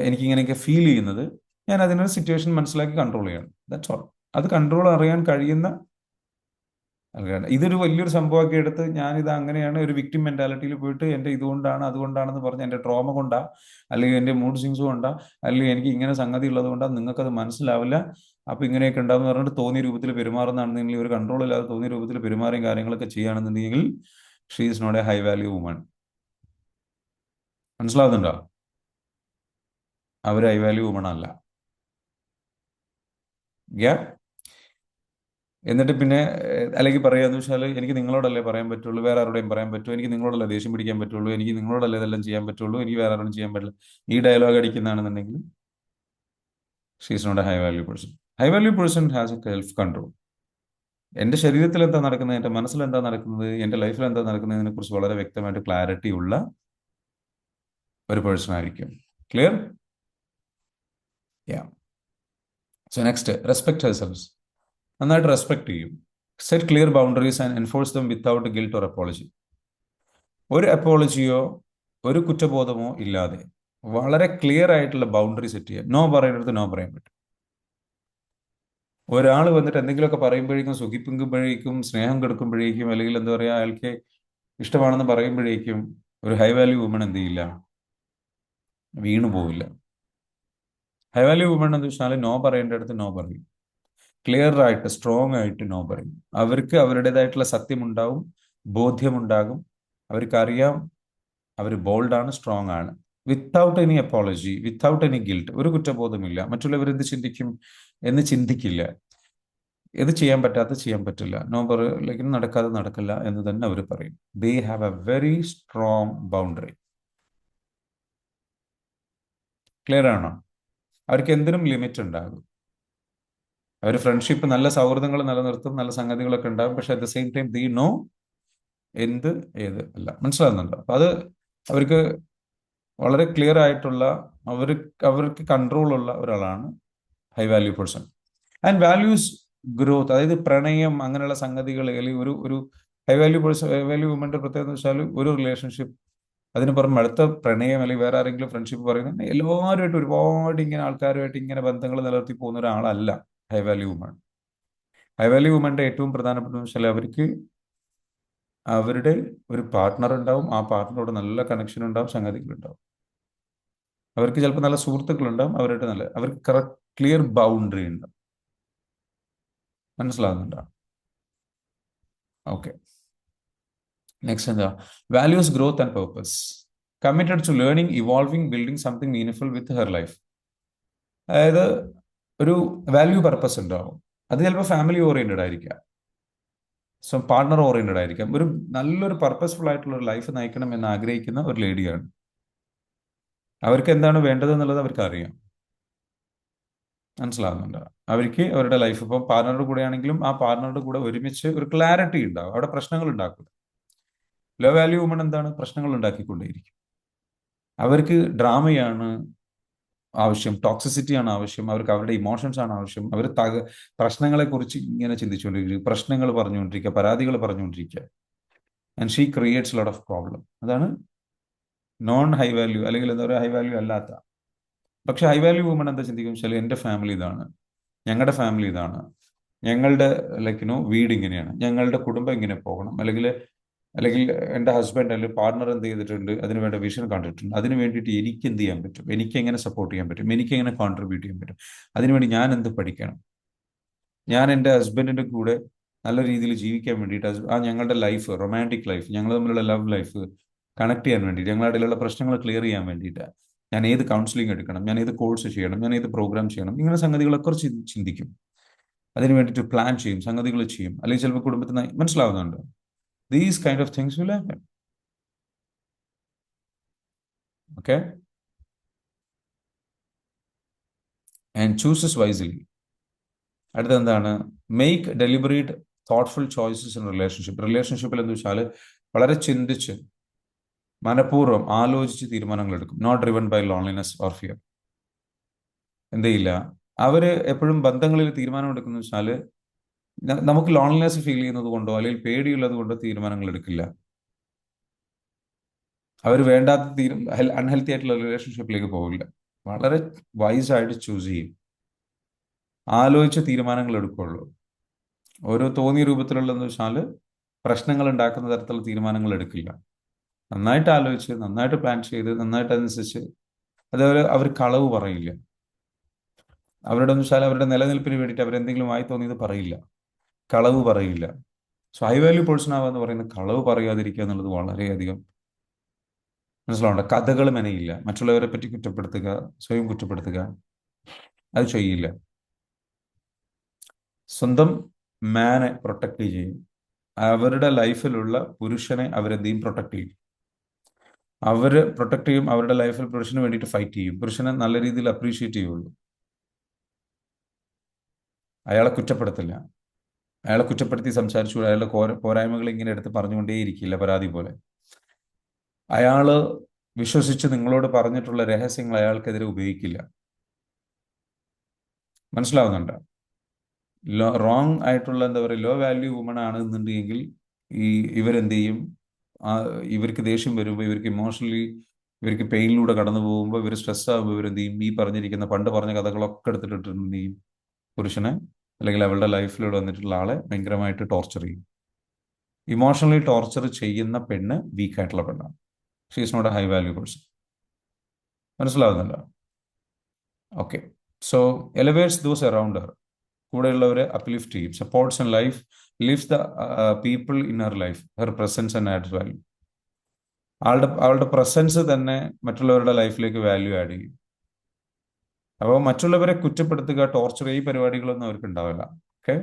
എനിക്കിങ്ങനെയൊക്കെ ഫീൽ ചെയ്യുന്നത്. ഞാൻ അതിനൊരു സിറ്റുവേഷൻ മനസ്സിലാക്കി കൺട്രോൾ ചെയ്യണം. That's all. അത് കൺട്രോൾ അറിയാൻ കഴിയുന്ന ആൾക്കാരാണ്. ഇതൊരു വലിയൊരു സംഭവമൊക്കെ എടുത്ത് ഞാനിത് അങ്ങനെയാണ്, ഒരു വിക്ടിം മെന്റാലിറ്റിയിൽ പോയിട്ട് എൻ്റെ ഇതുകൊണ്ടാണ് അതുകൊണ്ടാണെന്ന് പറഞ്ഞ് എൻ്റെ ട്രോമ കൊണ്ടാ, അല്ലെങ്കിൽ എൻ്റെ മൂഡ് സ്വിങ്സ് കൊണ്ടാ, അല്ലെങ്കിൽ എനിക്ക് ഇങ്ങനെ സംഗതി ഉള്ളത് കൊണ്ടാ, നിങ്ങൾക്കത് മനസ്സിലാവില്ല. അപ്പൊ ഇങ്ങനെയൊക്കെ ഉണ്ടാവും പറഞ്ഞിട്ട് തോന്നിയ രൂപത്തിൽ പെരുമാറുന്നതാണെന്നുണ്ടെങ്കിൽ, ഒരു കൺട്രോൾ ഇല്ലാതെ തോന്നിയ രൂപത്തിൽ പെരുമാറിയും കാര്യങ്ങളൊക്കെ ചെയ്യുകയാണെന്നുണ്ടെങ്കിൽ she is not a high value woman. മനസ്സിലാവുന്നുണ്ടോ? അവർ ഹൈ വാല്യൂ വുമൺ അല്ല. എന്നിട്ട് പിന്നെ അല്ലെങ്കിൽ പറയാന്ന് വെച്ചാൽ, എനിക്ക് നിങ്ങളോടല്ലേ പറയാൻ പറ്റുള്ളൂ, വേറെ ആരോടെയും പറയാൻ പറ്റുമോ? എനിക്ക് നിങ്ങളോടല്ലേ ദേഷ്യം പിടിക്കാൻ പറ്റുള്ളൂ, എനിക്ക് നിങ്ങളോടല്ലേ ഇതെല്ലാം ചെയ്യാൻ പറ്റുള്ളൂ, എനിക്ക് വേറെ ആരോടും ചെയ്യാൻ പറ്റില്ല. ഈ ഡയലോഗ് അടിക്കുന്നതാണെന്നുണ്ടെങ്കിൽ she is not a high value person. High value person has a self control. എൻ്റെ ശരീരത്തിൽ എന്താ നടക്കുന്നത്, എൻ്റെ മനസ്സിൽ എന്താ നടക്കുന്നത്, എൻ്റെ ലൈഫിൽ എന്താ നടക്കുന്നതിനെ കുറിച്ച് വളരെ വ്യക്തമായിട്ട് ക്ലാരിറ്റി ഉള്ള ഒരു പേഴ്സൺ ആയിരിക്കും. Clear? So next, respect herself. നന്നായിട്ട് റെസ്പെക്ട് ചെയ്യും. Set clear boundaries and enforce them without guilt or apology. ഒരു അപ്പോളജിയോ ഒരു കുറ്റബോധമോ ഇല്ലാതെ വളരെ ക്ലിയർ ആയിട്ടുള്ള ബൗണ്ടറി സെറ്റ് ചെയ്യുക. നോ പറയുന്നിടത്ത് നോ പറയാൻ പറ്റും. ഒരാൾ വന്നിട്ട് എന്തെങ്കിലുമൊക്കെ പറയുമ്പോഴേക്കും, സുഖിപ്പിക്കുമ്പോഴേക്കും, സ്നേഹം കൊടുക്കുമ്പോഴേക്കും, അല്ലെങ്കിൽ എന്താ പറയുക, അയാൾക്ക് ഇഷ്ടമാണെന്ന് പറയുമ്പോഴേക്കും ഒരു ഹൈ വാല്യൂ വുമൺ എന്ത് ചെയ്യില്ല? വീണു പോവില്ല. ഹൈ വാല്യൂ വുമൺ എന്ന് വെച്ചാൽ നോ പറയേണ്ടടുത്ത് നോ പറയും. ക്ലിയർ ആയിട്ട്, സ്ട്രോങ് ആയിട്ട് നോ പറയും. അവർക്ക് അവരുടേതായിട്ടുള്ള സത്യമുണ്ടാവും, ബോധ്യമുണ്ടാകും, അവർക്കറിയാം, അവർ ബോൾഡാണ്, സ്ട്രോങ് ആണ്. Without any apology, without any guilt. ഒരു കുറ്റബോധമില്ല. മറ്റുള്ളവർ എന്ത് ചിന്തിക്കും എന്ന് ചിന്തിക്കില്ല. ഇത് ചെയ്യാൻ പറ്റാത്ത ചെയ്യാൻ പറ്റില്ല, നോ ലൈക്ക് നടക്കാതെ നടക്കില്ല എന്ന് തന്നെ അവർ പറയും. They have A very strong boundary. Clear ആണോ? അവർക്ക് എന്തിനും ലിമിറ്റ് ഉണ്ടാകും. അവർ ഫ്രണ്ട്ഷിപ്പ്, നല്ല സൗഹൃദങ്ങൾ നിലനിർത്തും, നല്ല സംഗതികളൊക്കെ ഉണ്ടാകും. പക്ഷെ at the same time the no എന്ത് ഏത് അല്ല. മനസ്സിലാകുന്നുണ്ടോ? അപ്പൊ അത് അവർക്ക് വളരെ ക്ലിയർ ആയിട്ടുള്ള, അവർ അവർക്ക് കൺട്രോൾ ഉള്ള ഒരാളാണ് high value person. And values growth, അതായത് പ്രണയം അങ്ങനെയുള്ള സംഗതികൾ, അല്ലെങ്കിൽ ഒരു high value person, high value വുമന്റെ പ്രത്യേകത എന്ന് വെച്ചാൽ ഒരു റിലേഷൻഷിപ്പ്, അതിന് പുറമെ അടുത്ത പ്രണയം അല്ലെങ്കിൽ വേറെ ആരെങ്കിലും ഫ്രണ്ട്ഷിപ്പ് പറയുന്നത് എല്ലാവരുമായിട്ട് ഒരുപാട് ഇങ്ങനെ ആൾക്കാരുമായിട്ട് ഇങ്ങനെ ബന്ധങ്ങൾ നിലനിർത്തി പോകുന്ന ഒരാളല്ല high value woman. High value വുമന്റെ ഏറ്റവും പ്രധാനപ്പെട്ട വെച്ചാൽ അവർക്ക് അവരുടെ ഒരു പാർട്ട്ണർ ഉണ്ടാവും, ആ പാർട്ട്ണറോട് നല്ല കണക്ഷൻ ഉണ്ടാവും, സംഗതികളുണ്ടാവും. അവർക്ക് ചിലപ്പോൾ നല്ല സുഹൃത്തുക്കളുണ്ടാവും, അവർക്ക് കറക്റ്റ് ക്ലിയർ ബൗണ്ടറി ഉണ്ടാവും. മനസ്സിലാകുന്നുണ്ടോ? ഓക്കെ. നെക്സ്റ്റ് എന്താ? Values growth and purpose, committed to learning, evolving, building something meaningful with her life. അതായത് ഒരു വാല്യൂ പർപ്പസ് ഉണ്ടാവും. അത് ചിലപ്പോൾ ഫാമിലി ഓറിയന്റഡ് ആയിരിക്കാം, സോ പാർട്ണർ ഓറിയന്റഡ് ആയിരിക്കാം. ഒരു നല്ലൊരു പർപ്പസ്ഫുൾ ആയിട്ടുള്ള ഒരു ലൈഫ് നയിക്കണം എന്ന് ആഗ്രഹിക്കുന്ന ഒരു ലേഡിയാണ്. അവർക്ക് എന്താണ് വേണ്ടത് എന്നുള്ളത് അവർക്ക് അറിയാം. മനസ്സിലാകുന്നുണ്ട്? അവർക്ക് അവരുടെ ലൈഫ് ഇപ്പം പാർട്ണറുടെ കൂടെ ആണെങ്കിലും ആ പാർട്ണറുടെ കൂടെ ഒരുമിച്ച് ഒരു ക്ലാരിറ്റി ഉണ്ടാവും, അവിടെ പ്രശ്നങ്ങൾ ഉണ്ടാക്കില്ല. ലോ വാല്യൂ വുമൺ എന്താണ്? പ്രശ്നങ്ങൾ ഉണ്ടാക്കിക്കൊണ്ടേയിരിക്കും. അവർക്ക് ഡ്രാമയാണ് ആവശ്യം, ടോക്സിസിറ്റിയാണ് ആവശ്യം, അവർക്ക് അവരുടെ ഇമോഷൻസ് ആണ് ആവശ്യം. അവർ പ്രശ്നങ്ങളെ കുറിച്ച് ഇങ്ങനെ ചിന്തിച്ചുകൊണ്ടിരിക്കുക, പ്രശ്നങ്ങൾ പറഞ്ഞുകൊണ്ടിരിക്കുക, പരാതികൾ പറഞ്ഞുകൊണ്ടിരിക്കുക. And she creates lot of problem. അതാണ് നോൺ ഹൈ വാല്യൂ, അല്ലെങ്കിൽ എന്താ പറയുക, ഹൈ വാല്യൂ അല്ലാത്ത. പക്ഷെ ഹൈ വാല്യൂ വുമൺ എന്താ ചിന്തിക്കും വെച്ചാൽ, എൻ്റെ ഫാമിലി ഇതാണ്, ഞങ്ങളുടെ ഫാമിലി ഇതാണ്, ഞങ്ങളുടെ വീട് ഇങ്ങനെയാണ്, ഞങ്ങളുടെ കുടുംബം ഇങ്ങനെ പോകണം, അല്ലെങ്കിൽ അല്ലെങ്കിൽ എൻ്റെ ഹസ്ബൻഡ് അല്ലെങ്കിൽ പാർട്ണർ എന്ത് ചെയ്തിട്ടുണ്ട്, അതിന് വേണ്ട വിഷൻ കണ്ടിട്ടുണ്ട്, അതിന് വേണ്ടിയിട്ട് എനിക്ക് എന്ത് ചെയ്യാൻ പറ്റും, എനിക്ക് എങ്ങനെ സപ്പോർട്ട് ചെയ്യാൻ പറ്റും, എനിക്ക് എങ്ങനെ കോൺട്രിബ്യൂട്ട് ചെയ്യാൻ പറ്റും, അതിനുവേണ്ടി ഞാൻ എന്ത് പഠിക്കണം, ഞാൻ എൻ്റെ ഹസ്ബൻഡിൻ്റെ കൂടെ നല്ല രീതിയിൽ ജീവിക്കാൻ വേണ്ടിയിട്ട്, ഞങ്ങളുടെ ലൈഫ്, റൊമാൻറ്റിക് ലൈഫ്, ഞങ്ങൾ തമ്മിലുള്ള ലവ് ലൈഫ് കണക്ട് ചെയ്യാൻ വേണ്ടിയിട്ട്, ഞങ്ങളുടെ ഇടയിലുള്ള പ്രശ്നങ്ങൾ ക്ലിയർ ചെയ്യാൻ വേണ്ടിയിട്ട് ഞാൻ ഏത് കൗൺസിലിംഗ് എടുക്കണം, ഞാൻ ഏത് കോഴ്സ് ചെയ്യണം, ഞാൻ ഏത് പ്രോഗ്രാം ചെയ്യണം, ഇങ്ങനെ സംഗതികളെക്കുറിച്ച് ചിന്തിക്കും. അതിന് വേണ്ടിയിട്ട് പ്ലാൻ ചെയ്യും, സംഗതികൾ ചെയ്യും. അല്ലെങ്കിൽ ചിലപ്പോൾ കുടുംബത്തിന് മനസ്സിലാവുന്നുണ്ട്. These kind of things will happen. Okay? And chooses wisely. അടുത്ത എന്താണ്? Make deliberate thoughtful choices in relationship. റിലേഷൻഷിപ്പിൽ എന്ന് വെച്ചാൽ വളരെ ചിന്തിച്ച് മനഃപൂർവ്വം ആലോചിച്ച് തീരുമാനങ്ങൾ എടുക്കും. Not driven by loneliness or fear. എന്ത് ചെയ്യില്ല, അവർ എപ്പോഴും ബന്ധങ്ങളിൽ തീരുമാനം എടുക്കുന്ന വെച്ചാൽ നമുക്ക് ലോൺലിനെസ് ഫീൽ ചെയ്യുന്നത് കൊണ്ടോ അല്ലെങ്കിൽ പേടിയുള്ളത് കൊണ്ടോ തീരുമാനങ്ങൾ എടുക്കില്ല. അവർ വേണ്ടാത്ത അൺഹെൽത്തി ആയിട്ടുള്ള റിലേഷൻഷിപ്പിലേക്ക് പോകില്ല. വളരെ വൈസായിട്ട് ചൂസ് ചെയ്യും, ആലോചിച്ച് തീരുമാനങ്ങൾ എടുക്കുള്ളൂ. ഓരോ തോന്നിയ രൂപത്തിലുള്ളതെന്ന് വെച്ചാൽ പ്രശ്നങ്ങൾ ഉണ്ടാക്കുന്ന തരത്തിലുള്ള തീരുമാനങ്ങൾ എടുക്കില്ല. നന്നായിട്ട് ആലോചിച്ച്, നന്നായിട്ട് പ്ലാൻ ചെയ്ത്, നന്നായിട്ട് അതനുസരിച്ച്. അതേപോലെ അവർ കളവ് പറയില്ല. അവരുടെ എന്ന് വെച്ചാൽ അവരുടെ നിലനിൽപ്പിന് വേണ്ടിയിട്ട് അവരെന്തെങ്കിലും ആയി തോന്നിയത് പറയില്ല, കളവ് പറയില്ല. സോ ഹൈ വാല്യൂ പേഴ്സൺ ആവുക എന്ന് പറയുന്നത് കളവ് പറയാതിരിക്കുക എന്നുള്ളത് വളരെയധികം മനസ്സിലാവേണ്ട. കഥകൾ മെനയില്ല, മറ്റുള്ളവരെ പറ്റി കുറ്റപ്പെടുത്തുക, സ്വയം കുറ്റപ്പെടുത്തുക, അത് ചെയ്യില്ല. സ്വന്തം മാനെ പ്രൊട്ടക്ട് ചെയ്യും. അവരുടെ ലൈഫിലുള്ള പുരുഷനെ അവരെന്ത് ചെയ്യും? പ്രൊട്ടക്ട് ചെയ്യും. അവർ പ്രൊട്ടക്ട് ചെയ്യും. അവരുടെ ലൈഫിൽ പുരുഷന് വേണ്ടിയിട്ട് ഫൈറ്റ് ചെയ്യും. പുരുഷനെ നല്ല രീതിയിൽ അപ്രീഷിയേറ്റ് ചെയ്യുള്ളൂ. അയാളെ കുറ്റപ്പെടുത്തില്ല. അയാളെ കുറ്റപ്പെടുത്തി സംസാരിച്ചു, അയാളുടെ പോരായ്മകൾ ഇങ്ങനെ എടുത്ത് പറഞ്ഞുകൊണ്ടേയിരിക്കില്ല പരാതി പോലെ. അയാള് വിശ്വസിച്ച് നിങ്ങളോട് പറഞ്ഞിട്ടുള്ള രഹസ്യങ്ങൾ അയാൾക്കെതിരെ ഉപയോഗിക്കില്ല. മനസ്സിലാവുന്നുണ്ട്? റോങ് ആയിട്ടുള്ള എന്താ പറയുക, ലോ വാല്യൂ വുമൺ ആണെന്നുണ്ടെങ്കിൽ ഇവരെന്ത് ചെയ്യും? ഇവർക്ക് ദേഷ്യം വരുമ്പോൾ, ഇവർക്ക് ഇമോഷണലി ഇവർക്ക് പെയിനിലൂടെ കടന്നു പോകുമ്പോൾ, ഇവർ സ്ട്രെസ് ആകുമ്പോൾ ഇവരെന്ത് ചെയ്യും? ഈ പറഞ്ഞിരിക്കുന്ന പണ്ട് പറഞ്ഞ കഥകളൊക്കെ എടുത്തിട്ട് എന്ത് ചെയ്യും? പുരുഷനെ അല്ലെങ്കിൽ അവളുടെ ലൈഫിലൂടെ വന്നിട്ടുള്ള ആളെ ഭയങ്കരമായിട്ട് ടോർച്ചർ ചെയ്യും. ഇമോഷണലി ടോർച്ചർ ചെയ്യുന്ന പെണ്ണ് വീക്കായിട്ടുള്ള പെണ്ണാണ്. She is not a high value person. മനസ്സിലാവുന്നുണ്ടോ? Okay. So elevates those around her. കൂടെയുള്ളവരെ അപ്ലിഫ്റ്റ് ചെയ്യും. Supports in life, lift the people in her life, her presence and adds value. അവളുടെ presence തന്നെ മറ്റുള്ളവരുടെ ലൈഫിലേക്ക് വാല്യൂ ആഡ് ചെയ്യും. അപ്പോൾ മറ്റുള്ളവരെ കുറ്റപ്പെടുത്തുക, ടോർച്ചർ, ഈ പരിപാടികളൊന്നും അവർക്ക് ഉണ്ടാവില്ല. Okay.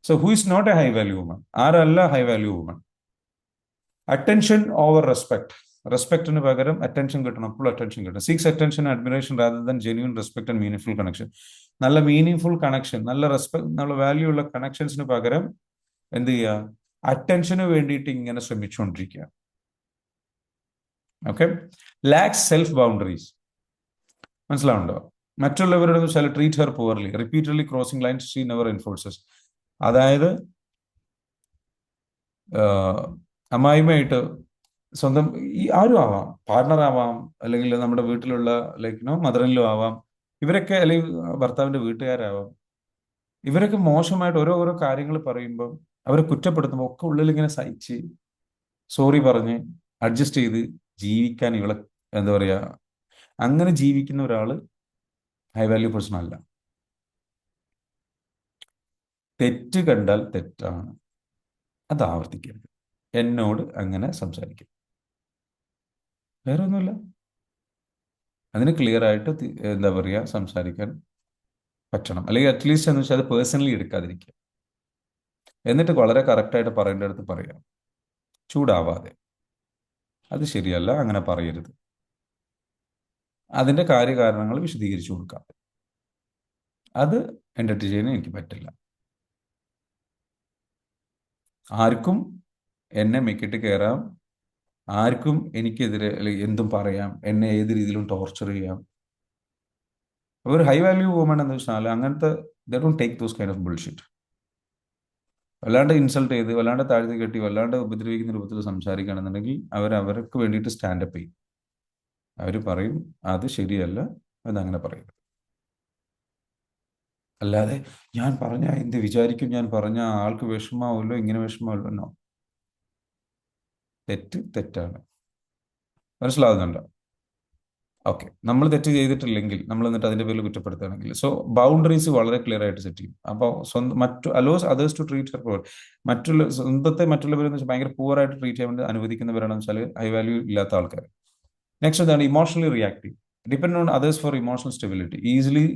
So who is not a high value woman? ആരല്ല high value woman? Attention over respect. റെസ്പെക്റ്റിന് പകരം അറ്റൻഷൻ കിട്ടണം, ഫുൾ അറ്റൻഷൻ കിട്ടണം. Seeks attention admiration rather than genuine respect and meaningful connection. നല്ല മീനിങ് ഫുൾ കണക്ഷൻ, നല്ല respect, നല്ല value ഉള്ള കണക്ഷൻസിന് പകരം എന്ത് ചെയ്യുക, അറ്റൻഷന് വേണ്ടിയിട്ട് ഇങ്ങനെ ശ്രമിച്ചുകൊണ്ടിരിക്കുക. ഓക്കെ. Lacks self boundaries. മനസ്സിലാവുണ്ടോ? മറ്റുള്ളവരോട് വെച്ചാൽ treat her poorly, repeatedly crossing lines she never enforces. അതായത് അമ്മായിമ്മയായിട്ട് സ്വന്തം ഈ ആരും ആവാം, പാർട്ണർ ആവാം, അല്ലെങ്കിൽ നമ്മുടെ വീട്ടിലുള്ള മദറിനിലും ആവാം, ഇവരൊക്കെ, അല്ലെങ്കിൽ ഭർത്താവിന്റെ വീട്ടുകാരാവാം, ഇവരൊക്കെ മോശമായിട്ട് ഓരോ കാര്യങ്ങൾ പറയുമ്പോൾ, അവരെ കുറ്റപ്പെടുത്തുമ്പോൾ ഒക്കെ ഉള്ളിൽ ഇങ്ങനെ സഹിച്ച് സോറി പറഞ്ഞ് അഡ്ജസ്റ്റ് ചെയ്ത് ജീവിക്കാൻ ഇവളെ എന്താ പറയാ, അങ്ങനെ ജീവിക്കുന്ന ഒരാള് ഹൈ വാല്യൂ പേഴ്സൺ അല്ല. തെറ്റ് കണ്ടാൽ തെറ്റാണ്, അത് ആവർത്തിക്കരുത്. എന്നോട് അങ്ങനെ സംസാരിക്കും, വേറെ ഒന്നുമില്ല. അതിന് ക്ലിയർ ആയിട്ട് എന്താ പറയുക സംസാരിക്കാൻ പറ്റണം, അല്ലെങ്കിൽ അറ്റ്ലീസ്റ്റ് എന്ന് വെച്ചാൽ അത് പേഴ്സണലി എടുക്കാതിരിക്കുക. എന്നിട്ട് വളരെ കറക്റ്റായിട്ട് പറയേണ്ടടുത്ത് പറയാം, ചൂടാവാതെ. അത് ശരിയല്ല, അങ്ങനെ പറയരുത്. അതിന്റെ കാര്യകാരണങ്ങൾ വിശദീകരിച്ചു കൊടുക്കാം. അത് എൻ്റർടൈൻ ചെയ്യാൻ എനിക്ക് പറ്റില്ല. ആർക്കും എന്നെ മെക്കിട്ട് കയറാം, ആർക്കും എനിക്കെതിരെ അല്ലെങ്കിൽ എന്തും പറയാം, എന്നെ ഏത് രീതിയിലും ടോർച്ചർ ചെയ്യാം. ഒരു ഹൈ വാല്യൂ വുമൺ എന്ന് വെച്ചാൽ അങ്ങനത്തെ ദേ don't take those kind of bullshit. വല്ലാണ്ട് ഇൻസൾട്ട് ചെയ്ത്, വല്ലാണ്ട് താഴ്ത്തി കെട്ടി, വല്ലാണ്ട് ഉപദ്രവിക്കുന്ന രൂപത്തിൽ സംസാരിക്കുകയാണെന്നുണ്ടെങ്കിൽ അവർക്ക് വേണ്ടിയിട്ട് സ്റ്റാൻഡപ്പ് ചെയ്യും. അവർ പറയും അത് ശരിയല്ല, അതങ്ങനെ പറയും. അല്ലാതെ ഞാൻ പറഞ്ഞ എന്ത് വിചാരിക്കും, ഞാൻ പറഞ്ഞ ആൾക്ക് വിഷമാവുമല്ലോ, ഇങ്ങനെ വിഷമാവുമല്ലോ, എന്നോ. തെറ്റാണ്. മനസ്സിലാവുന്നുണ്ടോ? ഓക്കെ. നമ്മൾ തെറ്റ് ചെയ്തിട്ടില്ലെങ്കിൽ നമ്മൾ എന്നിട്ട് അതിന്റെ പേരിൽ കുറ്റപ്പെടുത്തുകയാണെങ്കിൽ, സോ ബൗണ്ടറീസ് വളരെ ക്ലിയർ ആയിട്ട് സെറ്റ് ചെയ്യും. അപ്പോൾ സ്വന്തം allows others to treat her poor. മറ്റുള്ളവരെന്ന് വെച്ചാൽ ഭയങ്കര പുവർ ആയിട്ട് ട്രീറ്റ് ചെയ്യാൻ വേണ്ടി അനുവദിക്കുന്നവരാണെന്ന് വെച്ചാൽ ഹൈ വാല്യൂ ഇല്ലാത്ത ആൾക്കാർ. നെക്സ്റ്റ് എന്താണ്? Emotionally reactive, depend on others for emotional stability, easily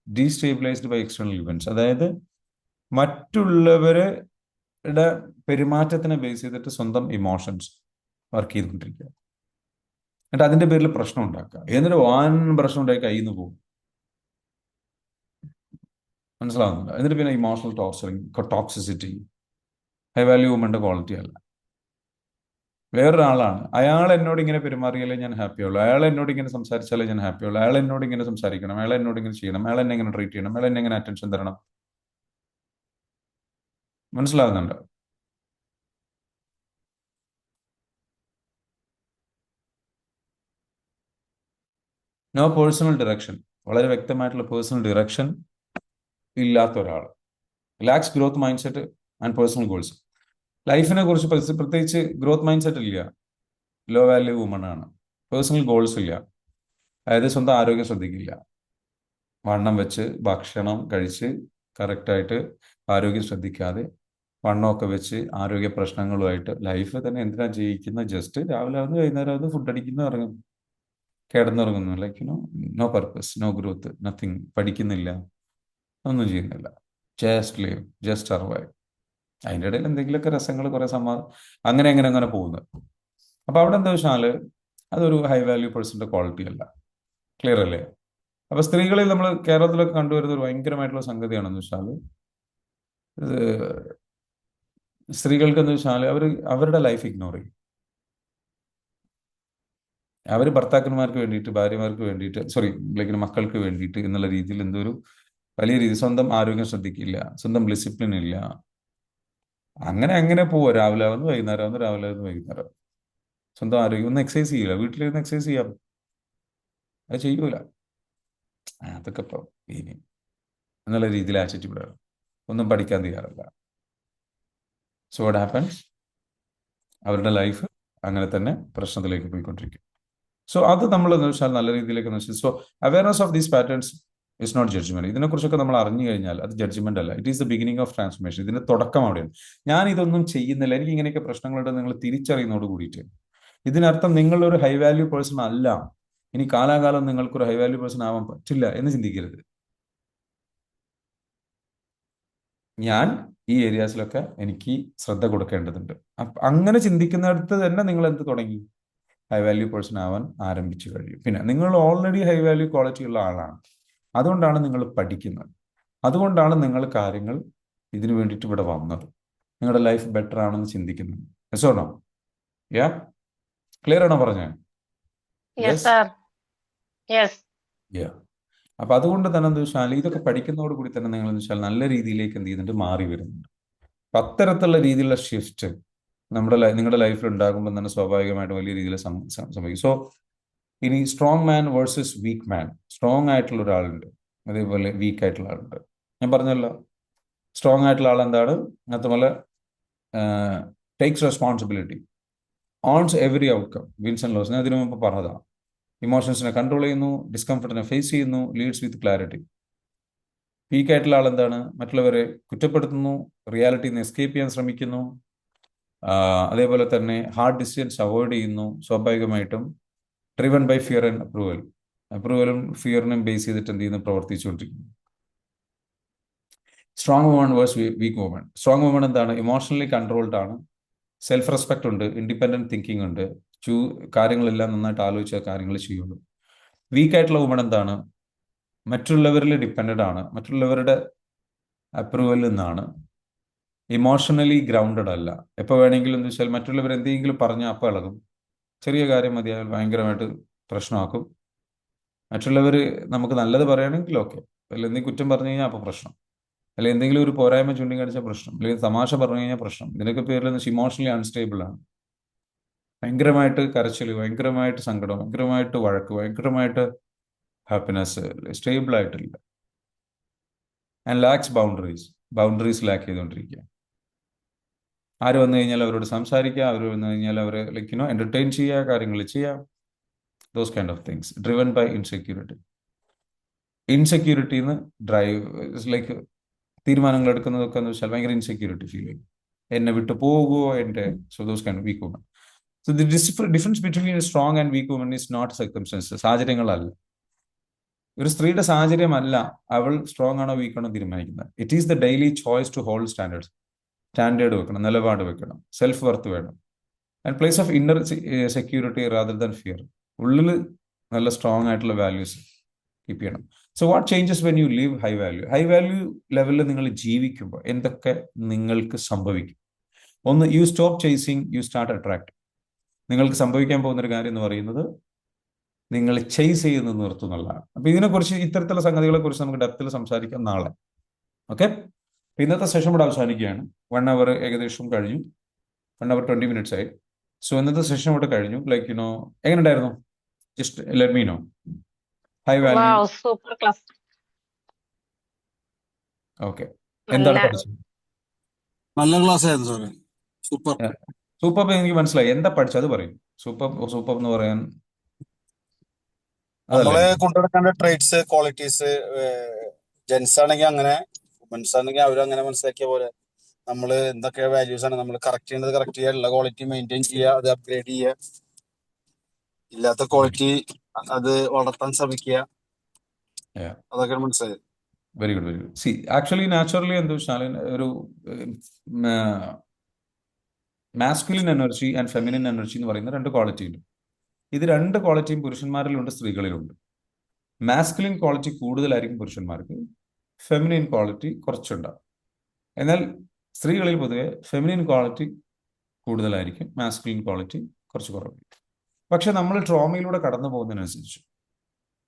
destabilised by external events. അതായത് മറ്റുള്ളവരുടെ പെരുമാറ്റത്തിനെ ബേസ് ചെയ്തിട്ട് സ്വന്തം ഇമോഷൻസ് വർക്ക് ചെയ്തുകൊണ്ടിരിക്കുക, എന്നിട്ട് അതിന്റെ പേരിൽ പ്രശ്നം ഉണ്ടാക്കുക. എന്നിട്ട് വാൻ പ്രശ്നം ഉണ്ടായി കയ്യിൽ നിന്ന് പോകും. മനസ്സിലാവുന്നില്ല? എന്നിട്ട് പിന്നെ ഇമോഷണൽ ടോക്സിസിറ്റി ഹൈ വാല്യൂ വുമന്റെ ക്വാളിറ്റി അല്ല. വേറൊരാളാണ്, അയാൾ എന്നോട് ഇങ്ങനെ പെരുമാറിയാലേ ഞാൻ ഹാപ്പിയുള്ളൂ, അയാൾ എന്നോട് ഇങ്ങനെ സംസാരിച്ചാലേ ഞാൻ ഹാപ്പിയുള്ളൂ, അയാൾ എന്നോട് ഇങ്ങനെ സംസാരിക്കണം, അയാൾ എന്നോട് ഇങ്ങനെ ചെയ്യണം, അയാൾ എന്നെ ഇങ്ങനെ ട്രീറ്റ് ചെയ്യണം, അയാൾ എന്നെ ഇങ്ങനെ അറ്റൻഷൻ തരണം. മനസ്സിലാകുന്നുണ്ടോ? നോ പേഴ്സണൽ ഡയറക്ഷൻ, വളരെ വ്യക്തമായിട്ടുള്ള പേഴ്സണൽ ഡയറക്ഷൻ ഇല്ലാത്ത ഒരാൾ. Lakhs growth mind set and personal goals. ലൈഫിനെ കുറിച്ച് പ്രത്യേകിച്ച് ഗ്രോത്ത് മൈൻഡ് സെറ്റ് ഇല്ല, ലോ വാല്യൂ വുമൺ ആണ്. പേഴ്സണൽ ഗോൾസ് ഇല്ല, അതായത് സ്വന്തം ആരോഗ്യം ശ്രദ്ധിക്കില്ല. വണ്ണം വെച്ച് ഭക്ഷണം കഴിച്ച് കറക്റ്റായിട്ട് ആരോഗ്യം ശ്രദ്ധിക്കാതെ വണ്ണമൊക്കെ വെച്ച് ആരോഗ്യ പ്രശ്നങ്ങളുമായിട്ട് ലൈഫ് തന്നെ എന്തിനാ ജീവിക്കുന്ന? ജസ്റ്റ് രാവിലെ ആവുന്നു, വൈകുന്നേരം ആവുന്നു, ഫുഡ് അടിക്കുന്നു, ഇറങ്ങും, കിടന്നുറങ്ങുന്നു. No purpose, no growth, nothing. പഠിക്കുന്നില്ല, ഒന്നും ചെയ്യുന്നില്ല, ജസ്റ്റ് ലീവ്, ജസ്റ്റ് സർവൈവ്. അതിൻ്റെ ഇടയിൽ എന്തെങ്കിലുമൊക്കെ രസങ്ങൾ, കുറെ അങ്ങനെ പോകുന്നത്. അപ്പൊ അവിടെ എന്താ വെച്ചാല് അതൊരു ഹൈ വാല്യൂ പേഴ്സന്റെ ക്വാളിറ്റി അല്ല. ക്ലിയർ അല്ലേ? അപ്പൊ സ്ത്രീകളിൽ നമ്മൾ കേരളത്തിലൊക്കെ കണ്ടുവരുന്ന ഒരു ഭയങ്കരമായിട്ടുള്ള സംഗതിയാണെന്ന് വെച്ചാൽ, സ്ത്രീകൾക്ക് എന്ന് വെച്ചാൽ അവരുടെ ലൈഫ് ഇഗ്നോർ ചെയ്യും. അവർ ഭർത്താക്കന്മാർക്ക് വേണ്ടിയിട്ട്, ഭാര്യമാർക്ക് വേണ്ടിയിട്ട്, മക്കൾക്ക് വേണ്ടിയിട്ട് എന്നുള്ള രീതിയിൽ എന്തോ വലിയ രീതി സ്വന്തം ആരോഗ്യം ശ്രദ്ധിക്കില്ല, സ്വന്തം ഡിസിപ്ലിൻ ഇല്ല. അങ്ങനെ പോവുക, രാവിലെ ആവുന്നു, വൈകുന്നേരം ആവുന്നു, രാവിലെ ആവുന്നു, വൈകുന്നേരം. സ്വന്തം ആരോഗ്യം ഒന്ന് എക്സസൈസ് ചെയ്യില്ല, വീട്ടിലിരുന്ന് എക്സസൈസ് ചെയ്യാം, അത് ചെയ്യൂല. അതൊക്കെ ഇപ്പം ഇനി എന്നുള്ള രീതിയിൽ ആറ്റിറ്റ്യൂഡാണ്, ഒന്നും പഠിക്കാൻ തയ്യാറല്ല. So what happens? അവരുടെ ലൈഫ് അങ്ങനെ തന്നെ പ്രശ്നത്തിലേക്ക് പോയിക്കൊണ്ടിരിക്കും. സോ അത് നമ്മൾ എന്ന് വെച്ചാൽ നല്ല രീതിയിലേക്ക് വെച്ചാൽ, so awareness of these patterns is not judgment. ഇതിനെക്കുറിച്ചൊക്കെ നമ്മൾ അറിഞ്ഞു കഴിഞ്ഞാൽ അത് ജഡ്ജ്മെന്റ് അല്ല, it is the beginning of transformation. ഇതിന്റെ തുടക്കം അവിടെയാണ്. ഞാൻ ഇതൊന്നും ചെയ്യുന്നില്ല, എനിക്ക് ഇങ്ങനെയൊക്കെ പ്രശ്നങ്ങളുണ്ട് നിങ്ങൾ തിരിച്ചറിയുന്നതോട് കൂടിയിട്ട് ഇതിനർത്ഥം നിങ്ങളൊരു ഹൈ വാല്യൂ പേഴ്സൺ അല്ല, ഇനി കാലാകാലം നിങ്ങൾക്കൊരു ഹൈ വാല്യൂ പേഴ്സൺ ആവാൻ പറ്റില്ല എന്ന് ചിന്തിക്കരുത്. ഞാൻ ഈ ഏരിയാസിലൊക്കെ എനിക്ക് ശ്രദ്ധ കൊടുക്കേണ്ടതുണ്ട്. അങ്ങനെ ചിന്തിക്കുന്നിടത്ത് തന്നെ നിങ്ങൾ എന്ത് തുടങ്ങി? ഹൈ വാല്യൂ പേഴ്സൺ ആവാൻ ആരംഭിച്ചു കഴിയും. പിന്നെ നിങ്ങൾ ഓൾറെഡി ഹൈ വാല്യൂ ക്വാളിറ്റി ഉള്ള ആളാണ്. അതുകൊണ്ടാണ് നിങ്ങൾ പഠിക്കുന്നത്. അതുകൊണ്ടാണ് നിങ്ങൾ കാര്യങ്ങൾ ഇതിനു വേണ്ടിയിട്ട് ഇവിടെ വന്നത്. നിങ്ങളുടെ ലൈഫ് ബെറ്റർ ആണെന്ന് ചിന്തിക്കുന്നത്. യെസ് യാ, ക്ലിയർ ആണോ പറഞ്ഞത്? Yes yes sir. യെസ്. യാ. അപ്പൊ അതുകൊണ്ട് തന്നെ എന്താ വെച്ചാൽ ഇതൊക്കെ പഠിക്കുന്നതോട് കൂടി തന്നെ നിങ്ങൾ എന്ന് വെച്ചാൽ നല്ല രീതിയിലേക്ക് എന്ത് ചെയ്യുന്നുണ്ട്, മാറി വരുന്നുണ്ട്. അപ്പൊ അത്തരത്തിലുള്ള രീതിയിലുള്ള ഷിഫ്റ്റ് നിങ്ങളുടെ ലൈഫിൽ ഉണ്ടാകുമ്പോൾ തന്നെ സ്വാഭാവികമായിട്ട് വലിയ രീതിയിൽ സംഭവിക്കും. സോ ഇനി സ്ട്രോങ് മാൻ വേഴ്സസ് വീക്ക് മാൻ. സ്ട്രോങ് ആയിട്ടുള്ള ഒരാളുണ്ട്, അതേപോലെ വീക്ക് ആയിട്ടുള്ള ആളുണ്ട്. ഞാൻ പറഞ്ഞല്ലോ, സ്ട്രോങ് ആയിട്ടുള്ള ആൾ എന്താണ്, അതുപോലെ takes responsibility, owns every outcome, wins and loss. ഞാൻ ഇതിനു മുമ്പ് പറഞ്ഞതാണ്. ഇമോഷൻസിനെ കൺട്രോൾ ചെയ്യുന്നു, ഡിസ്കംഫർട്ടിനെ ഫേസ് ചെയ്യുന്നു, ലീഡ്സ് വിത്ത് ക്ലാരിറ്റി. വീക്ക് ആയിട്ടുള്ള ആൾ എന്താണ്, മറ്റുള്ളവരെ കുറ്റപ്പെടുത്തുന്നു, റിയാലിറ്റിയിൽ നിന്ന് എസ്കേപ്പ് ചെയ്യാൻ ശ്രമിക്കുന്നു, അതേപോലെ തന്നെ ഹാർഡ് ഡിസിഷൻസ് അവോയ്ഡ് ചെയ്യുന്നു. സ്വാഭാവികമായിട്ടും ഡ്രിവൺ ബൈ ഫിയർ ആൻഡ് അപ്രൂവലും ഫിയറിനും ബേസ് ചെയ്തിട്ട് എന്ത് ചെയ്യുന്നു, പ്രവർത്തിച്ചുകൊണ്ടിരിക്കുന്നു. Strong woman versus weak woman. Strong woman എന്താണ്, ഇമോഷണലി കൺട്രോൾഡ് ആണ്, സെൽഫ് റെസ്പെക്ട് ഉണ്ട്, ഇൻഡിപെൻഡന്റ് തിങ്കിങ് ഉണ്ട്, കാര്യങ്ങളെല്ലാം നന്നായിട്ട് ആലോചിച്ച കാര്യങ്ങൾ ചെയ്യുള്ളൂ. വീക്ക് ആയിട്ടുള്ള വുമൺ എന്താണ്, മറ്റുള്ളവരിൽ ഡിപ്പെൻഡഡ് ആണ്, മറ്റുള്ളവരുടെ അപ്രൂവലിൽ നിന്നാണ്, ഇമോഷണലി ഗ്രൗണ്ടഡ് അല്ല. എപ്പോൾ വേണമെങ്കിലും എന്ന് വെച്ചാൽ മറ്റുള്ളവർ എന്തെങ്കിലും പറഞ്ഞാൽ അപ്പോൾ ഇളകും. ചെറിയ കാര്യം മതിയായാൽ ഭയങ്കരമായിട്ട് പ്രശ്നമാക്കും. മറ്റുള്ളവർ നമുക്ക് നല്ലത് പറയുകയാണെങ്കിൽ ഓക്കെ, അല്ലെങ്കിൽ എന്തെങ്കിലും കുറ്റം പറഞ്ഞു കഴിഞ്ഞാൽ അപ്പോൾ പ്രശ്നം, അല്ലെങ്കിൽ എന്തെങ്കിലും ഒരു പോരായ്മ ചൂണ്ടിക്കാണിച്ച പ്രശ്നം, അല്ലെങ്കിൽ തമാശ പറഞ്ഞു കഴിഞ്ഞാൽ പ്രശ്നം. ഇതിനൊക്കെ പേരിൽ ഇമോഷണലി അൺസ്റ്റേബിൾ ആണ്. ഭയങ്കരമായിട്ട് കരച്ചിൽ, ഭയങ്കരമായിട്ട് സങ്കടം, ഭയങ്കരമായിട്ട് വഴക്ക്, ഭയങ്കരമായിട്ട് ഹാപ്പിനെസ്, സ്റ്റേബിൾ ആയിട്ടില്ല. ആൻഡ് ലാക്സ് ബൗണ്ടറീസ് ലാക്ക് ചെയ്തുകൊണ്ടിരിക്കുക. ആര് വന്നു കഴിഞ്ഞാൽ അവരോട് സംസാരിക്കുക, അവർ വന്നു കഴിഞ്ഞാൽ അവരെ എന്റർടൈൻ ചെയ്യുക, കാര്യങ്ങൾ ചെയ്യുക, those kind of things. Driven by ഇൻസെക്യൂരിറ്റിന്ന് ഡ്രൈവ്, ലൈക്ക് തീരുമാനങ്ങൾ എടുക്കുന്നതൊക്കെ എന്ന് വെച്ചാൽ ഭയങ്കര ഇൻസെക്യൂരിറ്റി ഫീൽ ചെയ്യും. എന്നെ വിട്ടു പോകുമോ so those kind weak woman. So the difference between strong and weak woman is not circumstances, സാഹചര്യങ്ങളല്ല. ഒരു സ്ത്രീയുടെ സാഹചര്യമല്ല അവൾ സ്ട്രോങ് ആണോ വീക്ക് ആണോ തീരുമാനിക്കുന്നത്. It is the daily choice to hold standard വെക്കണം, നിലപാട് വെക്കണം, സെൽഫ് വർത്ത് വേണം, and place of inner security rather than fear. ഉള്ളിൽ നല്ല സ്ട്രോങ് ആയിട്ടുള്ള വാല്യൂസ് കീപ്പ് ചെയ്യണം. So what changes when you live high value ലെവലിൽ നിങ്ങൾ ജീവിക്കുമ്പോൾ എന്തൊക്കെ നിങ്ങൾക്ക് സംഭവിക്കും? ഒന്ന്, you stop chasing, you start attract. നിങ്ങൾക്ക് സംഭവിക്കാൻ പോകുന്ന ഒരു കാര്യം എന്ന് പറയുന്നത് നിങ്ങൾ ചേസ് ചെയ്യുന്നത് നിർത്തുന്നുള്ളതാണ്. അപ്പൊ ഇതിനെക്കുറിച്ച്, ഇത്തരത്തിലുള്ള സംഗതികളെ കുറിച്ച് നമുക്ക് ഡെപ്തിൽ സംസാരിക്കാം നാളെ. ഓക്കെ, ഇന്നത്തെ സെഷൻ ഇവിടെ അവസാനിക്കുകയാണ്. 1 hour ഏകദേശം കഴിഞ്ഞു, 1 hour 20 minutes ആയി. സോ ഇന്നത്തെ സെഷൻ ഇവിടെ കഴിഞ്ഞു. ലൈക്ക് എങ്ങനെ ഉണ്ടായിരുന്നു? Just let me know. High value. Wow, super class. Okay, നല്ല എന്താണ് പഠിച്ചത്? നല്ല ക്ലാസ് ആയിരുന്നു സാറേ, സൂപ്പർ. സൂപ്പർ എനിക്ക് മനസ്സിലായി. എന്താ പഠിച്ചത്? അത് പറയും. സൂപ്പർ എന്ന് പറയാൻ നമ്മളെ അതല്ലേ? കൊണ്ടുനടക്കേണ്ട ട്രേറ്റ്സ്, ക്വാളിറ്റീസ്, ജെൻസ് ആണെങ്കിൽ അങ്ങനെ, വുമൻസ് ആണെങ്കിൽ അവരങ്ങനെ മനസ്സിലാക്കിയ പോലെ നമ്മൾ എന്തൊക്കെ വാല്യൂസ് ആണ് നമ്മൾ കറക്റ്റ് ചെയ്യേണ്ടത് കറക്റ്റ് ചെയ്യുക, ഉള്ള ക്വാളിറ്റി മെയിൻറ്റെയിൻ ചെയ്യുക, അത് അപ്ഗ്രേഡ് ചെയ്യുക, ഇല്ലാത്ത ക്വാളിറ്റി അത് വളർത്താൻ ശ്രമിക്കുക, അതൊക്കെ മനസ്സിലായത്. Very good. C, actually naturally എന്താ വെച്ചാൽ ഒരു masculine energy and feminine energy എന്ന് പറയുന്ന 2 ക്വാളിറ്റി ഉണ്ട്. ഇത് 2 ക്വാളിറ്റിയും പുരുഷന്മാരിലുണ്ട്, സ്ത്രീകളിലുണ്ട്. മാസ്കുലിൻ ക്വാളിറ്റി കൂടുതലായിരിക്കും പുരുഷന്മാർക്ക്, ഫെമിനിൻ ക്വാളിറ്റി കുറച്ചുണ്ടാവും. എന്നാൽ സ്ത്രീകളിൽ പൊതുവെ ഫെമിനിൻ ക്വാളിറ്റി കൂടുതലായിരിക്കും, മാസ്കുലിൻ ക്വാളിറ്റി കുറച്ച് കുറവായിരിക്കും. പക്ഷെ നമ്മൾ ട്രോമയിലൂടെ കടന്നു പോകുന്നതിനനുസരിച്ച്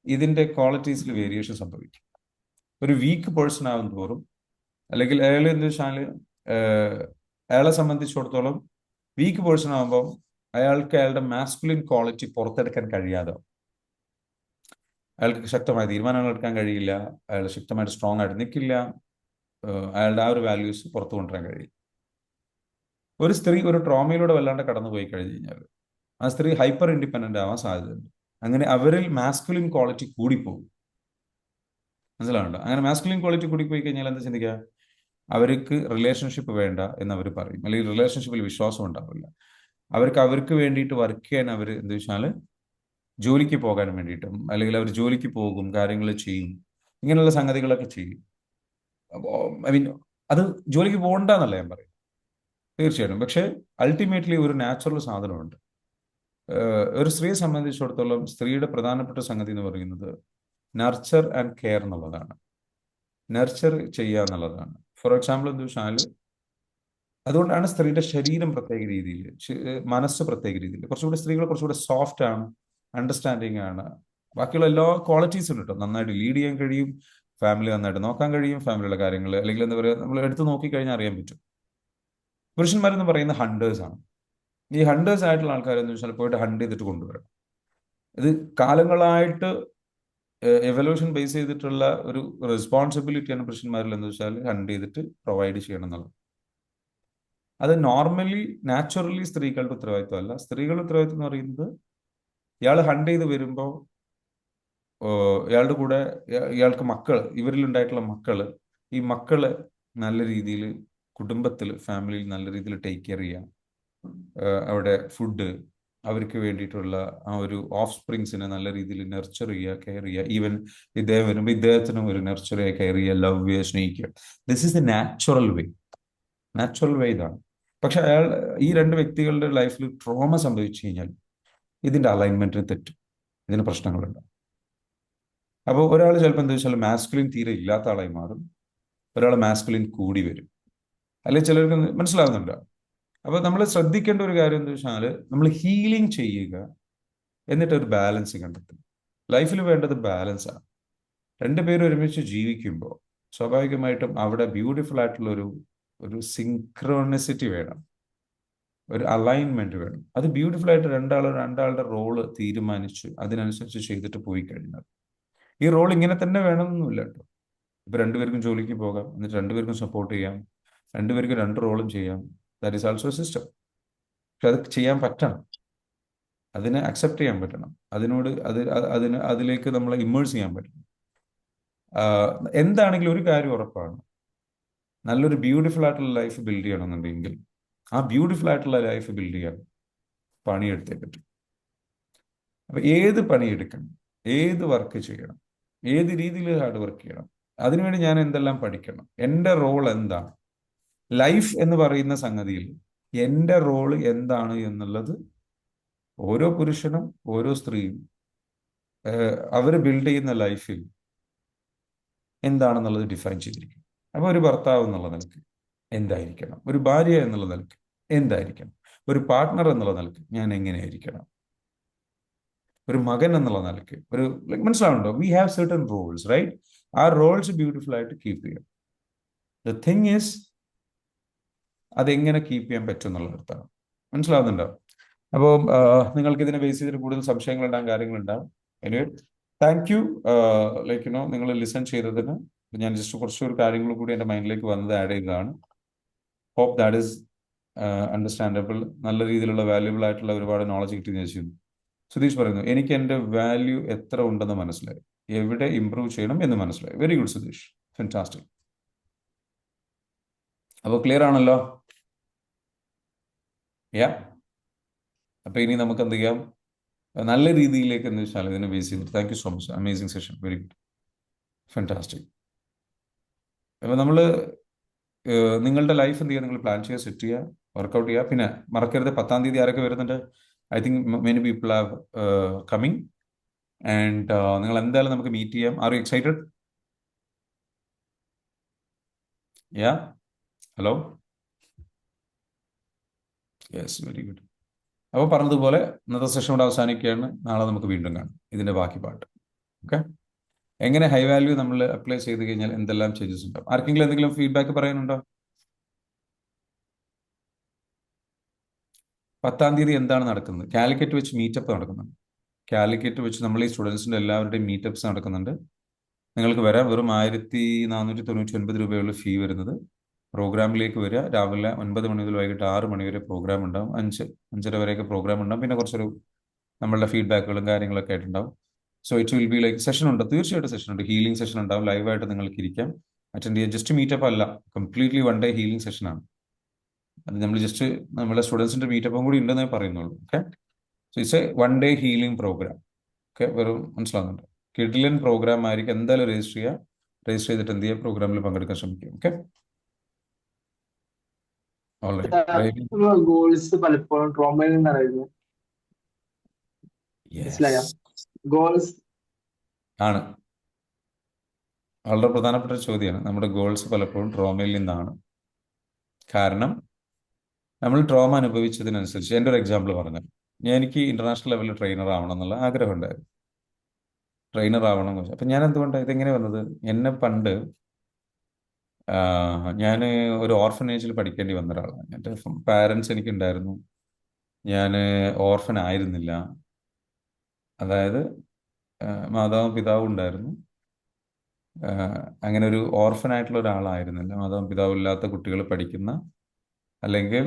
ഇതിന്റെ ക്വാളിറ്റീസിൽ വേരിയേഷൻ സംഭവിക്കും. ഒരു വീക്ക് പേഴ്സൺ ആകും തോറും, അല്ലെങ്കിൽ അയാൾ എന്താ വെച്ചാൽ അയാളെ സംബന്ധിച്ചിടത്തോളം വീക്ക് പേഴ്സൺ ആകുമ്പോൾ അയാൾക്ക് അയാളുടെ മാസ്കുലിൻ ക്വാളിറ്റി പുറത്തെടുക്കാൻ കഴിയാതെ, അയാൾക്ക് ശക്തമായ തീരുമാനങ്ങൾ എടുക്കാൻ കഴിയില്ല, അയാൾ ശക്തമായിട്ട് സ്ട്രോങ് ആയിട്ട് നിൽക്കില്ല, അയാളുടെ ആ ഒരു വാല്യൂസ് പുറത്തു കൊണ്ടുവരാൻ കഴിയില്ല. ഒരു സ്ത്രീ ഒരു ട്രോമയിലൂടെ വല്ലാണ്ട് കടന്നു പോയി കഴിഞ്ഞു കഴിഞ്ഞാൽ ആ സ്ത്രീ ഹൈപ്പർ ഇൻഡിപെൻഡന്റ് ആവാൻ സാധ്യതയുണ്ട്. അങ്ങനെ അവരിൽ മാസ്കുലിൻ ക്വാളിറ്റി കൂടിപ്പോകും. മനസ്സിലാവുന്നുണ്ടോ? അങ്ങനെ മാസ്കുലിൻ ക്വാളിറ്റി കൂടിപ്പോയി കഴിഞ്ഞാൽ എന്താ ചിന്തിക്കുക? അവർക്ക് റിലേഷൻഷിപ്പ് വേണ്ട എന്ന് അവർ പറയും, അല്ലെങ്കിൽ റിലേഷൻഷിപ്പിൽ വിശ്വാസം ഉണ്ടാവില്ല. അവർക്ക് വേണ്ടിയിട്ട് വർക്ക് ചെയ്യാൻ അവർ എന്താ വെച്ചാൽ ജോലിക്ക് പോകാൻ വേണ്ടിയിട്ടും, അല്ലെങ്കിൽ അവർ ജോലിക്ക് പോകും, കാര്യങ്ങൾ ചെയ്യും, ഇങ്ങനെയുള്ള സംഗതികളൊക്കെ ചെയ്യും. ഐ മീൻ, അത് ജോലിക്ക് പോകണ്ടെന്നല്ല ഞാൻ പറയും, തീർച്ചയായിട്ടും. പക്ഷെ അൾട്ടിമേറ്റ്ലി ഒരു നാച്ചുറൽ സാധനമുണ്ട്. ഒരു സ്ത്രീയെ സംബന്ധിച്ചിടത്തോളം സ്ത്രീയുടെ പ്രധാനപ്പെട്ട സംഗതി എന്ന് പറയുന്നത് നർച്ചർ ആൻഡ് കെയർ എന്നുള്ളതാണ്. നർച്ചർ ചെയ്യുക എന്നുള്ളതാണ്. ഫോർ എക്സാമ്പിൾ എന്താ വെച്ചാൽ, അതുകൊണ്ടാണ് സ്ത്രീയുടെ ശരീരം പ്രത്യേക രീതിയിൽ, മനസ്സ് പ്രത്യേക രീതിയിൽ. സ്ത്രീകൾ കുറച്ചുകൂടെ സോഫ്റ്റ് ആണ്, അണ്ടർസ്റ്റാൻഡിങ് ആണ്. ബാക്കിയുള്ള എല്ലാ ക്വാളിറ്റീസും ഉണ്ട് കേട്ടോ. നന്നായിട്ട് ലീഡ് ചെയ്യാൻ കഴിയും, ഫാമിലി നന്നായിട്ട് നോക്കാൻ കഴിയും, ഫാമിലിയുടെ കാര്യങ്ങൾ അല്ലെങ്കിൽ എന്താ പറയുക, നമ്മൾ എടുത്ത് നോക്കിക്കഴിഞ്ഞാൽ അറിയാൻ പറ്റും. പുരുഷന്മാരെന്ന് പറയുന്ന ഹണ്ടേഴ്സ് ആണ്. ഈ ഹണ്ടേഴ്സ് ആയിട്ടുള്ള ആൾക്കാരെന്ന് വെച്ചാൽ പോയിട്ട് ഹണ്ട് ചെയ്തിട്ട് കൊണ്ടുവരണം. ഇത് കാലങ്ങളായിട്ട് എവല്യൂഷൻ ബേസ് ചെയ്തിട്ടുള്ള ഒരു റെസ്പോൺസിബിലിറ്റിയാണ് പുരുഷന്മാരിൽ എന്ന് വെച്ചാൽ ഹണ്ട് ചെയ്തിട്ട് പ്രൊവൈഡ് ചെയ്യണം എന്നുള്ളത്. അത് നോർമലി നാച്ചുറലി സ്ത്രീകളുടെ ഉത്തരവാദിത്വമല്ല. സ്ത്രീകളുടെ ഉത്തരവാദിത്വം എന്ന് പറയുന്നത് ഇയാൾ ഹണ്ട് ചെയ്ത് വരുമ്പോൾ ഇയാളുടെ കൂടെ ഇയാൾക്ക് ഇവരിലുണ്ടായിട്ടുള്ള ഈ മക്കള് നല്ല രീതിയിൽ കുടുംബത്തിൽ, ഫാമിലിയിൽ നല്ല രീതിയിൽ ടേക്ക് കെയർ ചെയ്യാം. അവിടെ ഫുഡ്, അവർക്ക് വേണ്ടിയിട്ടുള്ള ആ ഒരു ഓഫ് സ്പ്രിങ്സിനെ നല്ല രീതിയിൽ നെർച്ചർ ചെയ്യുക, കെയർ ചെയ്യുക. ഈവൻ ഇദ്ദേഹം വരുമ്പോൾ ഇദ്ദേഹത്തിനും ഒരു നെർച്ചർ ചെയ്യുക, കെയർ ചെയ്യുക, ലവ് ചെയ്യുക, സ്നേഹിക്കുക. ദിസ് ഈസ് ദ നാച്ചുറൽ വേ. ഇതാണ്. പക്ഷെ ഈ രണ്ട് വ്യക്തികളുടെ ലൈഫിൽ ട്രോമ സംഭവിച്ചു കഴിഞ്ഞാൽ ഇതിന്റെ അലൈൻമെന്റിന് തെറ്റും, ഇതിന് പ്രശ്നങ്ങളുണ്ട്. അപ്പോൾ ഒരാൾ ചിലപ്പോൾ എന്താ വെച്ചാൽ മാസ്കുലിൻ തീരെ ഇല്ലാത്ത ആളായി മാറും, ഒരാൾ മാസ്കുലിൻ കൂടി വരും. അല്ലെങ്കിൽ ചിലർക്ക് മനസ്സിലാവുന്നുണ്ടോ? അപ്പോൾ നമ്മൾ ശ്രദ്ധിക്കേണ്ട ഒരു കാര്യം എന്താ വെച്ചാൽ, നമ്മൾ ഹീലിംഗ് ചെയ്യുക, എന്നിട്ട് ഒരു ബാലൻസ് കണ്ടെത്തും. ലൈഫിൽ വേണ്ടത് ബാലൻസാണ്. രണ്ടുപേരും ഒരുമിച്ച് ജീവിക്കുമ്പോൾ സ്വാഭാവികമായിട്ടും അവിടെ ബ്യൂട്ടിഫുൾ ആയിട്ടുള്ള ഒരു സിങ്ക്രോണിസിറ്റി വേണം, ഒരു അലൈൻമെന്റ് വേണം. അത് ബ്യൂട്ടിഫുൾ ആയിട്ട് രണ്ടാളുടെ റോള് തീരുമാനിച്ച് അതിനനുസരിച്ച് ചെയ്തിട്ട് പോയി കഴിഞ്ഞാൽ, ഈ റോൾ ഇങ്ങനെ തന്നെ വേണമെന്നൊന്നുമില്ല കേട്ടോ. ഇപ്പൊ രണ്ടുപേർക്കും ജോലിക്ക് പോകാം, എന്നിട്ട് രണ്ടുപേർക്കും സപ്പോർട്ട് ചെയ്യാം, രണ്ടുപേർക്കും രണ്ട് റോളും ചെയ്യാം. That is also system. പക്ഷെ അത് ചെയ്യാൻ പറ്റണം, അതിനെ അക്സെപ്റ്റ് ചെയ്യാൻ പറ്റണം, അതിലേക്ക് നമ്മളെ ഇമ്മേഴ്സ് ചെയ്യാൻ പറ്റണം. എന്താണെങ്കിലും ഒരു കാര്യം ഉറപ്പാണ്, നല്ലൊരു ബ്യൂട്ടിഫുൾ ആയിട്ടുള്ള ലൈഫ് ബിൽഡ് ചെയ്യണമെന്നുണ്ടെങ്കിൽ ആ ബ്യൂട്ടിഫുൾ ആയിട്ടുള്ള ലൈഫ് ബിൽഡ് ചെയ്യാൻ പണിയെടുത്തേ പറ്റും. അപ്പൊ ഏത് പണിയെടുക്കണം, ഏത് വർക്ക് ചെയ്യണം, ഏത് രീതിയിൽ ഹാർഡ് വർക്ക് ചെയ്യണം, അതിനുവേണ്ടി ഞാൻ എന്തെല്ലാം പഠിക്കണം, എൻ്റെ റോൾ എന്താണ്, ലൈഫ് എന്ന് പറയുന്ന സംഗതിയിൽ എൻ്റെ റോള് എന്താണ് എന്നുള്ളത് ഓരോ പുരുഷനും ഓരോ സ്ത്രീയും അവർ ബിൽഡ് ചെയ്യുന്ന ലൈഫിൽ എന്താണെന്നുള്ളത് ഡിഫൈൻ ചെയ്തിരിക്കും. അപ്പൊ ഒരു ഭർത്താവ് എന്നുള്ള നിലക്ക് എന്തായിരിക്കണം, ഒരു ഭാര്യ എന്നുള്ള നിലക്ക് എന്തായിരിക്കണം, ഒരു പാർട്ട്ണർ എന്നുള്ള നിലക്ക് ഞാൻ എങ്ങനെയായിരിക്കണം, ഒരു മകൻ എന്നുള്ള നിലക്ക് മനസ്സിലാവുന്നുണ്ടോ? We have certain roles, right? ആ റോൾസ് ബ്യൂട്ടിഫുൾ ആയിട്ട് കീപ്പ് ചെയ്യാം. ദ തിങ് ഈസ് അതെങ്ങനെ കീപ്പ് ചെയ്യാൻ പറ്റും എന്നുള്ള അർത്ഥമാണ്. മനസ്സിലാവുന്നുണ്ടോ? അപ്പോൾ നിങ്ങൾക്ക് ഇതിനെ ബേസ് ചെയ്തിട്ട് കൂടുതൽ സംശയങ്ങളുണ്ടാകും, കാര്യങ്ങളുണ്ടാകും. എനിവേ, താങ്ക് യു നിങ്ങൾ ലിസൺ ചെയ്തതിന്. ഞാൻ ജസ്റ്റ് കുറച്ചൊരു കാര്യങ്ങൾ കൂടി എൻ്റെ മൈൻഡിലേക്ക് വന്നത് ആഡ് ചെയ്തതാണ്. Hope that is understandable. നല്ല രീതിയിലുള്ള വാല്യുബിൾ ആയിട്ടുള്ള ഒരുപാട് നോളജ് കിട്ടിയെന്ന് വെച്ചിരുന്നു. സുധീഷ് പറയുന്നു, എനിക്ക് എൻ്റെ വാല്യൂ എത്ര ഉണ്ടെന്ന് മനസ്സിലായി, എവിടെ ഇംപ്രൂവ് ചെയ്യണം എന്ന് മനസ്സിലായി. Very good Sudheesh, fantastic. അപ്പോൾ ക്ലിയർ ആണല്ലോ? അപ്പൊ ഇനി നമുക്ക് എന്ത് ചെയ്യാം, നല്ല രീതിയിലേക്ക് എന്ന് വെച്ചാൽ ഇതിനെ ബേസ് ചെയ്തിട്ട്. Thank you so much, amazing session, very good, fantastic. അപ്പൊ നിങ്ങളുടെ ലൈഫ് എന്ത് ചെയ്യുക, നിങ്ങൾ പ്ലാൻ ചെയ്യുക, സെറ്റ് ചെയ്യുക, വർക്കൗട്ട് ചെയ്യുക. പിന്നെ മറക്കരുത്, 10-ാം തീയതി ആരൊക്കെ വരുന്നുണ്ട്? I think many people have coming and നിങ്ങൾ എന്തായാലും നമുക്ക് മീറ്റ് ചെയ്യാം. Are you excited? Hello, yes, very good. അപ്പോൾ പറഞ്ഞതുപോലെ ഇന്നത്തെ സെഷൻ കൂടെ അവസാനിക്കുകയാണ്. നാളെ നമുക്ക് വീണ്ടും കാണാം ഇതിന്റെ ബാക്കി പാട്ട്. ഓക്കെ, എങ്ങനെ ഹൈ വാല്യൂ നമ്മൾ അപ്ലൈ ചെയ്ത് കഴിഞ്ഞാൽ എന്തെല്ലാം ചേഞ്ചസ് ഉണ്ടാവും? ആർക്കെങ്കിലും എന്തെങ്കിലും ഫീഡ്ബാക്ക് പറയാനുണ്ടോ? 10-ാം തീയതി എന്താണ് നടക്കുന്നത്? കാലിക്കറ്റ് വെച്ച് മീറ്റപ്പ് നടക്കുന്നുണ്ട്. കാലിക്കറ്റ് വെച്ച് നമ്മൾ ഈ സ്റ്റുഡൻസിന്റെ എല്ലാവരുടെയും മീറ്റപ്സ് നടക്കുന്നുണ്ട്. നിങ്ങൾക്ക് വരാം. വെറും 1499 രൂപയുള്ള ഫീ വരുന്നത്. പ്രോഗ്രാമിലേക്ക് വരിക. രാവിലെ 9 മണി മുതൽ വൈകിട്ട് 6 മണി വരെ പ്രോഗ്രാം ഉണ്ടാവും. 5-5:30 വരെയൊക്കെ പ്രോഗ്രാം ഉണ്ടാവും. പിന്നെ കുറച്ചൊരു നമ്മളുടെ ഫീഡ്ബാക്കുകളും കാര്യങ്ങളൊക്കെ ആയിട്ടുണ്ടാവും. So it will be like session ഉണ്ട്, തീർച്ചയായിട്ടും സെഷൻ ഉണ്ട്. ഹീലിംഗ് സെഷൻ ഉണ്ടാവും, ലൈവായിട്ട് നിങ്ങൾക്ക് ഇരിക്കാം, അറ്റൻഡ് ചെയ്യാം. ജസ്റ്റ് മീറ്റപ്പ് അല്ല, കംപ്ലീറ്റ്ലി 1 ഡേ ഹീലിംഗ് സെഷനാണ്. അത് നമ്മൾ ജസ്റ്റ് നമ്മുടെ സ്റ്റുഡൻസിന്റെ മീറ്റപ്പും കൂടി ഉണ്ടെന്നേ പറയുന്നുള്ളൂ. Okay, so it's a 1 day healing program. Okay, വെറും മനസ്സിലാവുന്നുണ്ട്. കിഡിലൻ പ്രോഗ്രാം ആയിരിക്കും. എന്തായാലും രജിസ്റ്റർ ചെയ്യുക. രജിസ്റ്റർ ചെയ്തിട്ട് എന്ത് ചെയ്യുക, പ്രോഗ്രാമിൽ പങ്കെടുക്കാൻ ശ്രമിക്കുക. ഓക്കെ, ഗോൾസ് പലപ്പോഴും ട്രോമയിൽ നിന്നറിയുന്നു. മനസ്സിലായോ? Yes, goals. ആണ്. വളരെ പ്രധാനപ്പെട്ട ഒരു ചോദ്യമാണ്. നമ്മുടെ ഗോൾസ് പലപ്പോഴും ട്രോമയിൽ നിന്നാണ്. കാരണം നമ്മൾ ട്രോമ അനുഭവിച്ചതിനനുസരിച്ച് എൻ്റെ ഒരു എക്സാമ്പിൾ പറഞ്ഞു. എനിക്ക് ഇന്റർനാഷണൽ ലെവലിൽ ട്രെയിനർ ആവണം എന്നുള്ള ആഗ്രഹം ഉണ്ടായിരുന്നു. ട്രെയിനർ ആവണം എന്ന് വെച്ചാൽ അപ്പം ഞാൻ എന്തുകൊണ്ടാണ് ഇതെങ്ങനെ വന്നത്? എന്നെ പണ്ട് ഞാൻ ഒരു ഓർഫനേജിൽ പഠിക്കേണ്ടി വന്ന ഒരാളാണ്. എൻ്റെ പാരൻസ് എനിക്കുണ്ടായിരുന്നു. ഞാൻ ഓർഫൻ ആയിരുന്നില്ല. അതായത് മാതാവും പിതാവും ഉണ്ടായിരുന്നു. അങ്ങനെ ഒരു ഓർഫൻ ആയിട്ടുള്ള ഒരാളായിരുന്നില്ല. മാതാവും പിതാവും ഇല്ലാത്ത കുട്ടികൾ പഠിക്കുന്ന, അല്ലെങ്കിൽ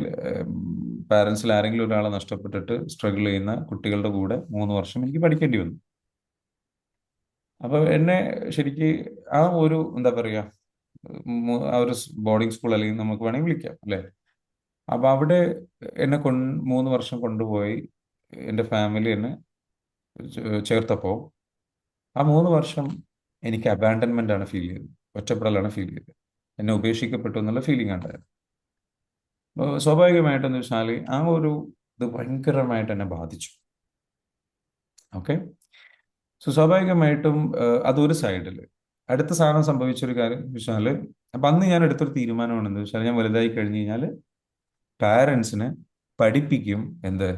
പാരൻസിൽ ആരെങ്കിലും ഒരാളെ നഷ്ടപ്പെട്ടിട്ട് സ്ട്രഗിൾ ചെയ്യുന്ന കുട്ടികളുടെ കൂടെ 3 വർഷം എനിക്ക് പഠിക്കേണ്ടി വന്നു. അപ്പൊ എന്നെ ശരിക്ക് ആ ഒരു എന്താ പറയുക, ആ ഒരു ബോർഡിംഗ് സ്കൂൾ അല്ലെങ്കിൽ നമുക്ക് വേണമെങ്കിൽ വിളിക്കാം അല്ലേ. അപ്പൊ അവിടെ എന്നെ 3 വർഷം കൊണ്ടുപോയി എൻ്റെ ഫാമിലി എന്നെ ചേർത്തപ്പോൾ ആ 3 വർഷം എനിക്ക് അബാൻഡൻമെന്റ് ആണ് ഫീൽ ചെയ്തത്. ഒറ്റപ്പെടലാണ് ഫീൽ ചെയ്തത്. എന്നെ ഉപേക്ഷിക്കപ്പെട്ടു എന്നുള്ള ഫീലിംഗ് ഉണ്ടായത്. അപ്പോൾ സ്വാഭാവികമായിട്ടെന്ന് വെച്ചാൽ ആ ഒരു ഇത് ഭയങ്കരമായിട്ട് എന്നെ ബാധിച്ചു. ഓക്കെ. സോ സ്വാഭാവികമായിട്ടും അതൊരു സൈഡിൽ. അടുത്ത സാധനം സംഭവിച്ചൊരു കാര്യം എന്ന് വെച്ചാൽ, അപ്പം അന്ന് ഞാൻ എടുത്തൊരു തീരുമാനമാണ് എന്ന് വെച്ചാൽ, ഞാൻ വലുതായി കഴിഞ്ഞ് കഴിഞ്ഞാൽ പാരൻസിനെ പഠിപ്പിക്കും, എന്ത്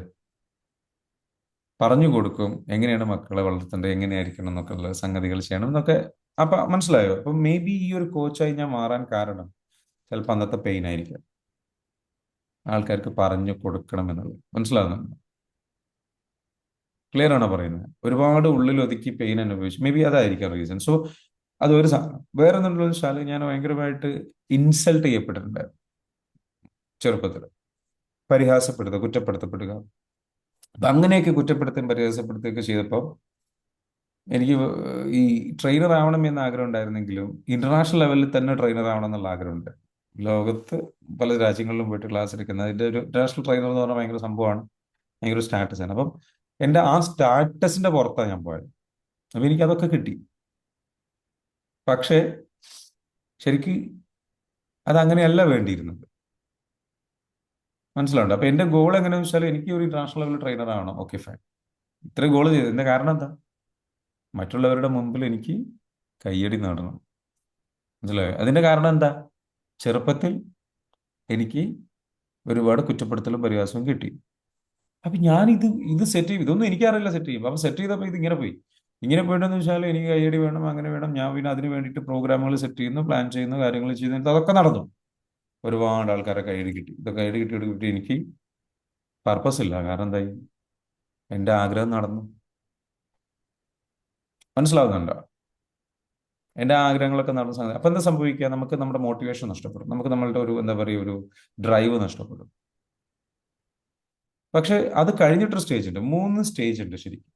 പറഞ്ഞു കൊടുക്കും, എങ്ങനെയാണ് മക്കളെ വളർത്തേണ്ടത്, എങ്ങനെയായിരിക്കണം എന്നൊക്കെ ഉള്ള സംഗതികൾ ചെയ്യണം എന്നൊക്കെ. അപ്പം മനസ്സിലായോ? അപ്പം മേ ബി ഈ ഒരു കോച്ചായി ഞാൻ മാറാൻ കാരണം ചിലപ്പോൾ അന്നത്തെ പെയിൻ ആയിരിക്കും. ആൾക്കാർക്ക് പറഞ്ഞു കൊടുക്കണം എന്നുള്ളത് മനസ്സിലാകുന്നുണ്ട്. ക്ലിയർ ആണോ പറയുന്നത്? ഒരുപാട് ഉള്ളിൽ ഒതുക്കി പെയിൻ അനുഭവിച്ചു. മേ ബി അതായിരിക്കാം റീസൺ. സോ അതൊരു സാധനം. വേറെ എന്തുണ്ടെന്ന് വെച്ചാൽ, ഞാൻ ഭയങ്കരമായിട്ട് ഇൻസൾട്ട് ചെയ്യപ്പെട്ടിട്ടുണ്ടായിരുന്നു ചെറുപ്പത്തിൽ. പരിഹാസപ്പെടുത്തുക, കുറ്റപ്പെടുത്തപ്പെടുക. അപ്പൊ അങ്ങനെയൊക്കെ കുറ്റപ്പെടുത്തുകയും പരിഹാസപ്പെടുത്തുകയൊക്കെ ചെയ്തപ്പോൾ എനിക്ക് ഈ ട്രെയിനർ ആവണം എന്ന ആഗ്രഹം ഉണ്ടായിരുന്നെങ്കിലും ഇന്റർനാഷണൽ ലെവലിൽ തന്നെ ട്രെയിനർ ആവണം എന്നുള്ള ആഗ്രഹമുണ്ട്. ലോകത്ത് പല രാജ്യങ്ങളിലും പോയിട്ട് ക്ലാസ് എടുക്കുന്നത്, അതിന്റെ ഒരു ഇന്റർനാഷണൽ ട്രെയിനർ എന്ന് പറഞ്ഞാൽ ഭയങ്കര സംഭവമാണ്, ഭയങ്കര സ്റ്റാറ്റസ് ആണ്. അപ്പം എൻ്റെ ആ സ്റ്റാറ്റസിന്റെ പുറത്താണ് ഞാൻ പോയത്. അപ്പൊ എനിക്ക് അതൊക്കെ കിട്ടി. പക്ഷേ ശരിക്ക് അതങ്ങനെയല്ല വേണ്ടിയിരുന്നത്. മനസ്സിലുണ്ട്. അപ്പൊ എന്റെ ഗോൾ എങ്ങനെയാണെന്ന് വെച്ചാൽ, എനിക്ക് ഒരു ഇന്റർനാഷണൽ ലെവൽ ട്രെയിനർ ആവണം. Okay fine. ഇത്രയും ഗോൾ ചെയ്തു. എന്റെ കാരണം എന്താ? മറ്റുള്ളവരുടെ മുമ്പിൽ എനിക്ക് കയ്യടി നേടണം. മനസ്സിലായോ? അതിന്റെ കാരണം എന്താ? ചെറുപ്പത്തിൽ എനിക്ക് ഒരുപാട് കുറ്റപ്പെടുത്തലും പരിഹാസവും കിട്ടി. അപ്പൊ ഞാൻ ഇത് സെറ്റ് ചെയ്യും. ഇതൊന്നും എനിക്കറിയില്ല സെറ്റ് ചെയ്യും. അപ്പൊ സെറ്റ് ചെയ്തപ്പോൾ ഇത് ഇങ്ങനെ പോയി. ഇങ്ങനെ പോയിട്ടെന്ന് വെച്ചാൽ, എനിക്ക് കയ്യടി വേണം, അങ്ങനെ വേണം. ഞാൻ പിന്നെ അതിന് വേണ്ടിയിട്ട് പ്രോഗ്രാമുകൾ സെറ്റ് ചെയ്യുന്നു, പ്ലാൻ ചെയ്യുന്നു, കാര്യങ്ങൾ ചെയ്യുന്നു. അതൊക്കെ നടന്നു. ഒരുപാട് ആൾക്കാരെ കയ്യടി കിട്ടി. ഇത് കയ്യടി കിട്ടി എനിക്ക് പർപ്പസ് ഇല്ല. കാരണം എന്തായി? എന്റെ ആഗ്രഹം നടന്നു. മനസ്സിലാവുന്നുണ്ടോ? എന്റെ ആഗ്രഹങ്ങളൊക്കെ നടന്ന സമയത്ത് അപ്പൊ എന്താ സംഭവിക്കുക? നമുക്ക് നമ്മുടെ മോട്ടിവേഷൻ നഷ്ടപ്പെടും. നമുക്ക് നമ്മളുടെ ഒരു എന്താ പറയുക, ഒരു ഡ്രൈവ് നഷ്ടപ്പെടും. പക്ഷെ അത് കഴിഞ്ഞിട്ടൊരു സ്റ്റേജ് ഉണ്ട്. 3 സ്റ്റേജ് ഉണ്ട് ശരിക്കും.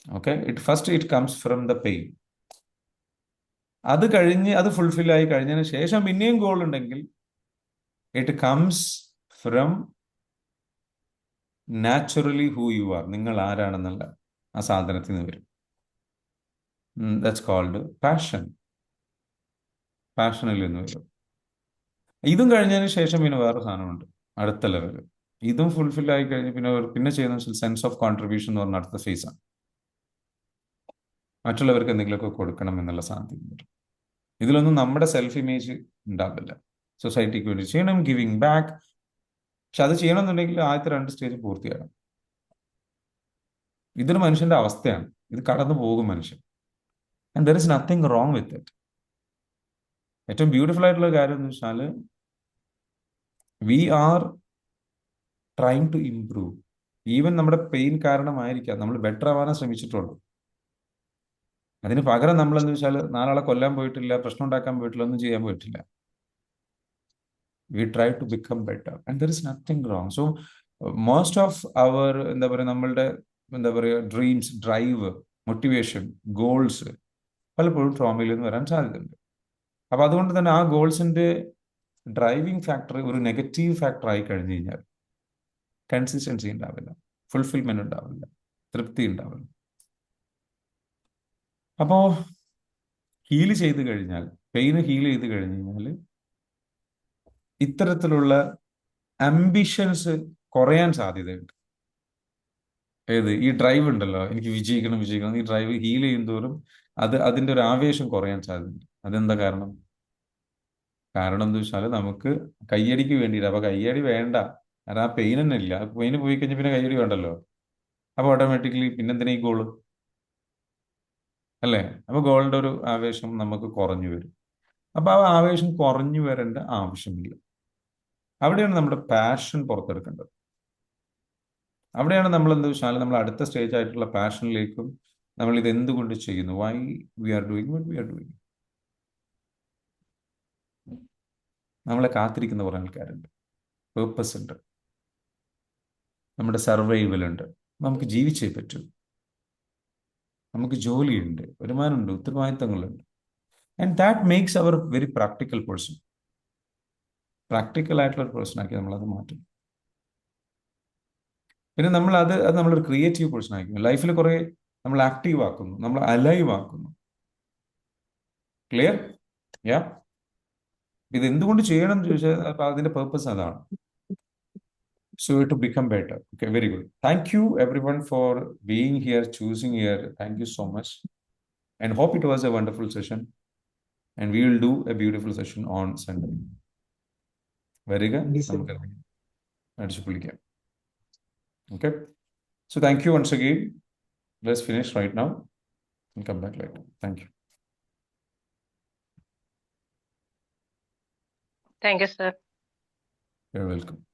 Okay. It comes from the pain. അത് കഴിഞ്ഞ് അത് ഫുൾഫിൽ ആയി കഴിഞ്ഞതിന് ശേഷം പിന്നെയും ഗോൾ ഉണ്ടെങ്കിൽ it comes from naturally who you are. നിങ്ങൾ ആരാണെന്നുള്ള ആ സാധനത്തിൽ നിന്ന് വരും. That's called passion. പാഷനിൽ നിന്ന് വരും. ഇതും കഴിഞ്ഞതിന് ശേഷം പിന്നെ വേറെ സാധനമുണ്ട്, അടുത്ത ലെവൽ. ഇതും ഫുൾഫിൽ ആയി കഴിഞ്ഞ് പിന്നെ ചെയ്യുന്ന സെൻസ് ഓഫ് കോൺട്രിബ്യൂഷൻ എന്ന് പറഞ്ഞ അടുത്ത ഫേസാണ്. മറ്റുള്ളവർക്ക് എന്തെങ്കിലുമൊക്കെ കൊടുക്കണം എന്നുള്ള സാധനം വരും. ഇതിലൊന്നും നമ്മുടെ സെൽഫ് ഇമേജ് ഉണ്ടാവില്ല. സൊസൈറ്റിക്ക് വേണ്ടി ചെയ്യണം, ഗിവിങ് ബാക്ക്. പക്ഷെ അത് ചെയ്യണമെന്നുണ്ടെങ്കിൽ ആദ്യത്തെ 2 സ്റ്റേജ് പൂർത്തിയാകണം. ഇതൊരു മനുഷ്യന്റെ അവസ്ഥയാണ്. ഇത് കടന്നു പോകും മനുഷ്യൻ. And there is nothing wrong with it. ഏറ്റവും ബ്യൂട്ടിഫുൾ ആയിട്ടുള്ള കാര്യം എന്ന് വെച്ചാൽ, we are trying to improve. Even നമ്മുടെ പെയിൻ കാരണമായിരിക്കാം നമ്മൾ ബെറ്റർ ആവാനേ ശ്രമിച്ചിട്ടുള്ളൂ. അതിന് പകരം നമ്മൾ എന്ന് വെച്ചാൽ 4 ആളെ കൊല്ലാൻ പോയിട്ടില്ല, പ്രശ്നം ഉണ്ടാക്കാൻ പോയിട്ടില്ല, ഒന്നും ചെയ്യാൻ പോയിട്ടില്ല. We try to become better and there is nothing wrong. So most of അവർ എന്താ പറയുക, നമ്മളുടെ എന്താ പറയുക, ഡ്രീംസ്, ഡ്രൈവ്, മോട്ടിവേഷൻ, ഗോൾസ് പലപ്പോഴും ട്രോമയിൽ നിന്ന് വരാൻ സാധ്യതയുണ്ട്. അപ്പൊ അതുകൊണ്ട് തന്നെ ആ ഗോൾസിന്റെ ഡ്രൈവിംഗ് ഫാക്ടർ ഒരു നെഗറ്റീവ് ഫാക്ടർ ആയി കഴിഞ്ഞു കഴിഞ്ഞാൽ കൺസിസ്റ്റൻസി ഉണ്ടാവില്ല, ഫുൾഫിൽമെന്റ് ഉണ്ടാവില്ല, തൃപ്തി ഉണ്ടാവില്ല. അപ്പോ ഹീൽ ചെയ്ത് കഴിഞ്ഞാൽ, പെയിന് ഹീൽ ചെയ്ത് കഴിഞ്ഞു കഴിഞ്ഞാൽ ഇത്തരത്തിലുള്ള അംബിഷൻസ് കുറയാൻ സാധ്യതയുണ്ട്. ഏത് ഈ ഡ്രൈവ് ഉണ്ടല്ലോ, എനിക്ക് വിജയിക്കണം വിജയിക്കണം, ഈ ഡ്രൈവ് ഹീൽ ചെയ്യും തോറും അതിന്റെ ഒരു ആവേശം കുറയാൻ സാധ്യതയുണ്ട്. അതെന്താ കാരണം? കാരണം എന്താ വെച്ചാൽ നമുക്ക് കയ്യടിക്ക് വേണ്ടിയിട്ട്, അപ്പൊ കയ്യടി വേണ്ട, കാരണം ആ പെയിൻ തന്നെ ഇല്ല. പെയിന് പോയി കഴിഞ്ഞാൽ പിന്നെ കയ്യടി വേണ്ടല്ലോ. അപ്പൊ ഓട്ടോമാറ്റിക്കലി പിന്നെന്തിനാ ഈ ഗോള്, അല്ലേ? അപ്പൊ ഗോളിന്റെ ഒരു ആവേശം നമുക്ക് കുറഞ്ഞു വരും. അപ്പൊ ആ ആവേശം കുറഞ്ഞു വരേണ്ട ആവശ്യമില്ല. അവിടെയാണ് നമ്മുടെ പാഷൻ പുറത്തെടുക്കേണ്ടത്. അവിടെയാണ് നമ്മൾ എന്താ വെച്ചാൽ നമ്മൾ അടുത്ത സ്റ്റേജ് ആയിട്ടുള്ള പാഷനിലേക്കും നമ്മൾ ഇത് എന്തുകൊണ്ട് ചെയ്യുന്നു, why we are doing what we are doing. നമ്മളെ കാത്തിരിക്കുന്ന കുറേ ആൾക്കാരുണ്ട്, പേർപ്പസ് ഉണ്ട്, നമ്മുടെ സർവൈവൽ ഉണ്ട്, നമുക്ക് ജീവിച്ചേ പറ്റൂ, നമുക്ക് ജോലിയുണ്ട്, വരുമാനമുണ്ട്, ഉത്തരവാദിത്തങ്ങളുണ്ട്. ആൻഡ് ദാറ്റ് മേക്സ് അവർ വെരി പ്രാക്ടിക്കൽ പേഴ്സൺ. പ്രാക്ടിക്കൽ ആയിട്ടുള്ള ഒരു പേഴ്സൺ ആക്കി നമ്മളത് മാറ്റും. പിന്നെ അത് നമ്മളൊരു ക്രിയേറ്റീവ് പേഴ്സൺ ആയിരിക്കും. ലൈഫിൽ കുറെ നമ്മൾ ആക്റ്റീവ് ആക്കുന്നു, നമ്മൾ അലൈവ് ആക്കുന്നു. ക്ലിയർ? യാ. ഇത് എന്തുകൊണ്ട് ചെയ്യണം എന്ന് ചോദിച്ചാൽ അപ്പൊ അതിന്റെ പേർപ്പസ് അതാണ്. So to become better. Okay, very good. Thank you everyone for being here, choosing here. Thank you so much. And hope it was a wonderful session. And we will do a beautiful session on Sunday. Very good. Okay. So thank you once again. Let's finish right now and come back later. Thank you. Thank you, sir. You're welcome.